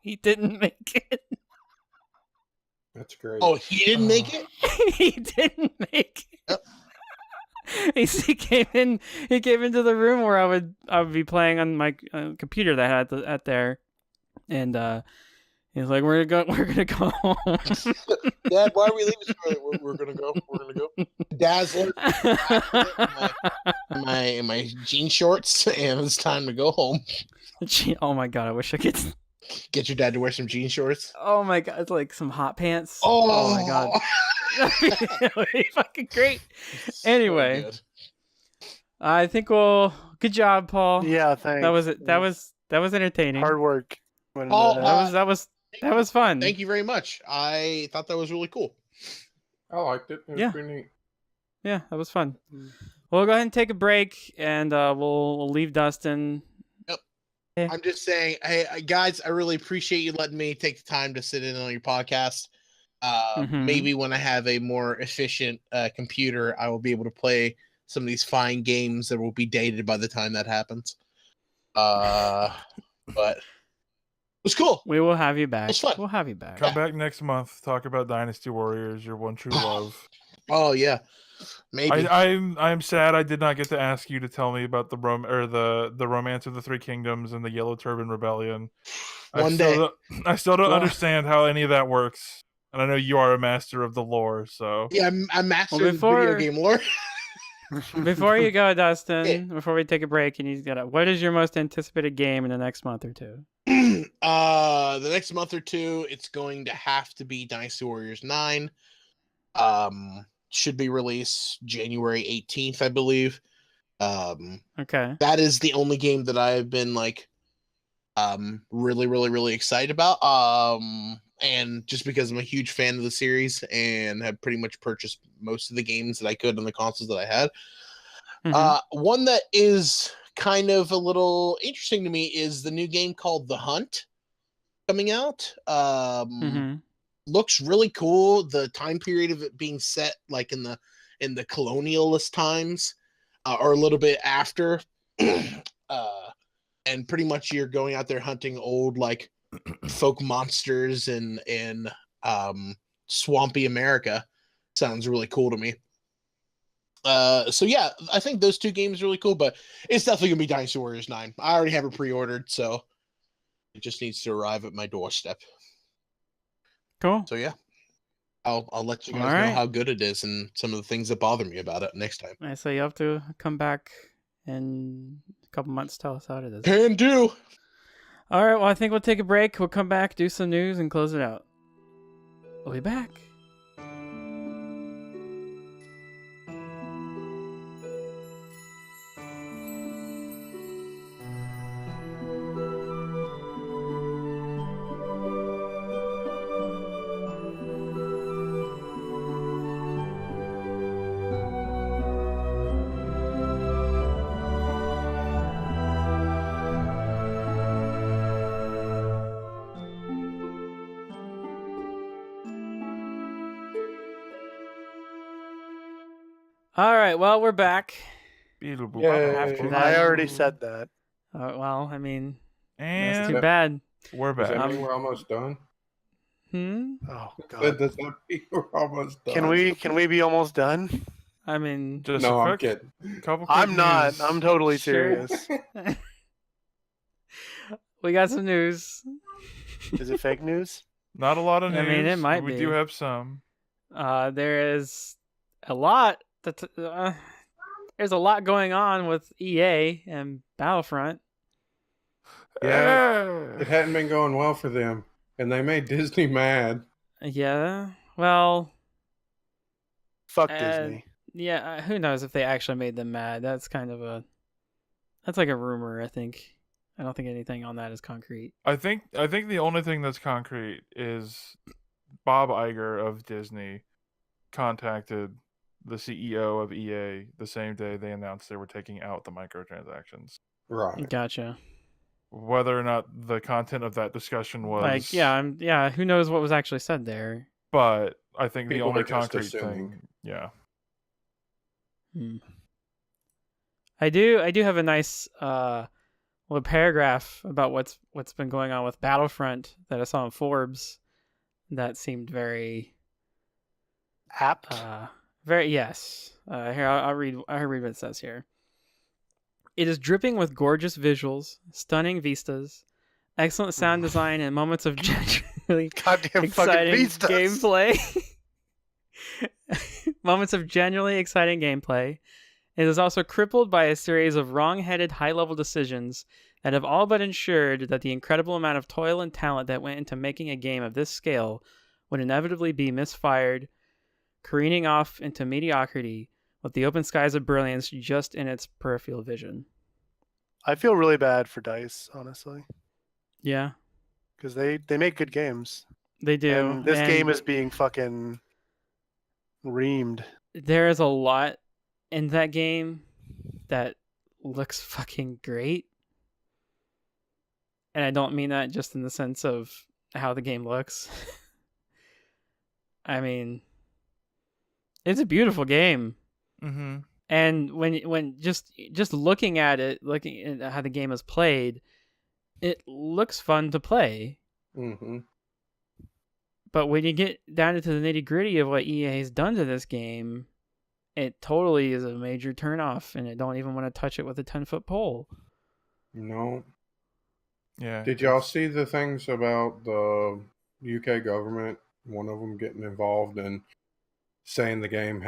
he didn't make it. That's great. Oh, he didn't make it? He didn't make it. He came into the room where I would be playing on my computer that I had at there, and he's like, "We're gonna go home." Dad, why are we leaving so early? We're gonna go. We're gonna go. Dazzler. In my jean shorts, and it's time to go home. Oh my god, I wish I could. Get your dad to wear some jean shorts. Oh my god, it's like some hot pants. Oh, my god. That would be fucking great. So Anyway. good. I think we'll. Good job, Paul. Yeah, thanks. That was it. That was entertaining. hard work. Went into Paul, that. That was fun. Thank you very much. I thought that was really cool. I liked it. It was Yeah. pretty neat. Yeah, that was fun. We'll go ahead and take a break, and we'll leave Dustin. I'm just saying, hey guys, I really appreciate you letting me take the time to sit in on your podcast. Maybe when I have a more efficient computer, I will be able to play some of these fine games that will be dated by the time that happens. But it was cool. We will have you back. It's fun. We'll have you back. Come back next month. Talk about Dynasty Warriors, your one true love. Oh yeah, maybe. I'm sad I did not get to ask you to tell me about the Romance of the Three Kingdoms and the Yellow Turban Rebellion. One day. I still don't understand how any of that works, and I know you are a master of the lore. So Yeah, I'm master of video game lore. Before you go, Dustin, before we take a break, and you've got what is your most anticipated game in the next month or two? The next month or two, it's going to have to be Dynasty Warriors 9. Should be released January 18th, I believe. Okay. That is the only game that I've been like really, really, really excited about. And just because I'm a huge fan of the series and have pretty much purchased most of the games that I could on the consoles that I had. One that is kind of a little interesting to me is the new game called The Hunt coming out. Looks really cool. The time period of it being set like in the colonialist times, or a little bit after, and pretty much you're going out there hunting old like folk monsters in swampy America. Sounds really cool to me. So yeah, I think those two games are really cool, but it's definitely gonna be Dynasty Warriors 9. I already have it pre-ordered, so it just needs to arrive at my doorstep. Cool. So yeah, I'll let you guys know how good it is and some of the things that bother me about it next time. I say you have to come back in a couple months, tell us how it is. Can do. All right, well, I think we'll take a break. We'll come back, do some news, and close it out. We'll be back. All right, well, we're back. After that, I already said that. Well, I mean, and that's too bad. We're Does back. that mean we're almost done? Oh God! Does that mean we're almost done? Can we be almost done? I mean, Just No, a I'm quick, kidding. couple I'm quick not. news. I'm totally Sure. serious. we got some news. Is it fake news? Not a lot of I news. mean, it might we be. do have some. There is a lot. There's a lot going on with EA and Battlefront. Yeah, it hadn't been going well for them, and they made Disney mad. Yeah, well, Fuck Disney. yeah. Who knows if they actually made them mad? That's like a rumor. I think. I don't think anything on that is concrete. I think the only thing that's concrete is Bob Iger of Disney contacted the CEO of EA the same day they announced they were taking out the microtransactions. Right. Gotcha. Whether or not the content of that discussion was Like, yeah. Who knows what was actually said there? but I think the People only are just concrete assuming. thing, yeah. I do have a nice little paragraph about what's been going on with Battlefront that I saw in Forbes that seemed very Apt. very yes. Here I'll read what it says here. It is dripping with gorgeous visuals, stunning vistas, excellent sound design, and moments of genuinely Goddamn fucking exciting beastas. gameplay. moments of genuinely exciting gameplay. It is also crippled by a series of wrong-headed high-level decisions that have all but ensured that the incredible amount of toil and talent that went into making a game of this scale would inevitably be misfired, careening off into mediocrity with the open skies of brilliance just in its peripheral vision. I feel really bad for DICE, honestly, Yeah, because they make good games. they do. And this game is being fucking reamed. There is a lot in that game that looks fucking great. And I don't mean that just in the sense of how the game looks. I mean, it's a beautiful game. Mm-hmm. And when just looking at it, looking at how the game is played, it looks fun to play. Mm-hmm. But when you get down into the nitty-gritty of what EA has done to this game, it totally is a major turnoff, and I don't even want to touch it with a 10-foot pole. No. Yeah. Did y'all see the things about the UK government? One of them getting involved and saying the game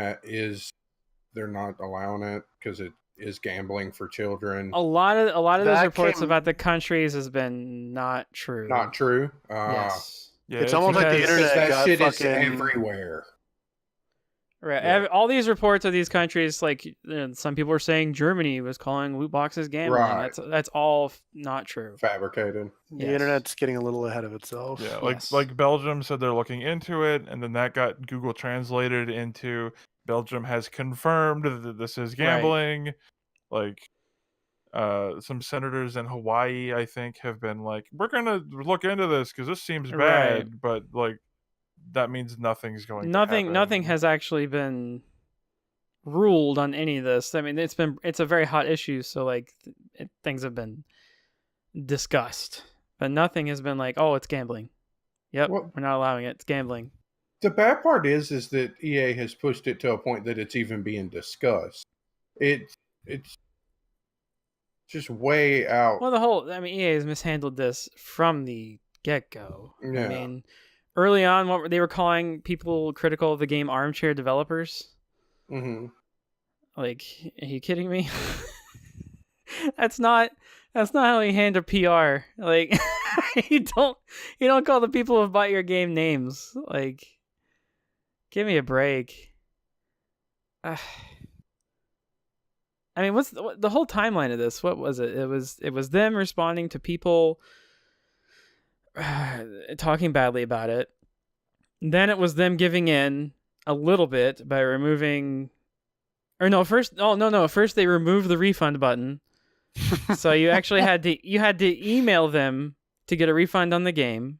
they're not allowing it because it is gambling for children. A lot of those That reports came- about the countries has been not true. Not true. Yes. Yeah, It's almost like the because internet that got shit is fucking everywhere. Right. Yeah. All these reports of these countries, like some people are saying Germany was calling loot boxes gambling. Right. That's all not true. Fabricated. The Yes. internet's getting a little ahead of itself. Yeah, Yes. like Belgium said they're looking into it, and then that got Google translated into Belgium has confirmed that this is gambling. Like, some senators in Hawaii, I think, have been like, we're gonna look into this because this seems bad, Right. but like that means nothing's going. Nothing to happen. has actually been ruled on any of this. I mean, it's a very hot issue, so like things have been discussed, but nothing has been like, oh, it's gambling. Yep, Well- we're not allowing it. It's gambling. The bad part is that EA has pushed it to a point that it's even being discussed. It's just way out. Well, EA has mishandled this from the get-go. Yeah. I mean, early on, they were calling people critical of the game armchair developers. Mm-hmm. Like, are you kidding me? That's not how you handle PR. Like, you don't call the people who bought your game names. Like, give me a break. I mean, what's the whole timeline of this? What was it? It was them responding to people talking badly about it. Then it was them giving in a little bit by removing, first they removed the refund button. So you actually had to email them to get a refund on the game.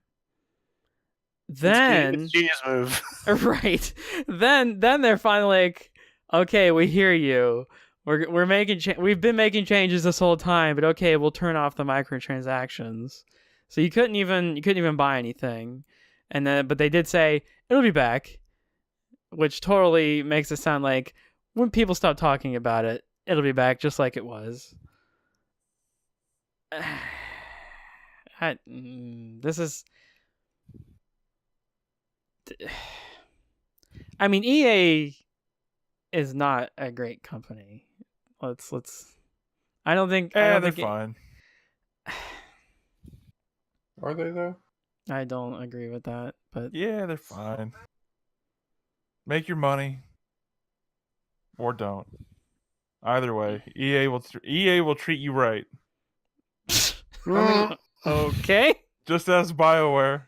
Then It's a genius move. right. Then they're finally like, okay, we hear you. We're making we've been making changes this whole time, but okay, we'll turn off the microtransactions. So you couldn't even buy anything. And then but they did say it'll be back, which totally makes it sound like when people stop talking about it, it'll be back just like it was. This is I mean, EA is not a great company. Let's I don't think they're fine. Are they though? I don't agree with that, but Yeah, they're fine. Make your money, or don't. Either way, EA will treat you right. okay. Just as BioWare.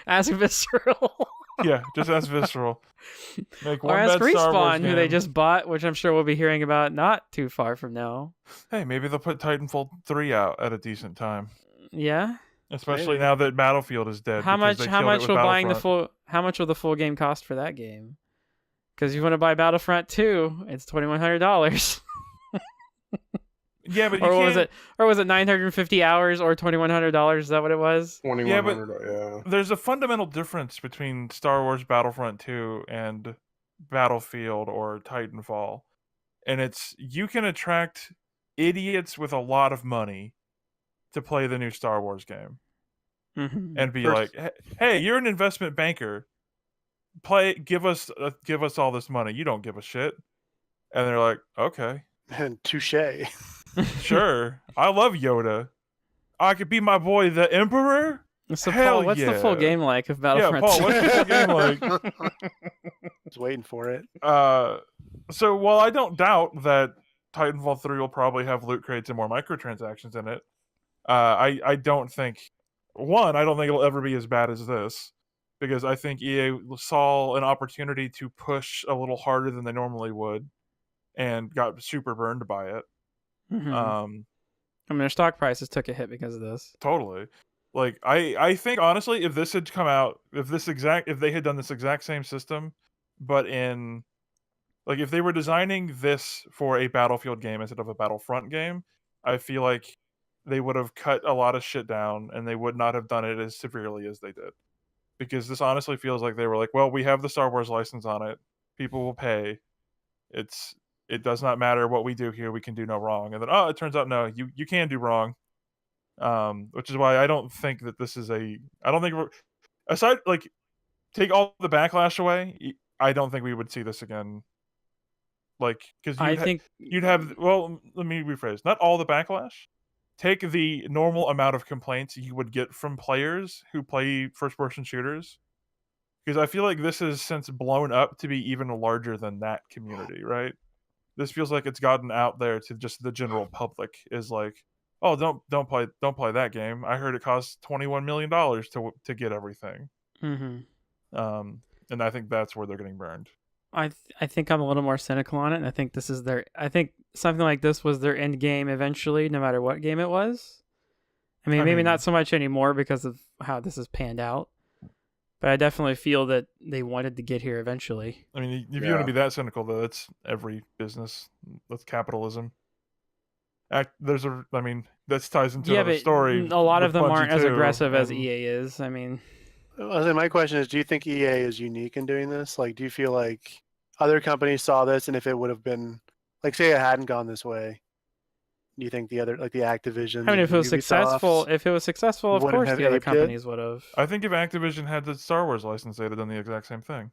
Ask Visceral. Yeah, just as Visceral. Make Or one ask bad Star Wars Respawn, who they game. just bought, which I'm sure we'll be hearing about not too far from now. Hey, maybe they'll put Titanfall 3 out at a decent time. Yeah. Especially Maybe. now that Battlefield is dead. How because much? they How killed it much with will buying the Battlefront. How much will the full game cost for that game? Because you want to buy Battlefront 2, it's $2,100. Yeah, but you Or can't... was it? Or was it 950 hours or $2,100? Is that what it was? 2100. Yeah. There's a fundamental difference between Star Wars Battlefront 2 and Battlefield or Titanfall. And it's you can attract idiots with a lot of money to play the new Star Wars game Mm-hmm. and be First- like, hey, you're an investment banker. give us all this money. You don't give a shit. And they're like, okay, And touche. sure. I love Yoda. I could be my boy, the Emperor. So Hell Paul, what's the full yeah. game like of Yeah, Battlefront? Paul, what's the full game like? Just waiting for it. So while I don't doubt that Titanfall 3 will probably have loot crates and more microtransactions in it, I don't think it'll ever be as bad as this, because I think EA saw an opportunity to push a little harder than they normally would and got super burned by it. Mhm. I mean, their stock prices took a hit because of this. Totally. Like I think honestly, if this had come out, if they had done this exact same system, but in like if they were designing this for a Battlefield game instead of a Battlefront game, I feel like they would have cut a lot of shit down and they would not have done it as severely as they did. Because this honestly feels like they were like, well, we have the Star Wars license on it. People will pay. It does not matter what we do here. We can do no wrong. And then, it turns out, no, you can do wrong. Which is why I don't think that this is I don't think aside, like, take all the backlash away, I don't think we would see this again. Like, because you'd have, well, let me rephrase, not all the backlash. Take the normal amount of complaints you would get from players who play first-person shooters, because I feel like this has since blown up to be even larger than that community, right? This feels like it's gotten out there to just the general public, is like, oh, don't play that game. I heard it costs $21 million to get everything. Mm-hmm. And I think that's where they're getting burned. I think I'm a little more cynical on it, and I think this is I think something like this was their end game eventually, no matter what game it was. I mean, maybe not so much anymore because of how this has panned out, but I definitely feel that they wanted to get here eventually. I mean, if you want to be that cynical, though, that's every business. That's capitalism. This ties into another story. A lot of them Bungie aren't as too, aggressive as EA is. I mean, my question is, do you think EA is unique in doing this? Like, do you feel like other companies saw this, and if it would have been, like, say it hadn't gone this way, do you think the other, like the Activision? I mean, if it was successful, of course the other companies would have. I think if Activision had the Star Wars license, they'd have done the exact same thing.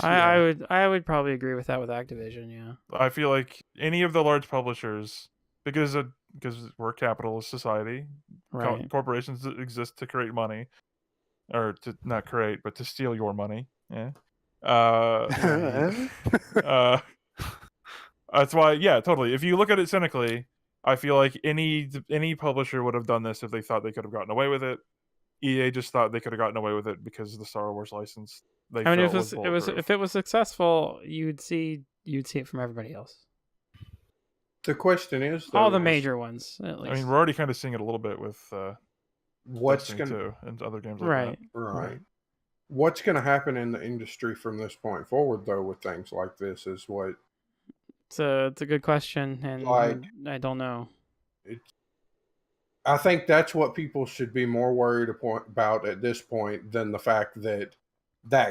I would probably agree with that with Activision. Yeah. I feel like any of the large publishers, because we're a capitalist society, right? Corporations exist to create money, or to not create, but to steal your money. Yeah. That's why. Yeah, totally. If you look at it cynically, I feel like any publisher would have done this if they thought they could have gotten away with it. EA just thought they could have gotten away with it because of the Star Wars license. I mean, if it was successsul, you'd see it from everybody else. The question is, all the major ones, at least. I mean, we're already kind of seeing it a little bit with what's going to and other games like right. that. Right. What's going to happen in the industry from this point forward, though, with things like this is what. It's a good question, and I don't know. I think that's what people should be more worried about at this point than the fact that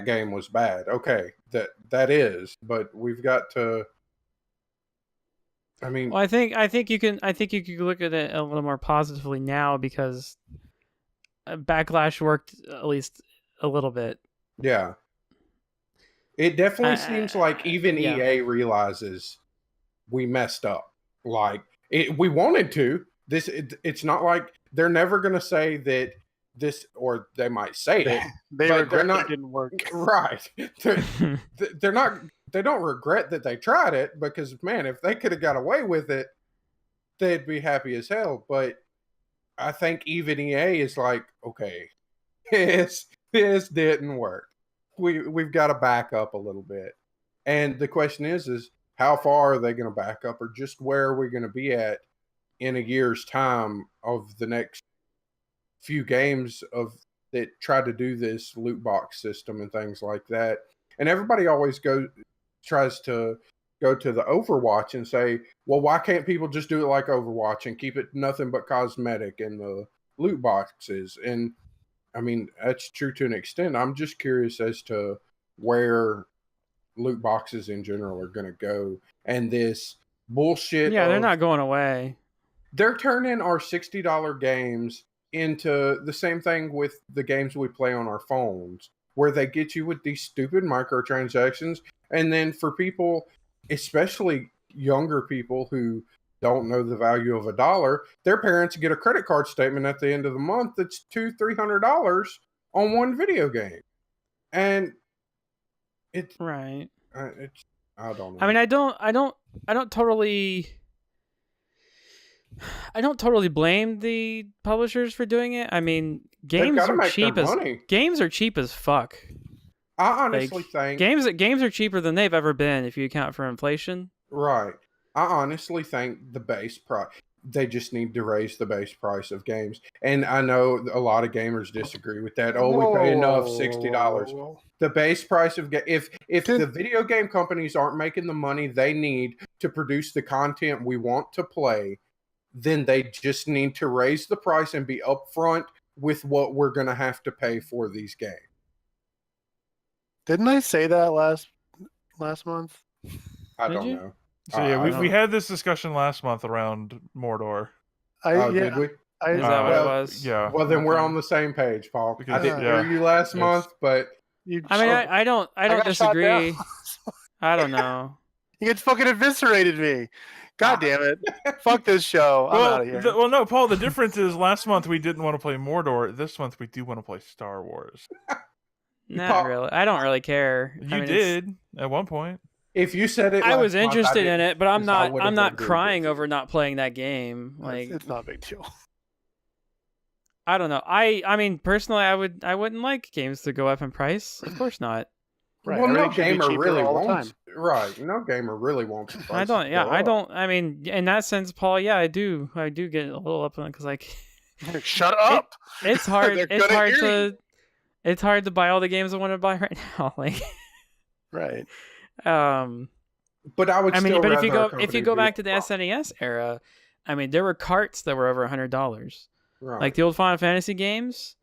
game was bad. Okay, that is, but we've got to. I mean, well, I think you can look at it a little more positively now because Backlash worked at least a little bit. Yeah, it definitely seems like even EA realizes we messed up. Like we wanted to. It's not like they're never going to say that this, or they might say it. They regret it didn't work. Right. They're not. They don't regret that they tried it because, man, if they could have got away with it, they'd be happy as hell. But I think even EA is like, okay, this didn't work. We've got to back up a little bit. And the question is how far are they going to back up, or just where are we going to be at in a year's time of the next few games that try to do this loot box system and things like that. And everybody always tries to go to the Overwatch and say, well, why can't people just do it like Overwatch and keep it nothing but cosmetic in the loot boxes? And I mean, that's true to an extent. I'm just curious as to where loot boxes in general are going to go. And this bullshit. Yeah, they're not going away. They're turning our $60 games into the same thing with the games we play on our phones where they get you with these stupid microtransactions. And then for people, especially younger people who don't know the value of a dollar, their parents get a credit card statement at the end of the month that's $200-$300 on one video game. And it's Right. it's I don't know. I mean, I don't totally blame the publishers for doing it. I mean, games gotta are make cheap their as money. games are cheap as fuck. I honestly think Games are cheaper than they've ever been if you account for inflation. right. I honestly think the base price, they just need to raise the base price of games. And I know a lot of gamers disagree with that. Oh, we pay enough, $60. Whoa. The base price of if the video game companies aren't making the money they need to produce the content we want to play, then they just need to raise the price and be upfront with what we're going to have to pay for these games. Didn't I say that last month? I Did don't you? know. So yeah, I we had this discussion last month around Mordor. Did we? Is that what it well, was? Yeah. Well, then we're Okay. on the same page, Paul. I Because- didn't yeah, hear you last month, but I mean, I don't got shot disagree. down. I don't know. You guys fucking eviscerated me. God damn it. Fuck this show. I'm out of here. Well, no, Paul. The difference is last month we didn't want to play Mordor. This month we do want to play Star Wars. Not really. I don't really care. You I mean, did at one point. if you said it, I was last month, interested in it, but I'm because I not. would've I'm not agreed with crying you. over not playing that game. Like, it's not a big deal. I don't know. I mean, personally, I wouldn't like games to go up in price. Of course not. Right, Well, no everything should be gamer cheaper really all the wants. time. Right, no gamer really wants. I prices don't. to Yeah, go I up. don't. I mean, in that sense, Paul. Yeah, I do. I do get a little up on it because, like, Shut up. it's hard. They're It's gonna hard hear to. It's hard to buy all the games I want to buy right now. Like, Right. But I would. I mean, still but if you rather a go company back be to the upfront. SNES era, I mean, there were carts that were over $100. Right. Like the old Final Fantasy games,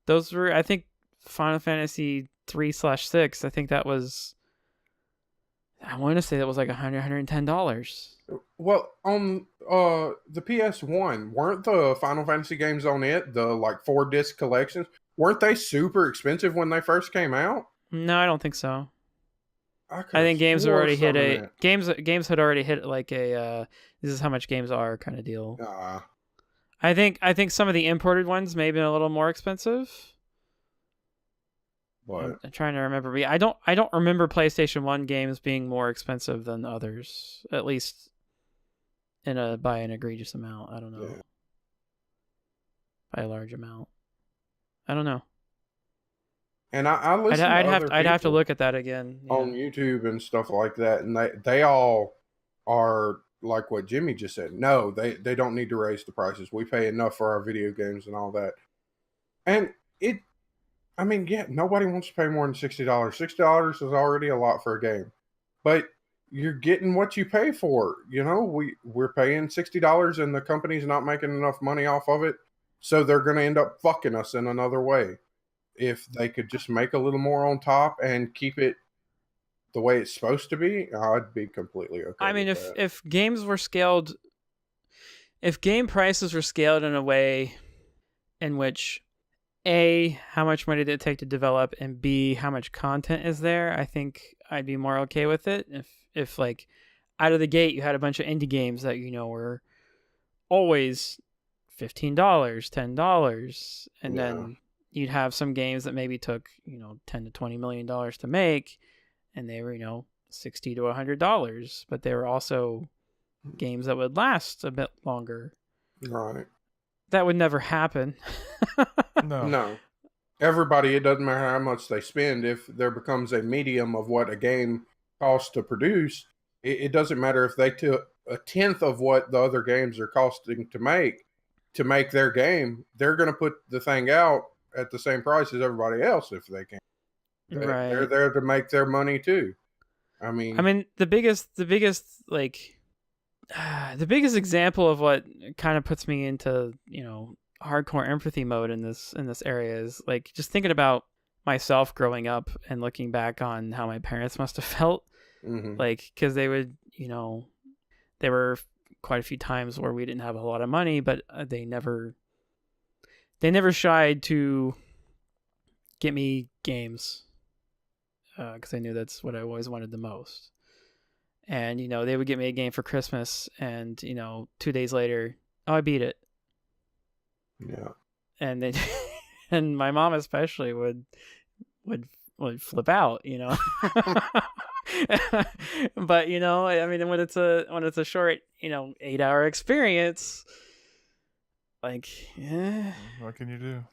those were, I think, Final Fantasy 3/6. I think that was, I want to say that was like $110. Well, on the PS1, weren't the Final Fantasy games on it, the like 4-disc collections, weren't they super expensive when they first came out? No, I don't think so. I I think games swore already hit some of a that. games had already hit like a this is how much games are kind of deal. Nah. I think some of the imported ones may have been a little more expensive. What? I'm trying to remember. But I don't remember PlayStation 1 games being more expensive than others, at least by an egregious amount. I don't know. Yeah. By a large amount. I don't know. And I listen I'd to have other I'd have to people look at that again. Yeah. on YouTube and stuff like that, and they all are like what Jimmy just said. No, they don't need to raise the prices. We pay enough for our video games and all that. And I mean, yeah, nobody wants to pay more than $60. $60 is already a lot for a game, but you're getting what you pay for. You know, we're paying $60, and the company's not making enough money off of it, so they're going to end up fucking us in another way. If they could just make a little more on top and keep it the way it's supposed to be, I'd be completely okay. I mean, with that. if games were scaled, if game prices were scaled in a way in which A, how much money did it take to develop, and B, how much content is there, I think I'd be more okay with it. If like out of the gate you had a bunch of indie games that were always $15, $10, and Yeah. then you'd have some games that maybe took $10 to $20 million to make, and they were $60 to $100, but they were also games that would last a bit longer. Right. That would never happen. No. No. Everybody, it doesn't matter how much they spend, if there becomes a medium of what a game costs to produce, it doesn't matter if they took a tenth of what the other games are costing to make their game, they're going to put the thing out at the same price as everybody else if they can. They're Right. there to make their money too. I mean, the biggest like the biggest example of what kind of puts me into hardcore empathy mode in this area is like just thinking about myself growing up and looking back on how my parents must have felt, like, because they would there were quite a few times where we didn't have a lot of money, but they never shied to get me games because I knew that's what I always wanted the most. And they would get me a game for Christmas, and 2 days later, oh, I beat it. Yeah. And they and my mom especially would flip out, But I mean, when it's a short 8-hour experience, like, what can you do?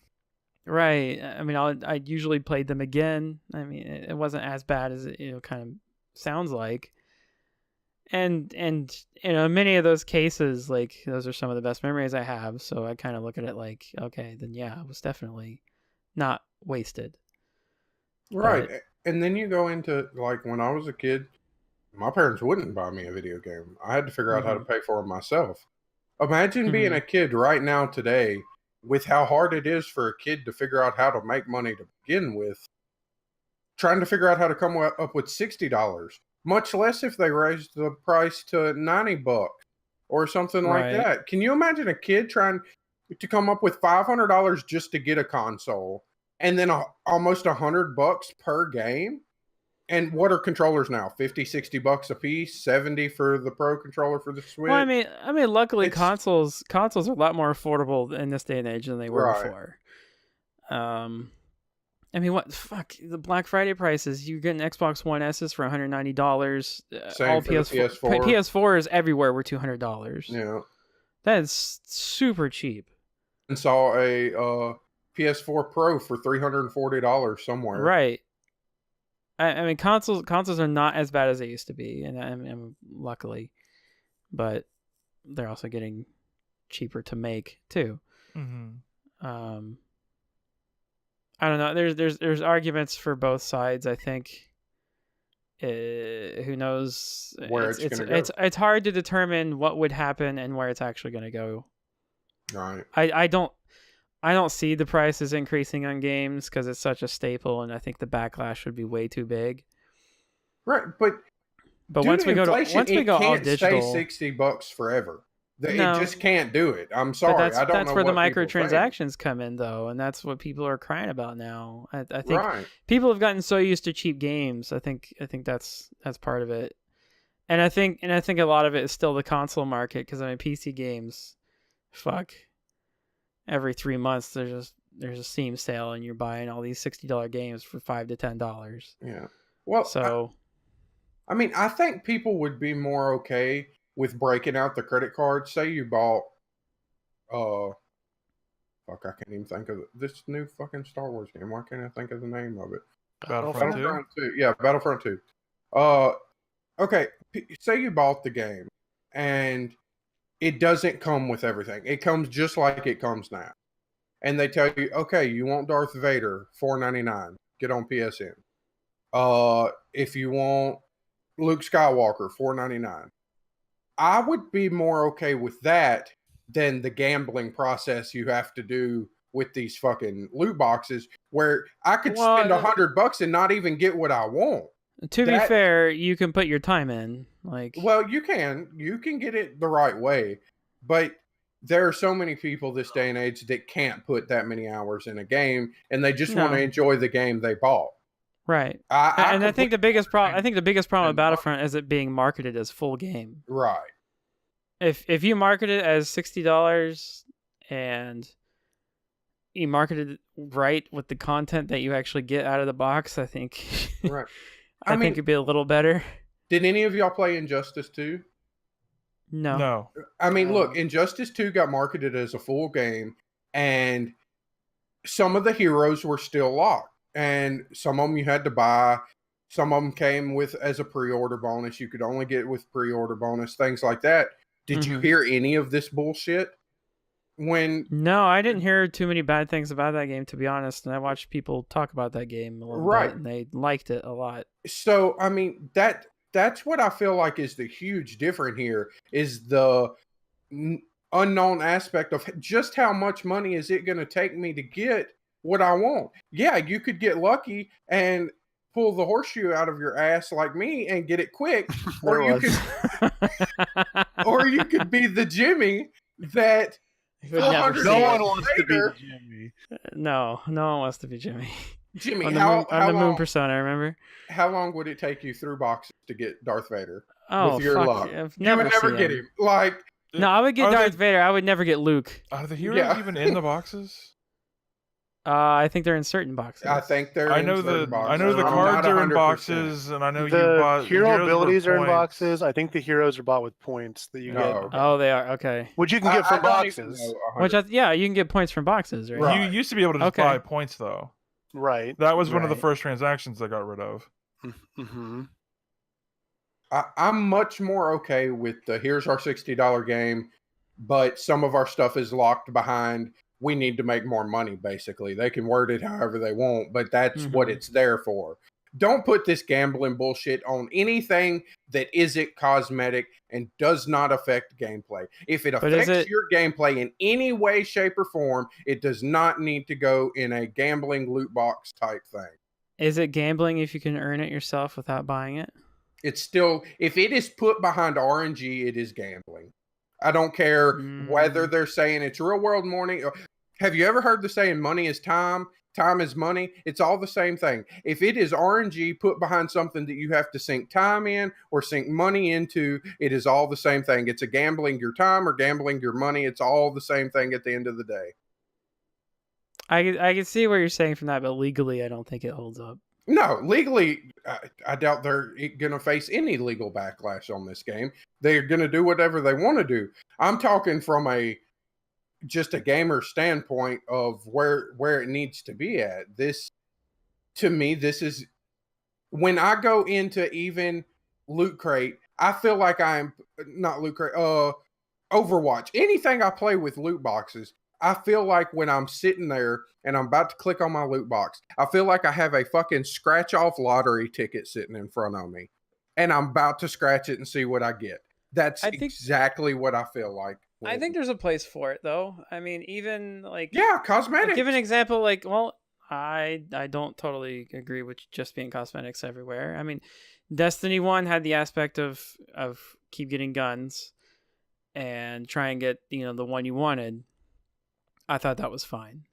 Right. I mean, I usually played them again. I mean, it wasn't as bad as it kind of sounds like. And many of those cases, like, those are some of the best memories I have. So I kind of look at it like, okay, then yeah, it was definitely not wasted. Right. But, and then you go into, like, when I was a kid, my parents wouldn't buy me a video game. I had to figure out how to pay for it myself. Imagine being a kid right now today with how hard it is for a kid to figure out how to make money to begin with, trying to figure out how to come up with $60, much less if they raised the price to $90 or something like that. Can you imagine a kid trying to come up with $500 just to get a console, and then almost $100 per game? And what are controllers now? $50-$60 a piece, $70 for the Pro controller for the Switch. Well, I mean, luckily consoles are a lot more affordable in this day and age than they were before. I mean, the Black Friday prices? You get an Xbox One S's for $190. Same for the PS4. PS4s everywhere were $200. Yeah, that is super cheap. And saw a PS4 Pro for $340 somewhere. Right. I mean, consoles are not as bad as they used to be, and luckily, but they're also getting cheaper to make too. Mm-hmm. I don't know. There's arguments for both sides. I think. Who knows where it's going to go? It's hard to determine what would happen and where it's actually going to go. Right. I don't see the prices increasing on games because it's such a staple, and I think the backlash would be way too big. Right, but once we go all digital, stay $60 forever. It just can't do it. I'm sorry, I don't know. That's where the microtransactions come in, though, and that's what people are crying about now. I think people have gotten so used to cheap games. I think that's part of it, and I think a lot of it is still the console market because I mean PC games, every 3 months there's a Steam sale and you're buying all these $60 games for $5 to $10. Yeah. Well, so I mean, I think people would be more okay with breaking out the credit card. Say you bought I can't even think of this new fucking Star Wars game. Why can't I think of the name of it? Battlefront 2. Yeah, Battlefront 2. Okay, say you bought the game and it doesn't come with everything. It comes just like it comes now. And they tell you, okay, you want Darth Vader, $4.99. Get on PSN. If you want Luke Skywalker, $4.99. I would be more okay with that than the gambling process you have to do with these fucking loot boxes, where I could spend $100 and not even get what I want. To be fair, you can put your time in. Well, you can get it the right way, but there are so many people this day and age that can't put that many hours in a game, and they just want to enjoy the game they bought. Right. I think the biggest problem with Battlefront is it being marketed as full game. Right. If you market it as $60 and you market it right with the content that you actually get out of the box, I think right. I think it'd be a little better. Did any of y'all play Injustice 2? No. I mean, look, Injustice 2 got marketed as a full game, and some of the heroes were still locked, and some of them you had to buy. Some of them came with as a pre-order bonus. You could only get with pre-order bonus, things like that. Did you hear any of this bullshit? No, I didn't hear too many bad things about that game, to be honest. And I watched people talk about that game a little bit, and they liked it a lot. So, I mean, that's what I feel like is the huge difference here, is the unknown aspect of just how much money is it going to take me to get what I want. Yeah, you could get lucky and pull the horseshoe out of your ass like me and get it quick, or you could be the Jimmy that no one wants to be Jimmy. No one wants to be Jimmy. Jimmy, on the moon persona. Remember? How long would it take you through boxes to get Darth Vader? Oh, with your fuck! luck, I've you never would never see get him. Like, No, I would get Are Darth they- Vader. I would never get Luke. Are the heroes Yeah. even in the boxes? I think they're in certain boxes. I think they're. I in know certain boxes. I know the I'm cards not are in 100%. boxes, and I know you The bought hero heroes were abilities are in points. boxes. I think the heroes are bought with points that you get, Oh, okay. Oh, they are okay. which you can get from I don't even boxes. know Which, yeah, you can get points from boxes, right? Right. You used to be able to just Okay. buy points though. Right. That was one of the Right. first transactions they got rid of. Mm-hmm. I'm much more okay with the here's our $60 game, but some of our stuff is locked behind. We need to make more money, basically. They can word it however they want, but that's what Mhm. it's there for. Don't put this gambling bullshit on anything that isn't cosmetic and does not affect gameplay. If it But is affects it- your gameplay in any way, shape, or form, it does not need to go in a gambling loot box type thing. Is it gambling if you can earn it yourself without buying it? It's still, if it is put behind RNG, it is gambling. I don't care whether they're saying it's real world money. Have you ever heard the saying money is time, time is money? It's all the same thing. If it is RNG put behind something that you have to sink time in or sink money into, it is all the same thing. It's a gambling your time or gambling your money. It's all the same thing at the end of the day. I can see what you're saying from that, but legally, I don't think it holds up. No, legally, I doubt they're going to face any legal backlash on this game. They're going to do whatever they want to do. I'm talking from just a gamer standpoint of where it needs to be at. This, to me, this is when I go into even Loot Crate, I feel like I'm not Loot Crate, Overwatch. Anything I play with loot boxes, I feel like when I'm sitting there and I'm about to click on my loot box, I feel like I have a fucking scratch off lottery ticket sitting in front of me and I'm about to scratch it and see what I get. That's exactly what I feel like. I think there's a place for it, though. I mean, even like cosmetics. Give an example, like, well, I don't totally agree with just being cosmetics everywhere. I mean, Destiny 1 had the aspect of keep getting guns and try and get, the one you wanted. I thought that was fine.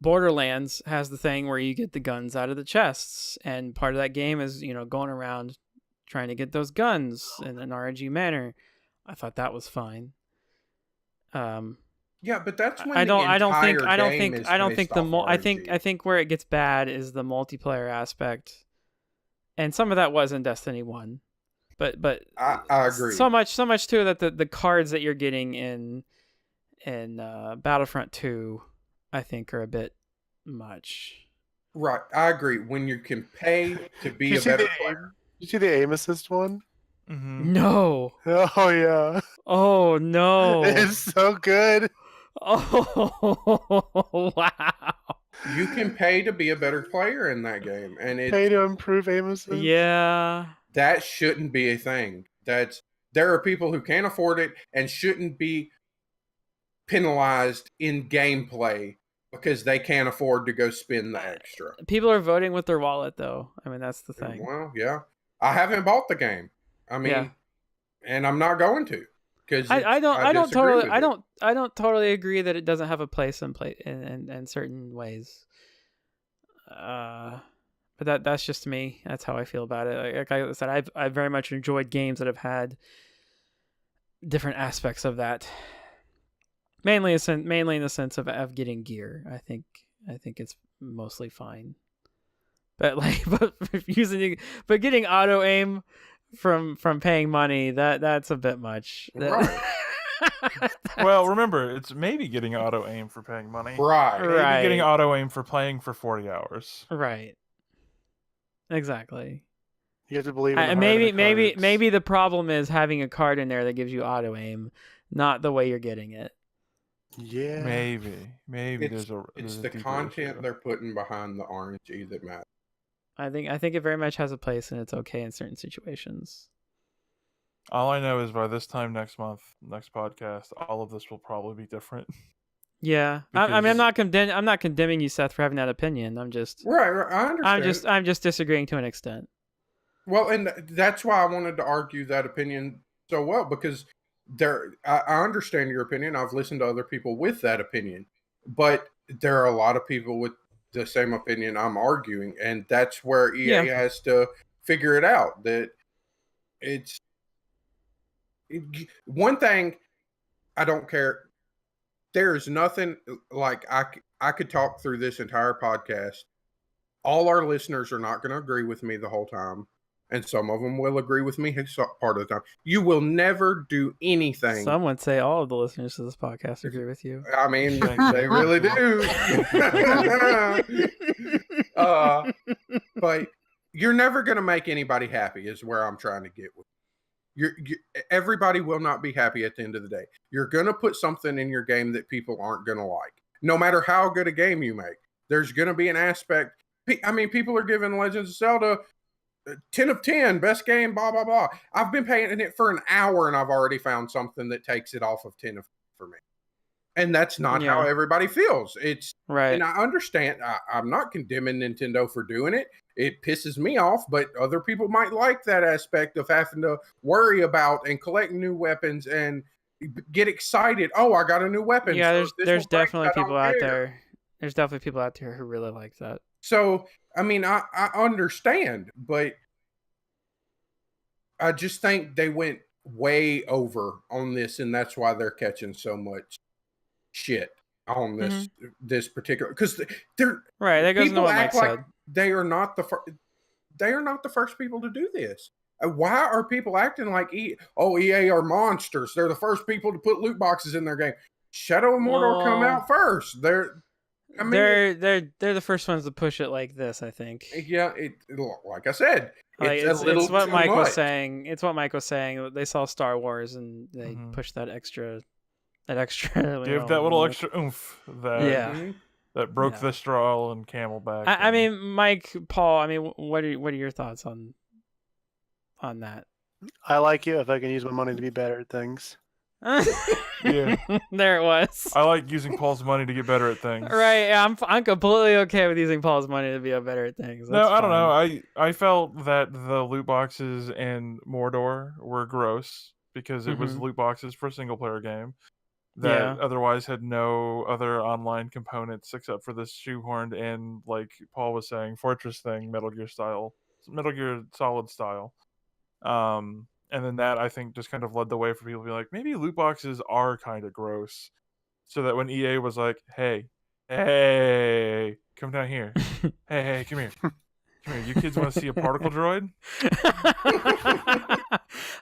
Borderlands has the thing where you get the guns out of the chests, and part of that game is, going around trying to get those guns in an RNG manner. I thought that was fine. Yeah, but that's when I think where it gets bad is the multiplayer aspect, and some of that was in Destiny 1, but I agree. So much too that the cards that you're getting in Battlefront 2, I think, are a bit much. Right, I agree. When you can pay to be a better player. Did you see the aim assist one? Mm-hmm. No. Oh yeah. Oh no. It's so good. Oh wow. You can pay to be a better player in that game, and Pay to improve aim assist. Yeah. That shouldn't be a thing. There are people who can't afford it and shouldn't be penalized in gameplay because they can't afford to go spend the extra. People are voting with their wallet, though. I mean, that's the thing. Well, yeah. I haven't bought the game. I mean, and I'm not going to, because I don't totally agree that it doesn't have a place in certain ways. But that's just me. That's how I feel about it. Like I said, I've very much enjoyed games that have had different aspects of that. Mainly in the sense of getting gear. I think it's mostly fine. But getting auto aim from paying money, that's a bit much. Right. Well, remember, it's maybe getting auto aim for paying money. Right. Maybe getting auto aim for playing for 40 hours. Right. Exactly. You have to believe in maybe the problem is having a card in there that gives you auto aim, not the way you're getting it. Yeah. Maybe It's the content they're putting behind the RNG that matters. I think it very much has a place, and it's okay in certain situations. All I know is by this time next podcast, all of this will probably be different. Yeah, I mean, I'm not condemning you, Seth, for having that opinion. I'm just right. I understand. I'm just disagreeing to an extent. Well, and that's why I wanted to argue that opinion so well, because I understand your opinion. I've listened to other people with that opinion, but there are a lot of people with the same opinion I'm arguing, and that's where EA has to figure it out. That one thing I don't care. There is nothing like I could talk through this entire podcast. All our listeners are not going to agree with me the whole time, and some of them will agree with me part of the time. You will never do anything. Some would say all of the listeners to this podcast agree with you. I mean, they really do. But you're never going to make anybody happy is where I'm trying to get with. Everybody will not be happy at the end of the day. You're going to put something in your game that people aren't going to like. No matter how good a game you make, there's going to be an aspect. I mean, people are giving Legends of Zelda 10 of 10, best game, blah, blah, blah. I've been playing it for an hour and I've already found something that takes it off of 10 for me. And that's not how everybody feels. It's right. And I understand. I'm not condemning Nintendo for doing it. It pisses me off, but other people might like that aspect of having to worry about and collect new weapons and get excited. Oh, I got a new weapon. Yeah, so there's definitely people out there. There's definitely people out there who really like that. So, I mean, I understand, but I just think they went way over on this, and that's why they're catching so much shit on this particular, because they're right. That goes into what Mike said. They are not the first people to do this. Why are people acting like EA are monsters? They're the first people to put loot boxes in their game. Shadow of Mordor come out first. They're the first ones to push it like this, I think. Yeah, like I said, it's what Mike was saying. It's what Mike was saying. They saw Star Wars and they pushed that extra. Give that little extra oomph that broke the straw and Camelback. I mean, Mike, Paul. I mean, what are your thoughts on that? I like you if I can use my money to be better at things. Yeah, there it was. I like using Paul's money to get better at things. Right, yeah, I'm completely okay with using Paul's money to be better at things. That's I don't know. I felt that the loot boxes in Mordor were gross because it was loot boxes for a single player game that otherwise had no other online components except for this shoehorned in, like Paul was saying, Fortress thing, Metal Gear Solid style. And then that, I think, just kind of led the way for people to be like, maybe loot boxes are kind of gross. So that when EA was like, hey, come down here. hey, come here. Come here. You kids want to see a particle droid?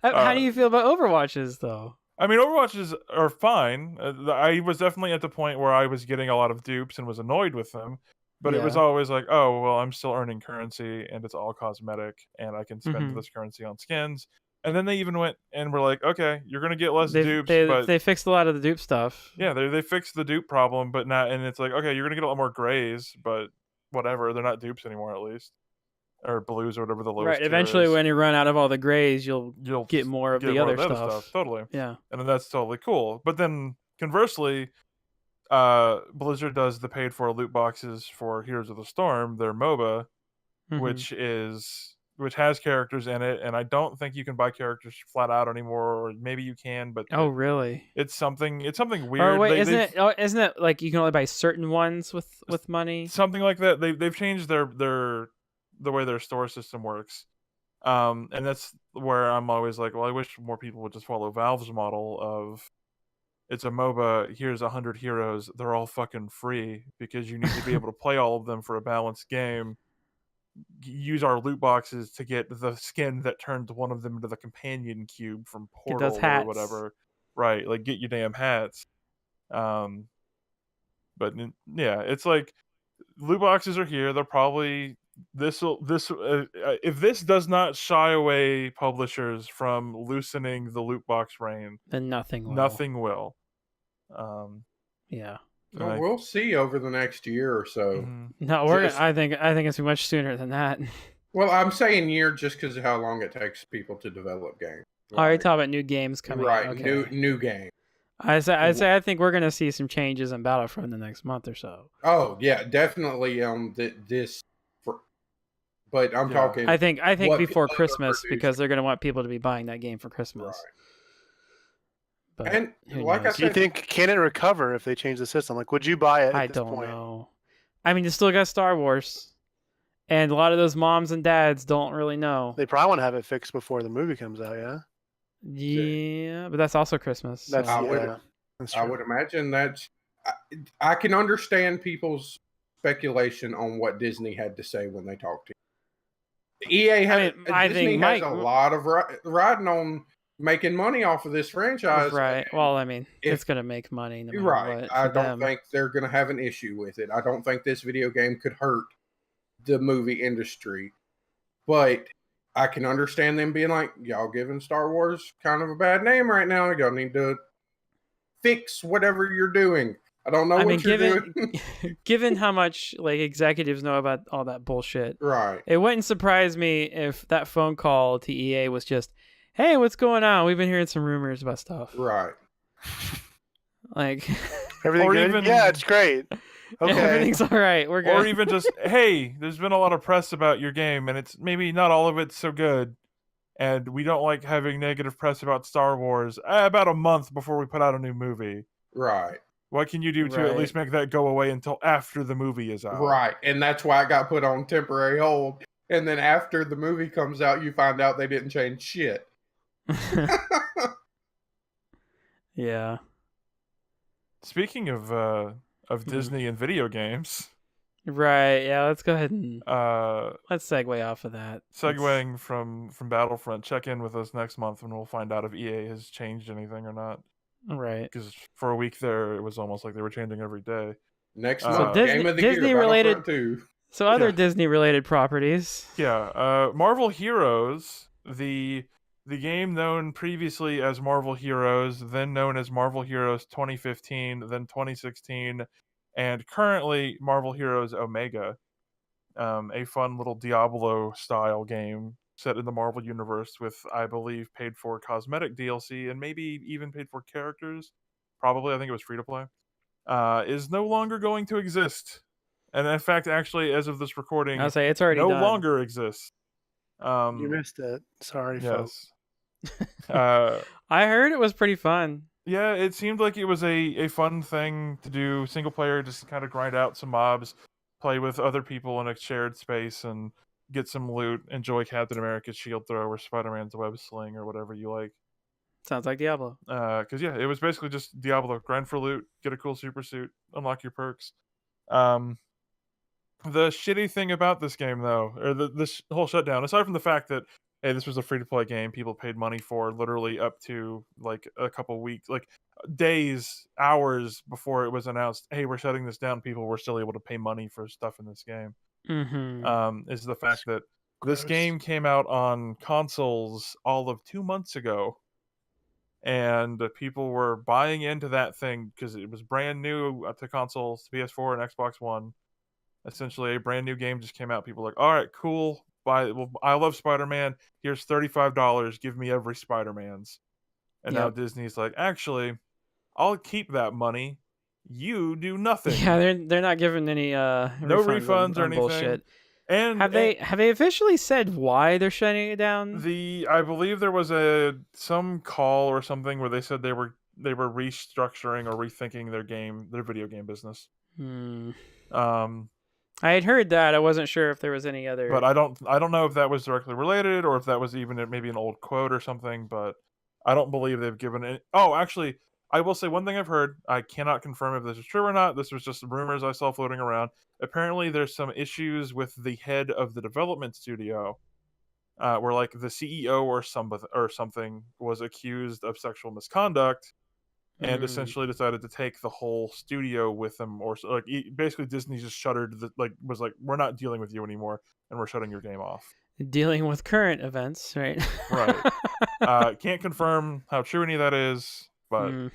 How do you feel about Overwatches, though? I mean, Overwatches are fine. I was definitely at the point where I was getting a lot of dupes and was annoyed with them. But it was always like, oh, well, I'm still earning currency and it's all cosmetic and I can spend this currency on skins. And then they even went and were like, okay, you're going to get less dupes. But they fixed a lot of the dupe stuff. Yeah, they fixed the dupe problem, but not. And it's like, okay, you're going to get a lot more grays, but whatever. They're not dupes anymore, at least. Or blues or whatever the lowest tier eventually, is. when you run out of all the grays, you'll get more of the other stuff. Totally. Yeah. And then that's totally cool. But then, conversely, Blizzard does the paid-for loot boxes for Heroes of the Storm, their MOBA, which has characters in it, and I don't think you can buy characters flat out anymore, or maybe you can, but really? It's something weird. Or wait, isn't it like you can only buy certain ones with money? Something like that. They've changed the way their store system works. And that's where I'm always like, well, I wish more people would just follow Valve's model of it's a MOBA, here's 100 heroes, they're all fucking free because you need to be able to play all of them for a balanced game. Use our loot boxes to get the skin that turned one of them into the companion cube from Portal or whatever. Right, like get your damn hats. But yeah, it's like loot boxes are here. They're probably if this does not shy away publishers from loosening the loot box reign, then nothing will. Yeah. Well, we'll see over the next year or so. No, I think it's much sooner than that. Well, I'm saying year just because of how long it takes people to develop games. Like, you're talking about new games coming out. Right, okay. new game. I think we're gonna see some changes in Battlefront in the next month or so. Oh yeah, definitely. But I'm talking. I think before Christmas because they're gonna want people to be buying that game for Christmas. Right. But and like I said, do you think can it recover if they change the system? Like, would you buy it? I don't know. I mean, you still got Star Wars, and a lot of those moms and dads don't really know. They probably want to have it fixed before the movie comes out. Yeah. Yeah, but that's also Christmas. So. That's I true. would imagine that's. I can understand people's speculation on what Disney had to say when they talked to you. EA has, Disney has a lot of riding on making money off of this franchise. Right. Well, I mean, it's going to make money no matter what. I don't think they're going to have an issue with it. I don't think this video game could hurt the movie industry. But I can understand them being like, y'all giving Star Wars kind of a bad name right now. Y'all need to fix whatever you're doing. I don't know what you're doing. Given how much like executives know about all that bullshit, right? It wouldn't surprise me if that phone call to EA was just, "Hey, what's going on? We've been hearing some rumors about stuff." Right. Like everything good? Even, yeah, it's great. Okay. Everything's all right. We're good. Or even just, hey, there's been a lot of press about your game, and it's maybe not all of it's so good, and we don't like having negative press about Star Wars about a month before we put out a new movie. Right. What can you do to at least make that go away until after the movie is out? Right, and that's why it got put on temporary hold. And then after the movie comes out, you find out they didn't change shit. Yeah. Speaking of Disney and video games. Right, yeah, let's go ahead and let's segue off of that. Segueing from Battlefront, check in with us next month and we'll find out if EA has changed anything or not. Right. Because for a week there, it was almost like they were changing every day. Next month, Game of the Year, related, Battlefront II. So other Disney-related properties. Yeah, Marvel Heroes, the game known previously as Marvel Heroes, then known as Marvel Heroes 2015, then 2016, and currently Marvel Heroes Omega, a fun little Diablo-style game set in the Marvel Universe with, I believe, paid-for cosmetic DLC and maybe even paid-for characters. Probably, I think it was free-to-play. Is no longer going to exist. And in fact, actually, as of this recording, I'll say it's already no done. longer exists. You missed it. Sorry, folks. I heard it was pretty fun. Yeah, it seemed like it was a fun thing to do. Single player, just kind of grind out some mobs, play with other people in a shared space, and get some loot. Enjoy Captain America's shield throw or Spider-Man's web sling or whatever you like. Sounds like Diablo. Because yeah, it was basically just Diablo. Grind for loot, get a cool super suit, unlock your perks. The shitty thing about this game, though, or this whole shutdown, aside from the fact that, hey, this was a free-to-play game, people paid money for literally up to, like, a couple weeks, like, days, hours before it was announced, hey, we're shutting this down, people were still able to pay money for stuff in this game, is the fact that this game came out on consoles all of 2 months ago, and people were buying into that thing because it was brand new to consoles, PS4 and Xbox One. Essentially, a brand new game just came out. People were like, all right, cool. I love Spider-Man. Here's $35. Give me every Spider-Man's. And now Disney's like, actually, I'll keep that money. You do nothing. Yeah, they're not giving any no refunds or anything. Bullshit. And have they officially said why they're shutting it down? I believe there was some call or something where they said they were restructuring or rethinking their video game business. I had heard that. I wasn't sure if there was any other. But I don't know if that was directly related or if that was even maybe an old quote or something. But I don't believe they've given it. Oh, actually, I will say one thing I've heard. I cannot confirm if this is true or not. This was just rumors I saw floating around. Apparently, there's some issues with the head of the development studio, where like the CEO or something was accused of sexual misconduct. And essentially decided to take the whole studio with them, or like basically Disney just shuttered was like, we're not dealing with you anymore, and we're shutting your game off. Dealing with current events, right? Right. Can't confirm how true any of that is, but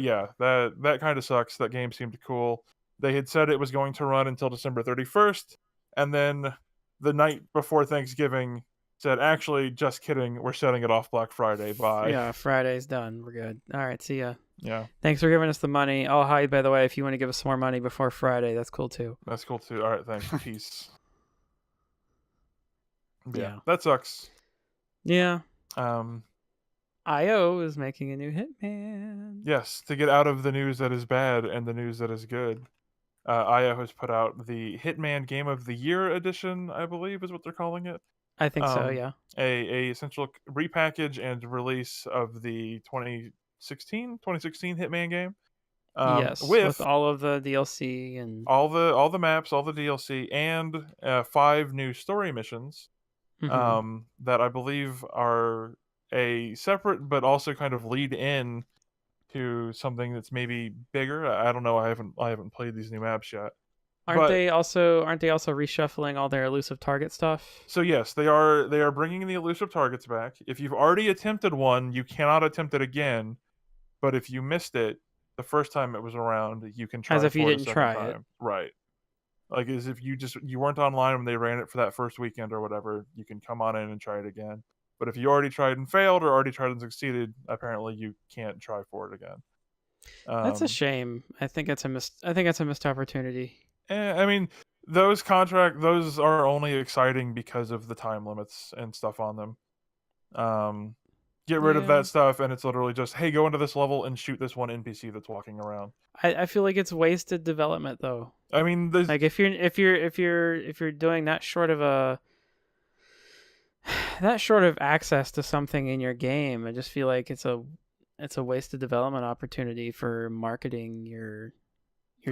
yeah, that kind of sucks. That game seemed cool. They had said it was going to run until December 31st, and then the night before Thanksgiving said, actually, just kidding, we're shutting it off Black Friday. Bye. Yeah, Friday's done. We're good. All right, see ya. Yeah. Thanks for giving us the money. Oh, hi, by the way, if you want to give us some more money before Friday, that's cool too. That's cool too. All right, thanks. Peace. Yeah. That sucks. Yeah. IO is making a new Hitman. Yes, to get out of the news that is bad and the news that is good. IO has put out the Hitman Game of the Year edition, I believe is what they're calling it. I think so, yeah. A essential repackage and release of the 2016 Hitman game. Yes, with with all of the DLC and all the maps, all the DLC, and 5 new story missions. That I believe are a separate but also kind of lead in to something that's maybe bigger. I don't know. I haven't played these new maps yet. aren't they also reshuffling all their elusive target stuff? So yes, they are bringing the elusive targets back. If you've already attempted one, you cannot attempt it again. But if you missed it the first time it was around, you can try As if you for it a didn't second try time. it. Right. Like as if you weren't online when they ran it for that first weekend or whatever, you can come on in and try it again. But if you already tried and failed or already tried and succeeded, apparently you can't try for it again. That's a shame. I think it's a missed opportunity. I mean, those are only exciting because of the time limits and stuff on them. Get rid of that stuff, and it's literally just, hey, go into this level and shoot this one NPC that's walking around. I feel like it's wasted development though. I mean, like if you're doing that short of access to something in your game, I just feel like it's a wasted development opportunity for marketing your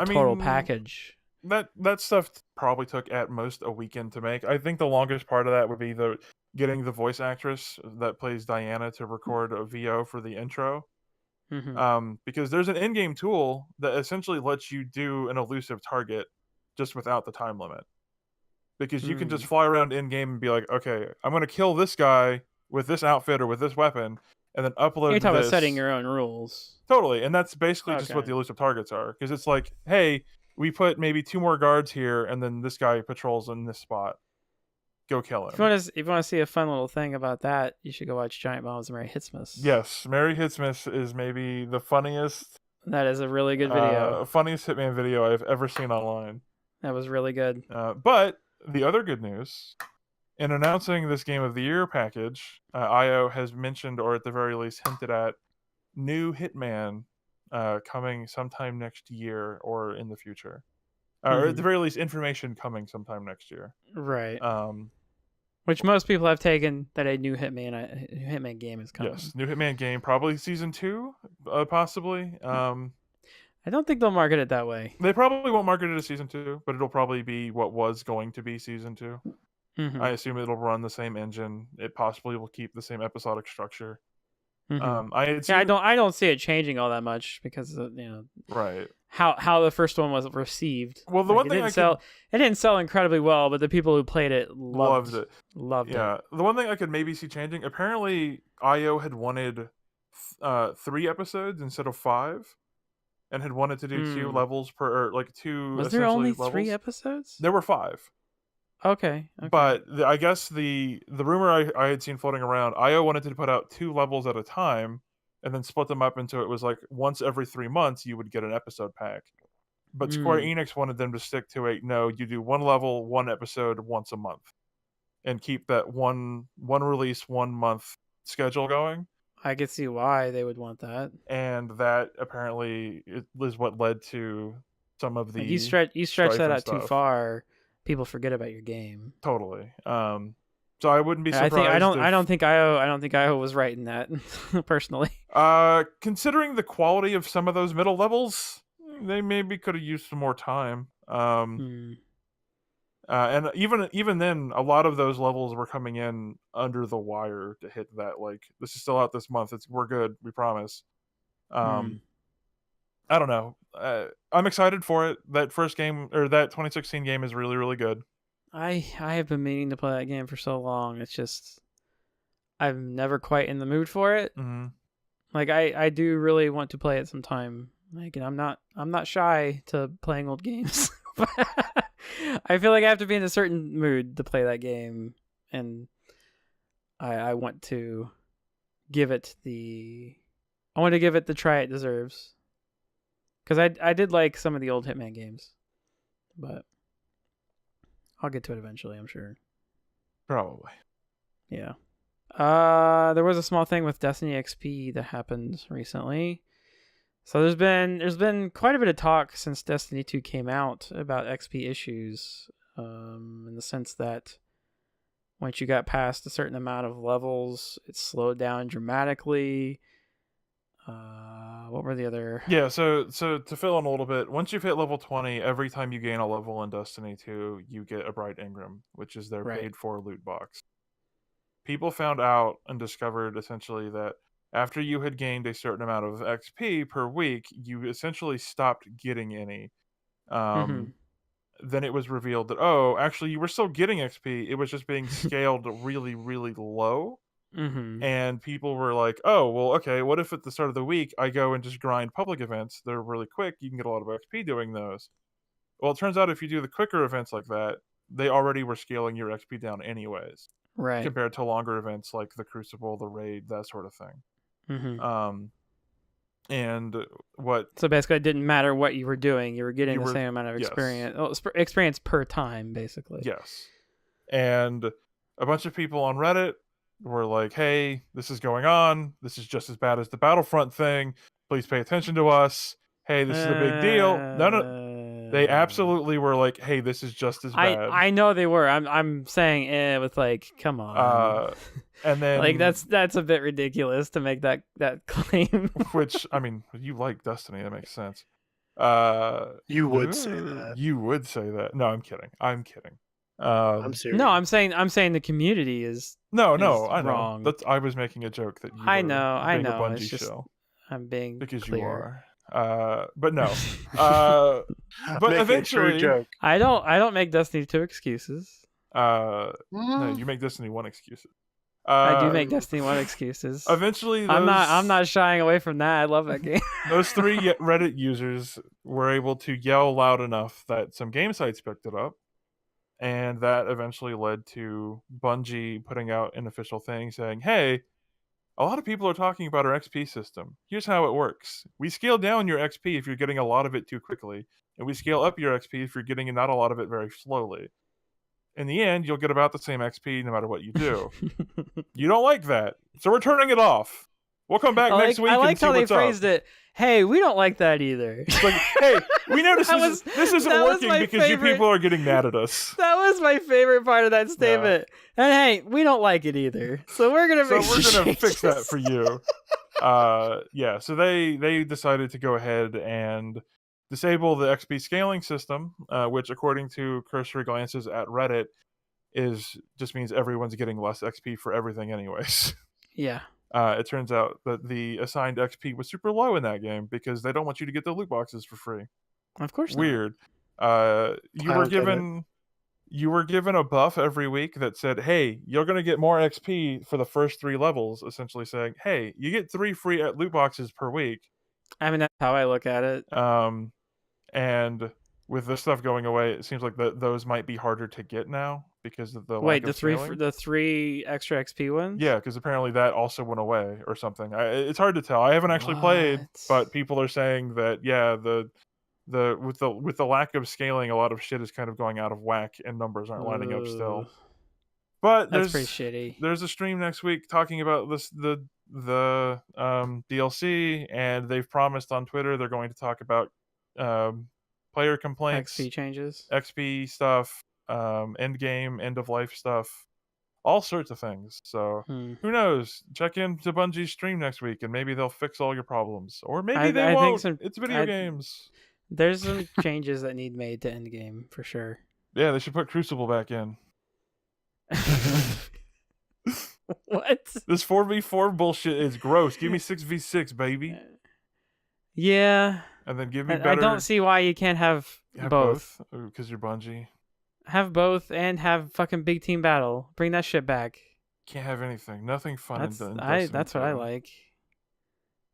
total package. That stuff probably took at most a weekend to make. I think the longest part of that would be getting the voice actress that plays Diana to record a VO for the intro. Because there's an in-game tool that essentially lets you do an elusive target just without the time limit. Because you can just fly around in-game and be like, okay, I'm going to kill this guy with this outfit or with this weapon, and then upload You're talking this. about setting your own rules. Totally, and that's basically just what the elusive targets are. Because it's like, hey, we put maybe 2 more guards here, and then this guy patrols in this spot. Go kill him. If you want to see a fun little thing about that, you should go watch Giant Bombs and Mary Hitsmas. Yes, Mary Hitsmas is maybe the funniest. That is a really good video. Funniest Hitman video I've ever seen online. That was really good. But the other good news, in announcing this Game of the Year package, IO has mentioned, or at the very least hinted at, new Hitman coming sometime next year or in the future. Or at the very least, information coming sometime next year. Right. Which most people have taken that a new Hitman game is coming. Yes, new Hitman game, probably season 2, possibly. I don't think they'll market it that way. They probably won't market it as season 2, but it'll probably be what was going to be season 2. I assume it'll run the same engine. It possibly will keep the same episodic structure. I don't see it changing all that much because right how the first one was received. Well, the one thing it didn't sell incredibly well, but the people who played it loved it. Yeah, the one thing I could maybe see changing. Apparently, IO had wanted 3 episodes instead of 5, and had wanted to do 2 levels per, or like 2. Was there only levels. 3 episodes? There were 5. Okay. But I guess the rumor I had seen floating around, IO wanted to put out 2 levels at a time, and then split them up into, it was like once every 3 months you would get an episode pack. But Square Enix wanted them to stick to you do 1 level, 1 episode once a month, and keep that one release 1 month schedule going. I could see why they would want that. And that apparently is what led to some of the you stretch that out too far, people forget about your game. Totally. So I wouldn't be surprised. I don't think IO was right in that personally. Considering the quality of some of those middle levels, they maybe could have used some more time. And even then, a lot of those levels were coming in under the wire to hit that. Like, this is still out this month. We're good. We promise. I don't know. I'm excited for it. That first game, or that 2016 game, is really, really good. I have been meaning to play that game for so long. It's just I'm never quite in the mood for it. Like I do really want to play it sometime. Like, and I'm not shy to playing old games. I feel like I have to be in a certain mood to play that game, and I want to give it the try it deserves. Because I did like some of the old Hitman games, but I'll get to it eventually, I'm sure. Probably. Yeah. There was a small thing with Destiny XP that happened recently. So there's been quite a bit of talk since Destiny 2 came out about XP issues, in the sense that once you got past a certain amount of levels, it slowed down dramatically. What were the other? Yeah, so to fill in a little bit, once you've hit level 20, every time you gain a level in Destiny 2, you get a Bright Ingram, which is their Right. paid for loot box. People found out and discovered essentially that after you had gained a certain amount of XP per week, you essentially stopped getting any. Then it was revealed that, oh, actually you were still getting XP, it was just being scaled really, really low. And people were like, oh, well, okay, what if at the start of the week I go and just grind public events? They're really quick. You can get a lot of XP doing those. Well, it turns out if you do the quicker events like that, they already were scaling your XP down anyways. Right. Compared to longer events like the Crucible, the Raid, that sort of thing. And what... So basically it didn't matter what you were doing. You were getting the same amount of experience. Well, experience per time, basically. Yes. And a bunch of people on Reddit were like, hey, this is going on. This is just as bad as the Battlefront thing. Please pay attention to us. Hey, this is a big deal. No. They absolutely were like, hey, this is just as bad. I know they were. I'm saying with like, come on. And then like that's a bit ridiculous to make that claim. Which, I mean, you like Destiny, that makes sense. You would say that. You would say that. No, I'm kidding. I'm serious. No, I'm saying the community is I know. wrong. I was making a joke that you I know. a Bungie it's just, shill. I'm being because clear. You are. But no. But eventually, joke. I don't make Destiny 2 excuses. No, you make Destiny 1 excuses. I do make Destiny 1 excuses. Eventually, I'm not shying away from that. I love that game. Those 3 Reddit users were able to yell loud enough that some game sites picked it up, and that eventually led to Bungie putting out an official thing saying, hey, a lot of people are talking about our XP system. Here's how it works. We scale down your XP if you're getting a lot of it too quickly, and we scale up your XP if you're getting not a lot of it very slowly. In the end, you'll get about the same XP no matter what you do. You don't like that, so we're turning it off. We'll come back next week and see what's up. I like how they phrased it. Hey, we don't like that either. It's like, hey, we noticed this isn't working because you people are getting mad at us. That was my favorite part of that statement. Yeah. And hey, we don't like it either. So we're gonna fix that for you. So they decided to go ahead and disable the XP scaling system, which according to cursory glances at Reddit just means everyone's getting less XP for everything anyways. Yeah. It turns out that the assigned XP was super low in that game because they don't want you to get the loot boxes for free. Of course not. Weird. You were given a buff every week that said, hey, you're going to get more XP for the first 3 levels, essentially saying, hey, you get 3 free loot boxes per week. I mean, that's how I look at it. And with this stuff going away, it seems like those might be harder to get now because of the lack of scaling. The 3 extra XP ones? Yeah, because apparently that also went away or something. It's hard to tell. I haven't actually played, but people are saying that with the lack of scaling, a lot of shit is kind of going out of whack and numbers aren't lining up still. But that's pretty shitty. There's a stream next week talking about the DLC, and they've promised on Twitter they're going to talk about player complaints, XP changes, XP stuff, end game, end of life stuff, all sorts of things. So who knows? Check into Bungie's stream next week, and maybe they'll fix all your problems, or maybe they won't. It's video games. There's some changes that need made to end game for sure. Yeah, they should put Crucible back in. What? This 4v4 bullshit is gross. Give me 6v6, baby. Yeah. And then give me better... I don't see why you can't have both. Because you're Bungie. Have both and have fucking big team battle. Bring that shit back. Can't have anything. Nothing fun. That's what I like.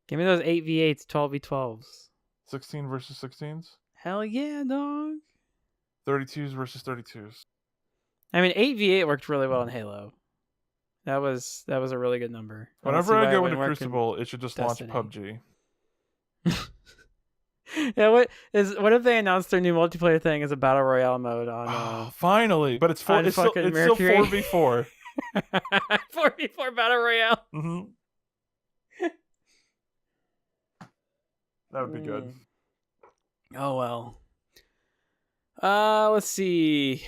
Give me those 8v8s, 12v12s. 16 versus 16s? Hell yeah, dog. 32s versus 32s. I mean, 8v8 worked really well in Halo. That was a really good number. Whenever I go into Crucible, it should just launch PUBG. Yeah, what if they announced their new multiplayer thing as a battle royale mode on? Finally, but it's still 4v4. 4v4 battle royale. Mm-hmm. That would be good. Oh well. Let's see.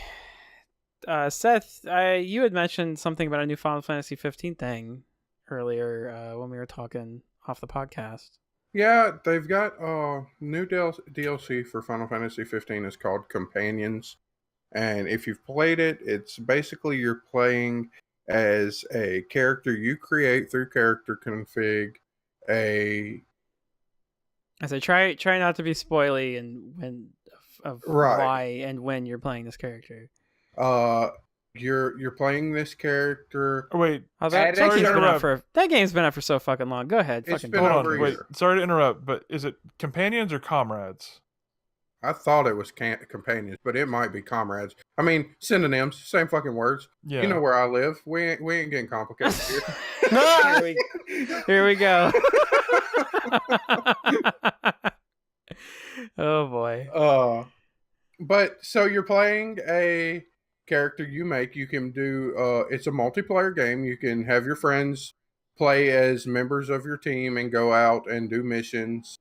Seth, you had mentioned something about a new Final Fantasy 15 thing earlier when we were talking off the podcast. Yeah, they've got new DLC for Final Fantasy 15. It's called Companions. And if you've played it, it's basically you're playing as a character you create through character config. I say try not to be spoily and of Right. why and when you're playing this character. You're playing this character. Oh, wait, That game's been out for so fucking long. Go ahead. It's Fucking been hold over on. a Wait, year. sorry to interrupt, but is it companions or comrades? I thought it was companions, but it might be comrades. I mean, synonyms, same fucking words. Yeah. You know where I live. We ain't getting complicated here. Here we go. Oh boy. But so you're playing a character you make. You can do it's a multiplayer game. You can have your friends play as members of your team and go out and do missions.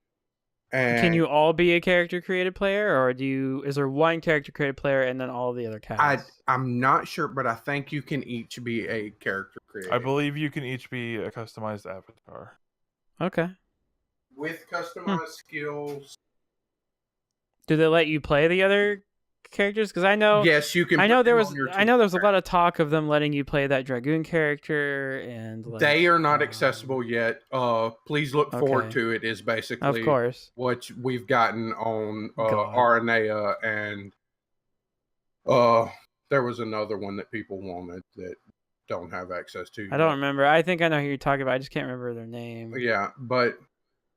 And can you all be a character created player, or is there one character created player and then all the other cast? I'm not sure, but I think you can each be a character creator. I believe you can each be a customized avatar. Okay. With customized skills. Do they let you play the other characters? Because I know, yes, you can. I know there was a lot of talk of them letting you play that Dragoon character, and they are not accessible yet. Please look forward to it. Is basically, of course, what we've gotten on Aranea, and there was another one that people wanted that don't have access to. I don't remember. I think I know who you're talking about. I just can't remember their name. Yeah, but.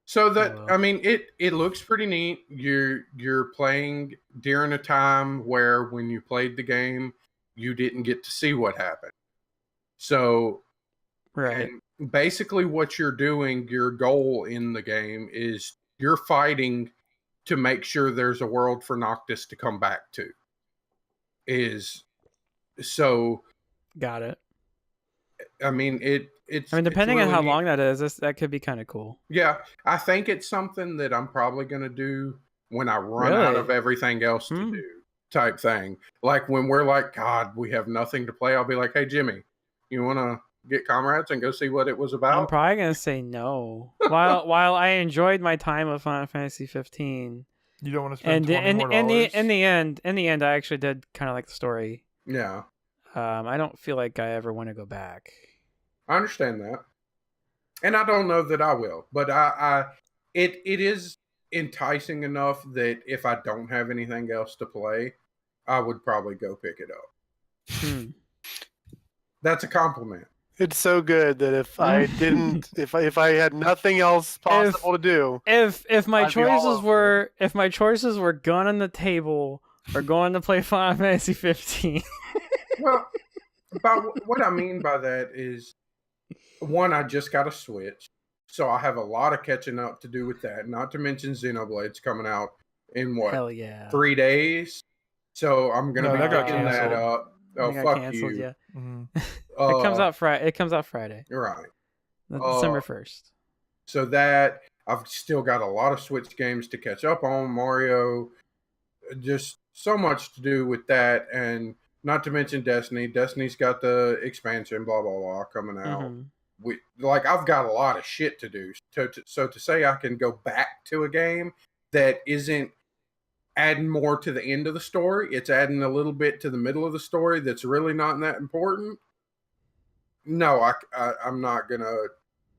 So that I mean, it looks pretty neat. You're playing during a time where when you played the game, you didn't get to see what happened. So, right. And basically, what you're doing, your goal in the game is you're fighting to make sure there's a world for Noctis to come back to. Got it. I mean, depending really on how neat. long that is, that could be kind of cool. Yeah, I think it's something that I'm probably going to do when I run out of everything else to do, type thing. Like when we're like, God, we have nothing to play, I'll be like, hey, Jimmy, you want to get comrades and go see what it was about? I'm probably going to say no. While I enjoyed my time with Final Fantasy 15, you don't want to spend $20 more. In the end, I actually did kind of like the story. Yeah. I don't feel like I ever want to go back. I understand that, and I don't know that I will, but it is enticing enough that if I don't have anything else to play, I would probably go pick it up. That's a compliment. It's so good that if I didn't, if I had nothing else possible to do, if my choices were gun on the table or going to play Final Fantasy 15. Well, what I mean by that is, one, I just got a Switch, so I have a lot of catching up to do with that. Not to mention Xenoblade's coming out in what? Hell yeah. 3 days. So I'm gonna be picking that up. Oh, fuck you! Yeah. Mm-hmm. It comes out Friday. Right. December 1st. So that I've still got a lot of Switch games to catch up on. Mario, just so much to do with that, and not to mention Destiny. Destiny's got the expansion, blah blah blah, coming out. Mm-hmm. I've got a lot of shit to do. So to say I can go back to a game that isn't adding more to the end of the story, it's adding a little bit to the middle of the story that's really not that important. No, I'm not gonna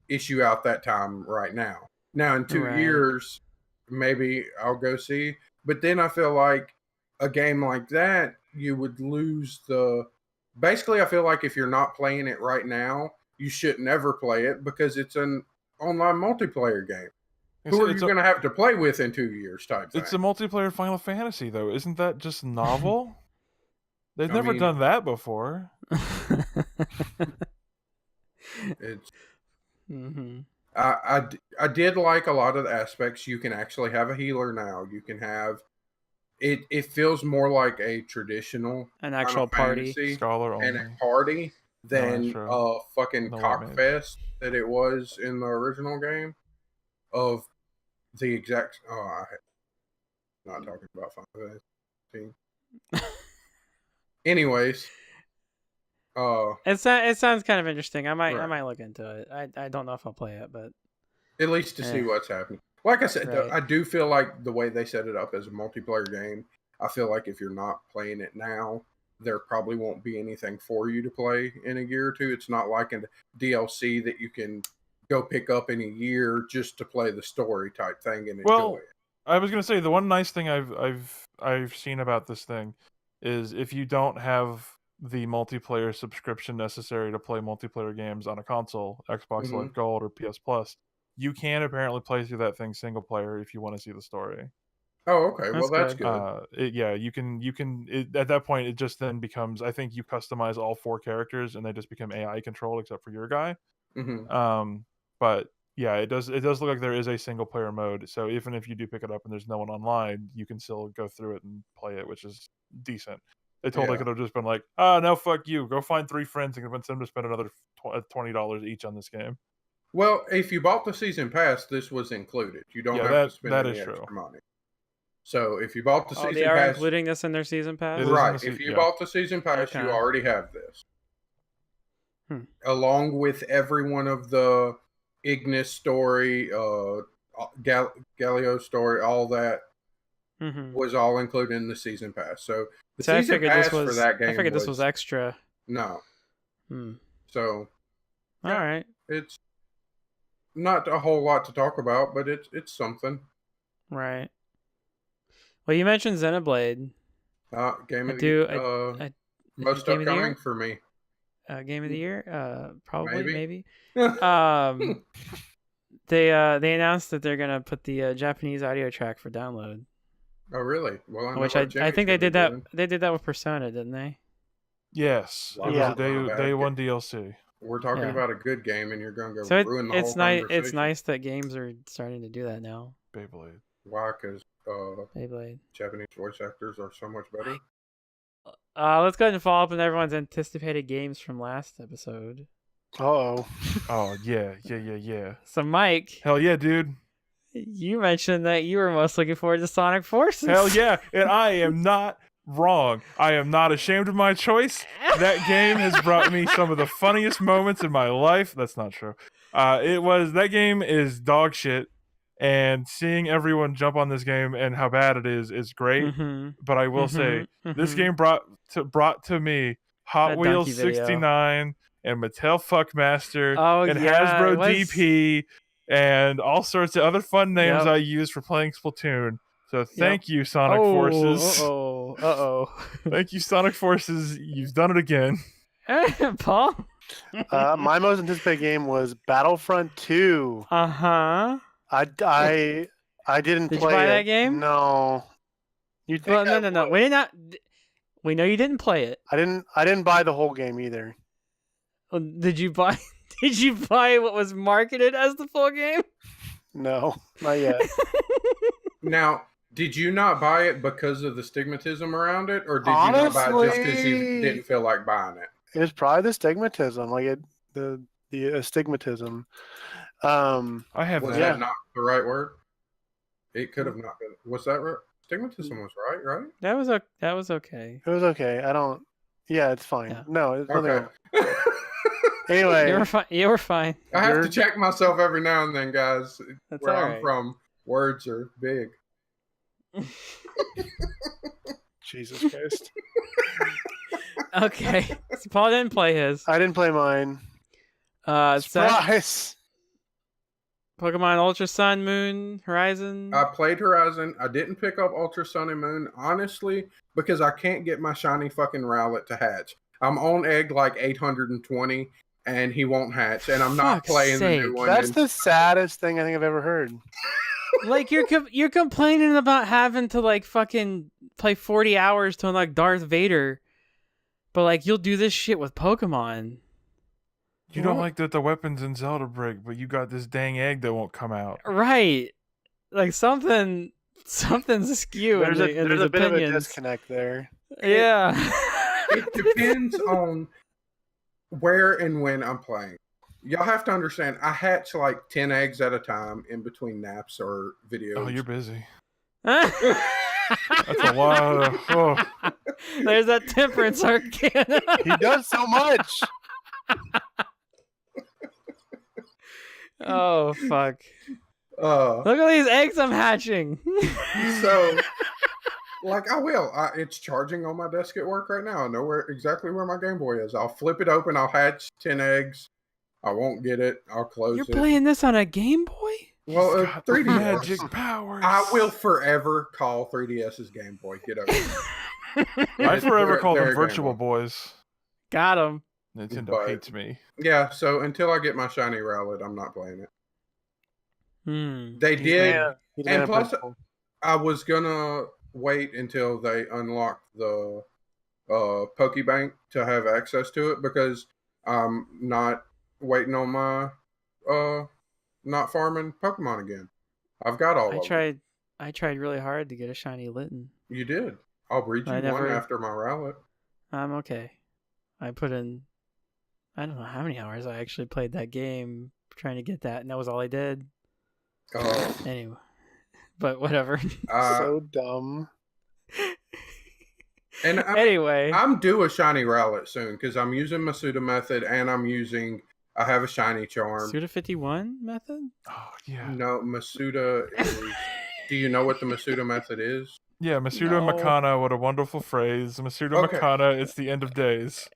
issue out that time right now. Now in 2 years, maybe I'll go see. But then I feel like a game like that, you would lose the. Basically, I feel like if you're not playing it right now, you shouldn't ever play it because it's an online multiplayer game. Who are you going to have to play with in 2 years type thing? It's a multiplayer Final Fantasy, though. Isn't that just novel? They've never done that before. It's. Mm-hmm. I did like a lot of the aspects. You can actually have a healer now. You can have. It feels more like a traditional an actual party scholar only. And a party than fucking cockfest that it was in the original game. Of the exact. I'm not talking about Final Fantasy. Anyways, it sounds kind of interesting. I Right. might look into it. I don't know if I'll play it, but at least to see what's happening. Like I said, Right. I do feel like the way they set it up as a multiplayer game, I feel like if you're not playing it now, there probably won't be anything for you to play in a year or two. It's not like a DLC that you can go pick up in a year just to play the story type thing and enjoy it. I was gonna say the one nice thing I've seen about this thing is if you don't have the multiplayer subscription necessary to play multiplayer games on a console, Xbox Mhm. Live Gold or PS Plus, you can apparently play through that thing single player if you want to see the story. Oh, okay. Well, that's That's good. You can at that point it just then becomes, I think you customize all 4 characters and they just become AI controlled except for your guy. Mm-hmm. But yeah, it does look like there is a single player mode. So even if you do pick it up and there's no one online, you can still go through it and play it, which is decent. They totally could have just been like, "Oh, no, fuck you. Go find 3 friends and convince them to spend another $20 each on this game." Well, if you bought the season pass, this was included. You don't Yeah, have to spend that any is extra true. money. So if you bought the oh, season they are pass, including this in their season pass. It is in right? the If you yeah. bought the season pass, you Okay. already have this, Hmm. along with every one of the Ignis story, Galileo story, all that Mm-hmm. was all included in the season pass. So the So I season figured pass this was. for that game I figured this was extra. no. Hmm. So All right. it's not a whole lot to talk about, but it's something. Right. Well, you mentioned Xenoblade. Game I of do. the most game of the upcoming year? for me. Game of the year. Probably. Maybe. Maybe. They announced that they're gonna put the Japanese audio track for download. Oh, really? Well, I know Which what I Jimmy's think they gonna be did that. doing. They did that with Persona, didn't they? Yes, it was Yeah. a day 1 DLC. We're talking Yeah. about a good game, and you're going to go So ruin the whole it's nice. conversation. It's nice that games are starting to do that now. Beyblade. Why? Because Beyblade. Japanese voice actors are so much better. Let's go ahead and follow up on everyone's anticipated games from last episode. Oh. Oh yeah. So, Mike, Hell yeah, dude. you mentioned that you were most looking forward to Sonic Forces. Hell yeah, and I am not wrong. I am not ashamed of my choice. That game has brought me some of the funniest moments in my life. That's not true. That game is dog shit, and seeing everyone jump on this game and how bad it is great. Mm-hmm. But I will say this game brought to me Hot That Wheels donkey video. 69 and Mattel Fuckmaster and yeah, Hasbro it was- DP and all sorts of other fun names Yep. I use for playing Splatoon. So thank you, Sonic Forces. Uh-oh. Thank you, Sonic Forces. You've done it again. Paul? My most anticipated game was Battlefront 2. Uh-huh. I didn't Did you play buy it. that game? No. You think Well, I no. would. We did not. We know you didn't play it. I didn't buy the whole game either. Well, did you buy? Did you buy what was marketed as the full game? No, not yet. Now, did you not buy it because of the stigmatism around it, or did you not buy it just because you Honestly- didn't feel like buying it? It was probably the stigmatism, the astigmatism. I have Was that. that not the right word? It could have not been. Was that right? Stigmatism was right? That was okay. It was okay. Yeah, it's fine. Yeah. No, it's nothing Okay. wrong. Anyway, You were fine. I have You're- to check myself every now and then, guys. That's Where all I'm right. from, words are big. Jesus Christ. Okay. So Paul didn't play his. I didn't play mine. Seth, Surprise! Pokemon Ultra Sun, Moon, Horizon. I played Horizon. I didn't pick up Ultra Sun and Moon, honestly, because I can't get my shiny fucking Rowlet to hatch. I'm on egg like 820, and he won't hatch, and I'm not Fuck's playing the sake. new one. That's and- the saddest thing I think I've ever heard. Like you're complaining about having to like fucking play 40 hours to unlock Darth Vader, but like you'll do this shit with Pokemon. You don't What? like that the weapons in Zelda break, but you got this dang egg that won't come out. Right. Like something's askew There's in a his bit of a opinions. disconnect there. Yeah. It depends on where and when I'm playing. Y'all have to understand, I hatch like 10 eggs at a time in between naps or videos. Oh, you're busy. That's That's a lot of... There's that temperance arcana. He does so much. Oh, fuck. Look Look at these eggs I'm hatching. So, like, I will. It's charging on my desk at work right now. I know exactly where my Game Boy is. I'll flip it open. I'll hatch 10 eggs. I won't get it. I'll close You're it. playing this on a Game Boy? Well, 3DS. magic powers. I will forever call 3DS's Game Boy. Get over it. I forever call them They're a Virtual Game Boy. Boys. Got him. Nintendo But- hates me. Yeah, so until I get my shiny Rowlet, I'm not playing it. They He's did. man. He's and man plus- principle. I was gonna wait until they unlocked the Pokebank to have access to it because I'm not waiting on my not farming Pokemon again. I've got all of them. I tried really hard to get a shiny Litten. You did. I'll breed you I one never- after my Rowlet. I'm okay. I put in, I don't know how many hours I actually played that game trying to get that, and that was all I did. Anyway, but whatever. So dumb. And Anyway, I'm due a shiny Rowlet soon because I'm using Masuda method and I have a shiny charm. Suda 51 method? Oh, yeah. No, Masuda is. Do you know what the Masuda method is? Yeah, Masuda No. Makana, what a wonderful phrase. Masuda Okay. Makana, it's the end of days.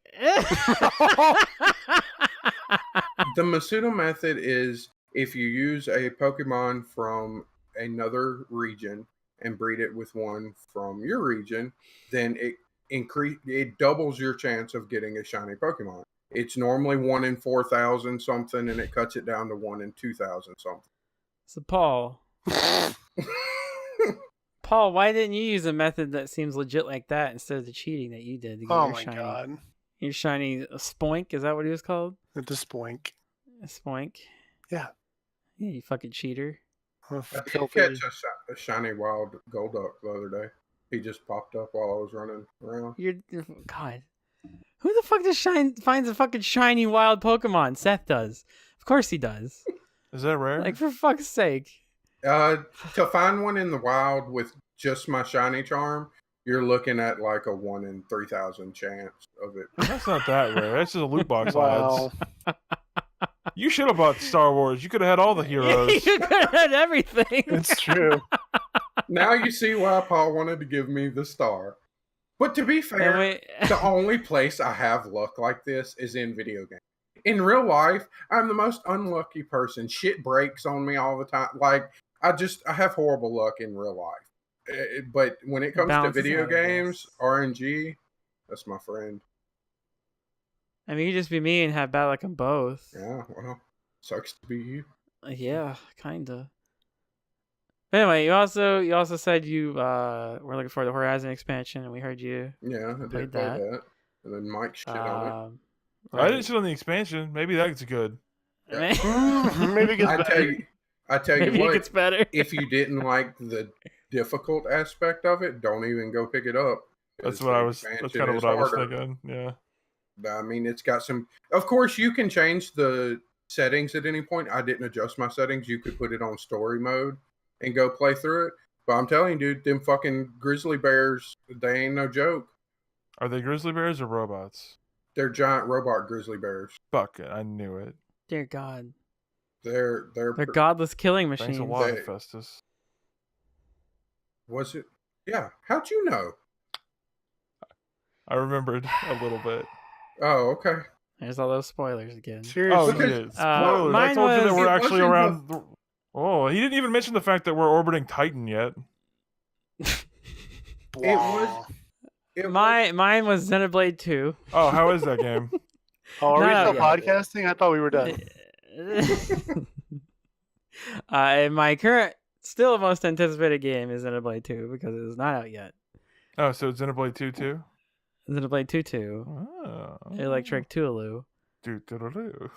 The Masuda method is if you use a Pokemon from another region and breed it with one from your region, then it doubles your chance of getting a shiny Pokemon. It's normally 1 in 4,000 something, and it cuts it down to 1 in 2,000 something. So Paul, why didn't you use a method that seems legit like that instead of the cheating that you did to get Oh your my shiny? god. Your shiny Spoink, is that what he was called? It's a spoink. A Spoink? Yeah. Yeah, you fucking cheater. I did Filthy. catch a shiny wild Golduck the other day. He just popped up while I was running around. God. Who the fuck finds a fucking shiny wild Pokemon? Seth does. Of course he does. Is that rare? Like, for fuck's sake. To find one in the wild with just my shiny charm, you're looking at like a 1 in 3,000 chance of it. That's not that rare. That's just a loot box Wow. odds. You should have bought Star Wars. You could have had all the heroes. You could have had everything. It's true. Now you see why Paul wanted to give me the star. But to be fair, the only place I have luck like this is in video games. In real life, I'm the most unlucky person. Shit breaks on me all the time. Like, I have horrible luck in real life. But when it comes to Balances video out, I guess. games, RNG, that's my friend. I mean, you just be me and have bad luck on both. Yeah, well, sucks to be you. Yeah, kinda. But anyway, you also said you were looking for the Horizon expansion, and we heard you. Yeah, I did Played play that. that. And then Mike shit on it. I didn't shit on the expansion. Maybe that's good. Maybe it gets I better. tell you Maybe it what, gets better. if you didn't like the difficult aspect of it, don't even go pick it up. That's 'cause what the I was. That's expansion kind of is what I was harder. thinking. Yeah. I mean, it's got some. Of course, you can change the settings at any point. I didn't adjust my settings. You could put it on story mode and go play through it. But I'm telling you, dude, them fucking grizzly bears, they ain't no joke. Are they grizzly bears or robots? They're giant robot grizzly bears. Fuck it. I knew it. Dear God, They're they're godless killing Thanks machines. a lot, They- Festus. Was it? Yeah. How'd you know? I remembered a little bit. Oh, okay. There's all those spoilers again. Oh, Seriously. Because- yeah. Spoilers. I mine told you that was- we're It actually wasn't around. Oh, he didn't even mention the fact that we're orbiting Titan yet. Wow. Mine was Xenoblade 2. Oh, how is that game? Oh, are we No, still yeah. podcasting? I thought we were done. And my current, still most anticipated game is Xenoblade 2 because it is not out yet. Oh, so it's Xenoblade 2 too? Xenoblade 2 Oh. Electric Toulouse. Doo-doo-doo-doo.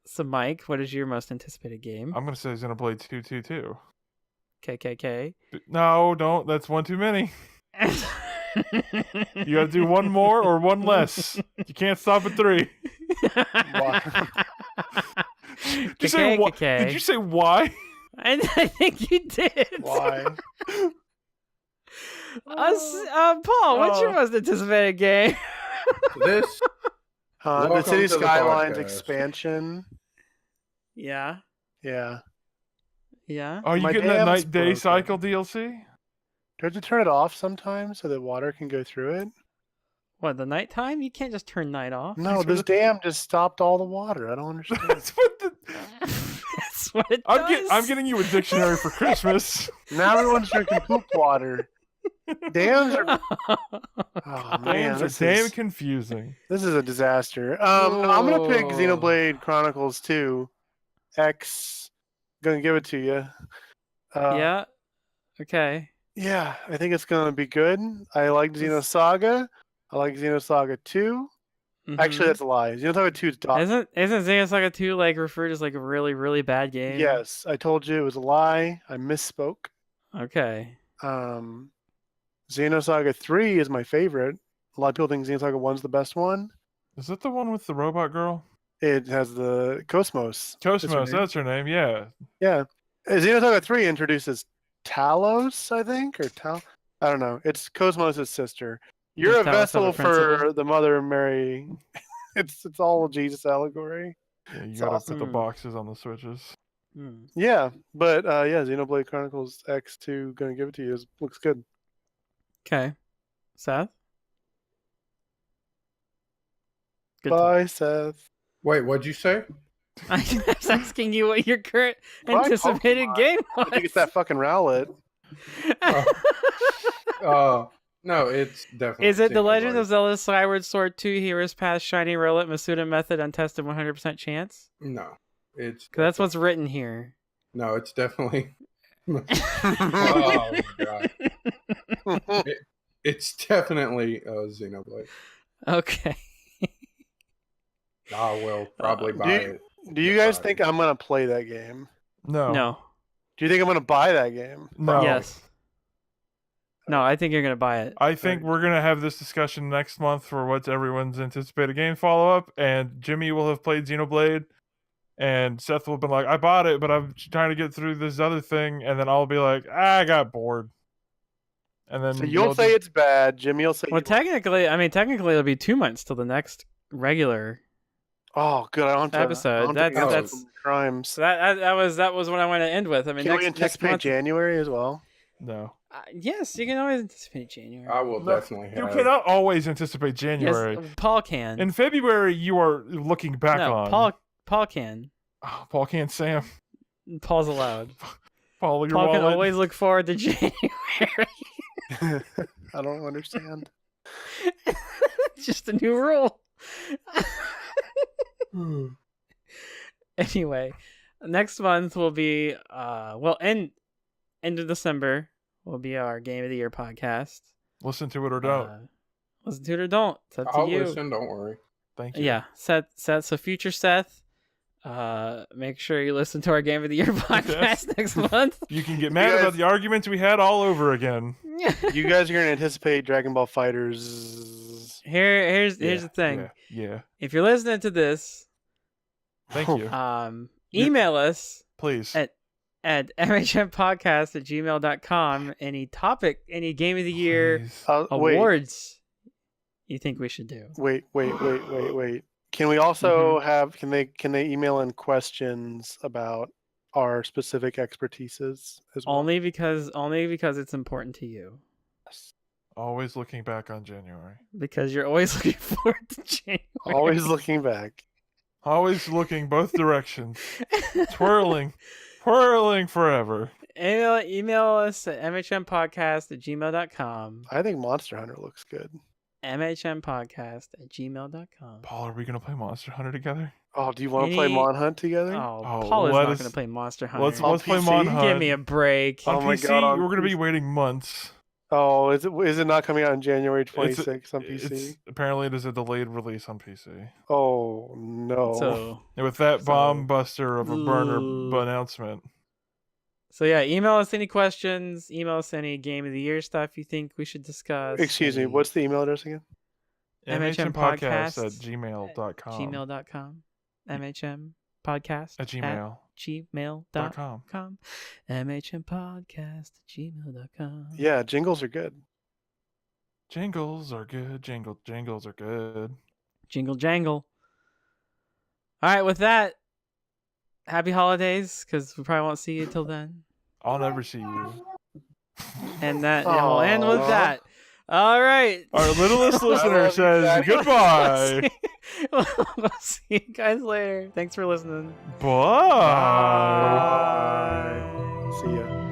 So, Mike, what is your most anticipated game? I'm going to say Xenoblade 2 too. KKK. No, don't. That's one too many. You got to do one more or one less. You can't stop at 3. Wow. Did you say why? Did you say why? I think you did. Why? Paul, what's your most anticipated game? This The Welcome City to the Skylines podcast. expansion. Yeah. Yeah. Are you My getting that dam's night day broken. cycle DLC? Do I have to turn it off sometimes so that water can go through it? What, the nighttime? You can't just turn night off. No, this dam just stopped all the water. I don't understand. That's what the. That's what it does. I'm getting you a dictionary for Christmas. Now everyone's drinking poop water. Dams are. Oh man, Names are this damn is, confusing. this is a disaster. No, I'm gonna pick Xenoblade Chronicles 2 X. Gonna give it to you. Yeah. Okay. Yeah, I think it's gonna be good. I like Xenosaga. I like Xenosaga 2. Actually, that's a lie. Xenosaga 2 is top. Isn't Xenosaga 2 like referred as like a really, really bad game? Yes, I told you it was a lie. I misspoke. Okay. Xenosaga 3 is my favorite. A lot of people think Xenosaga 1's the best one. Is that the one with the robot girl? It has the Cosmos. Cosmos, name. that's her name. Yeah. Yeah. Xenosaga 3 introduces Talos, I think, or I don't know. It's Cosmos' sister. You're a Does Talos have a vessel for principle? the Mother Mary. It's all Jesus allegory. Yeah, you It's gotta awesome. put the boxes on the switches. Yeah, but yeah, Xenoblade Chronicles X2, gonna give it to you. Looks good. Okay. Seth? Good Bye, Seth. Wait, what'd you say? I was asking you what your current Why anticipated Pokemon? game was. I think it's that fucking Rowlet. No, it's definitely. Is it The Legend Xenoblade. of Zelda Skyward Sword 2 Heroes Pass Shiny Rowlet Masuda Method Untested 100% Chance? No, it's. Because that's what's written here. No, it's definitely. Oh god, it's definitely Xenoblade. Okay. I will probably buy it. Do you guys think I'm gonna play that game? No. No. Do you think I'm gonna buy that game? No. Yes. No, I think you're going to buy it. I think we're gonna have this discussion next month for what's everyone's anticipated game follow up, and Jimmy will have played Xenoblade, and Seth will have been like, "I bought it, but I'm trying to get through this other thing," and then I'll be like, "I got bored," and then So you'll say it's bad. Jimmy will say. Well, technically it'll be 2 months till the next regular. Oh, good. I don't have to. episode. I don't have to That's- answer some crimes. So that was what I want to end with. I mean, Can we next anticipate month. January as well? no. Yes, you can always anticipate January. I will definitely have. You cannot always anticipate January. Yes, Paul can. In February, you are looking back no, on. Paul can. Oh, Paul can't. Sam. Paul's allowed. Paul, your Paul can wallet. always look forward to January. I don't understand. It's just a new rule. Anyway, next month will be end of December will be our Game of the Year podcast. Listen to it or don't. Listen to it or don't. It's up to I'll you. listen. Don't worry. Thank you. Yeah, Seth. So future Seth. Make sure you listen to our Game of the Year podcast next month. You can get mad guys- about the arguments we had all over again. You guys are gonna anticipate Dragon Ball Fighters. Here's the thing. Yeah. If you're listening to this, Thank you. email us Please. at mmmPodcast@gmail.com any topic, any Game of the Year Please. Wait, awards you think we should do. wait. Can we also Mm-hmm. have? Can they email in questions about our specific expertises as well? Only because it's important to you. Always looking back on January. Because you're always looking forward to January. Always looking back. Always looking both directions. Twirling forever. Email us at mmmPodcast@gmail.com. I think Monster Hunter looks good. mmmPodcast@gmail.com. Paul, are we going to play Monster Hunter together? Oh, do you want to play Any- Mon Hunt together? Oh, Paul is let not us- going to play Monster Hunter. Let's On play PC? Mon Hunt. Give me a break. On Oh my PC, God, on we're going to be PC. waiting months. Oh, is it not coming out on January 26th on PC? Apparently, it is a delayed release on PC. Oh no. So And with that So- bomb buster of a burner Ooh. announcement, yeah, email us any questions. Email us any Game of the Year stuff you think we should discuss. Excuse me, any- what's the email address mmmPodcast mmmPodcast@gmail.com. gmail.com. MHM podcast At Gmail. gmail.com. mmmPodcast@gmail.com. Yeah, jingles are good. Jingles are good. Jingles are good. Jingle jangle. All right, with that, happy holidays, because we probably won't see you till then. I'll never see you. And we'll end with Aw. that. All right. Our littlest listener love you, says Daddy. goodbye. We'll see you guys later. Thanks for listening. Bye. See ya.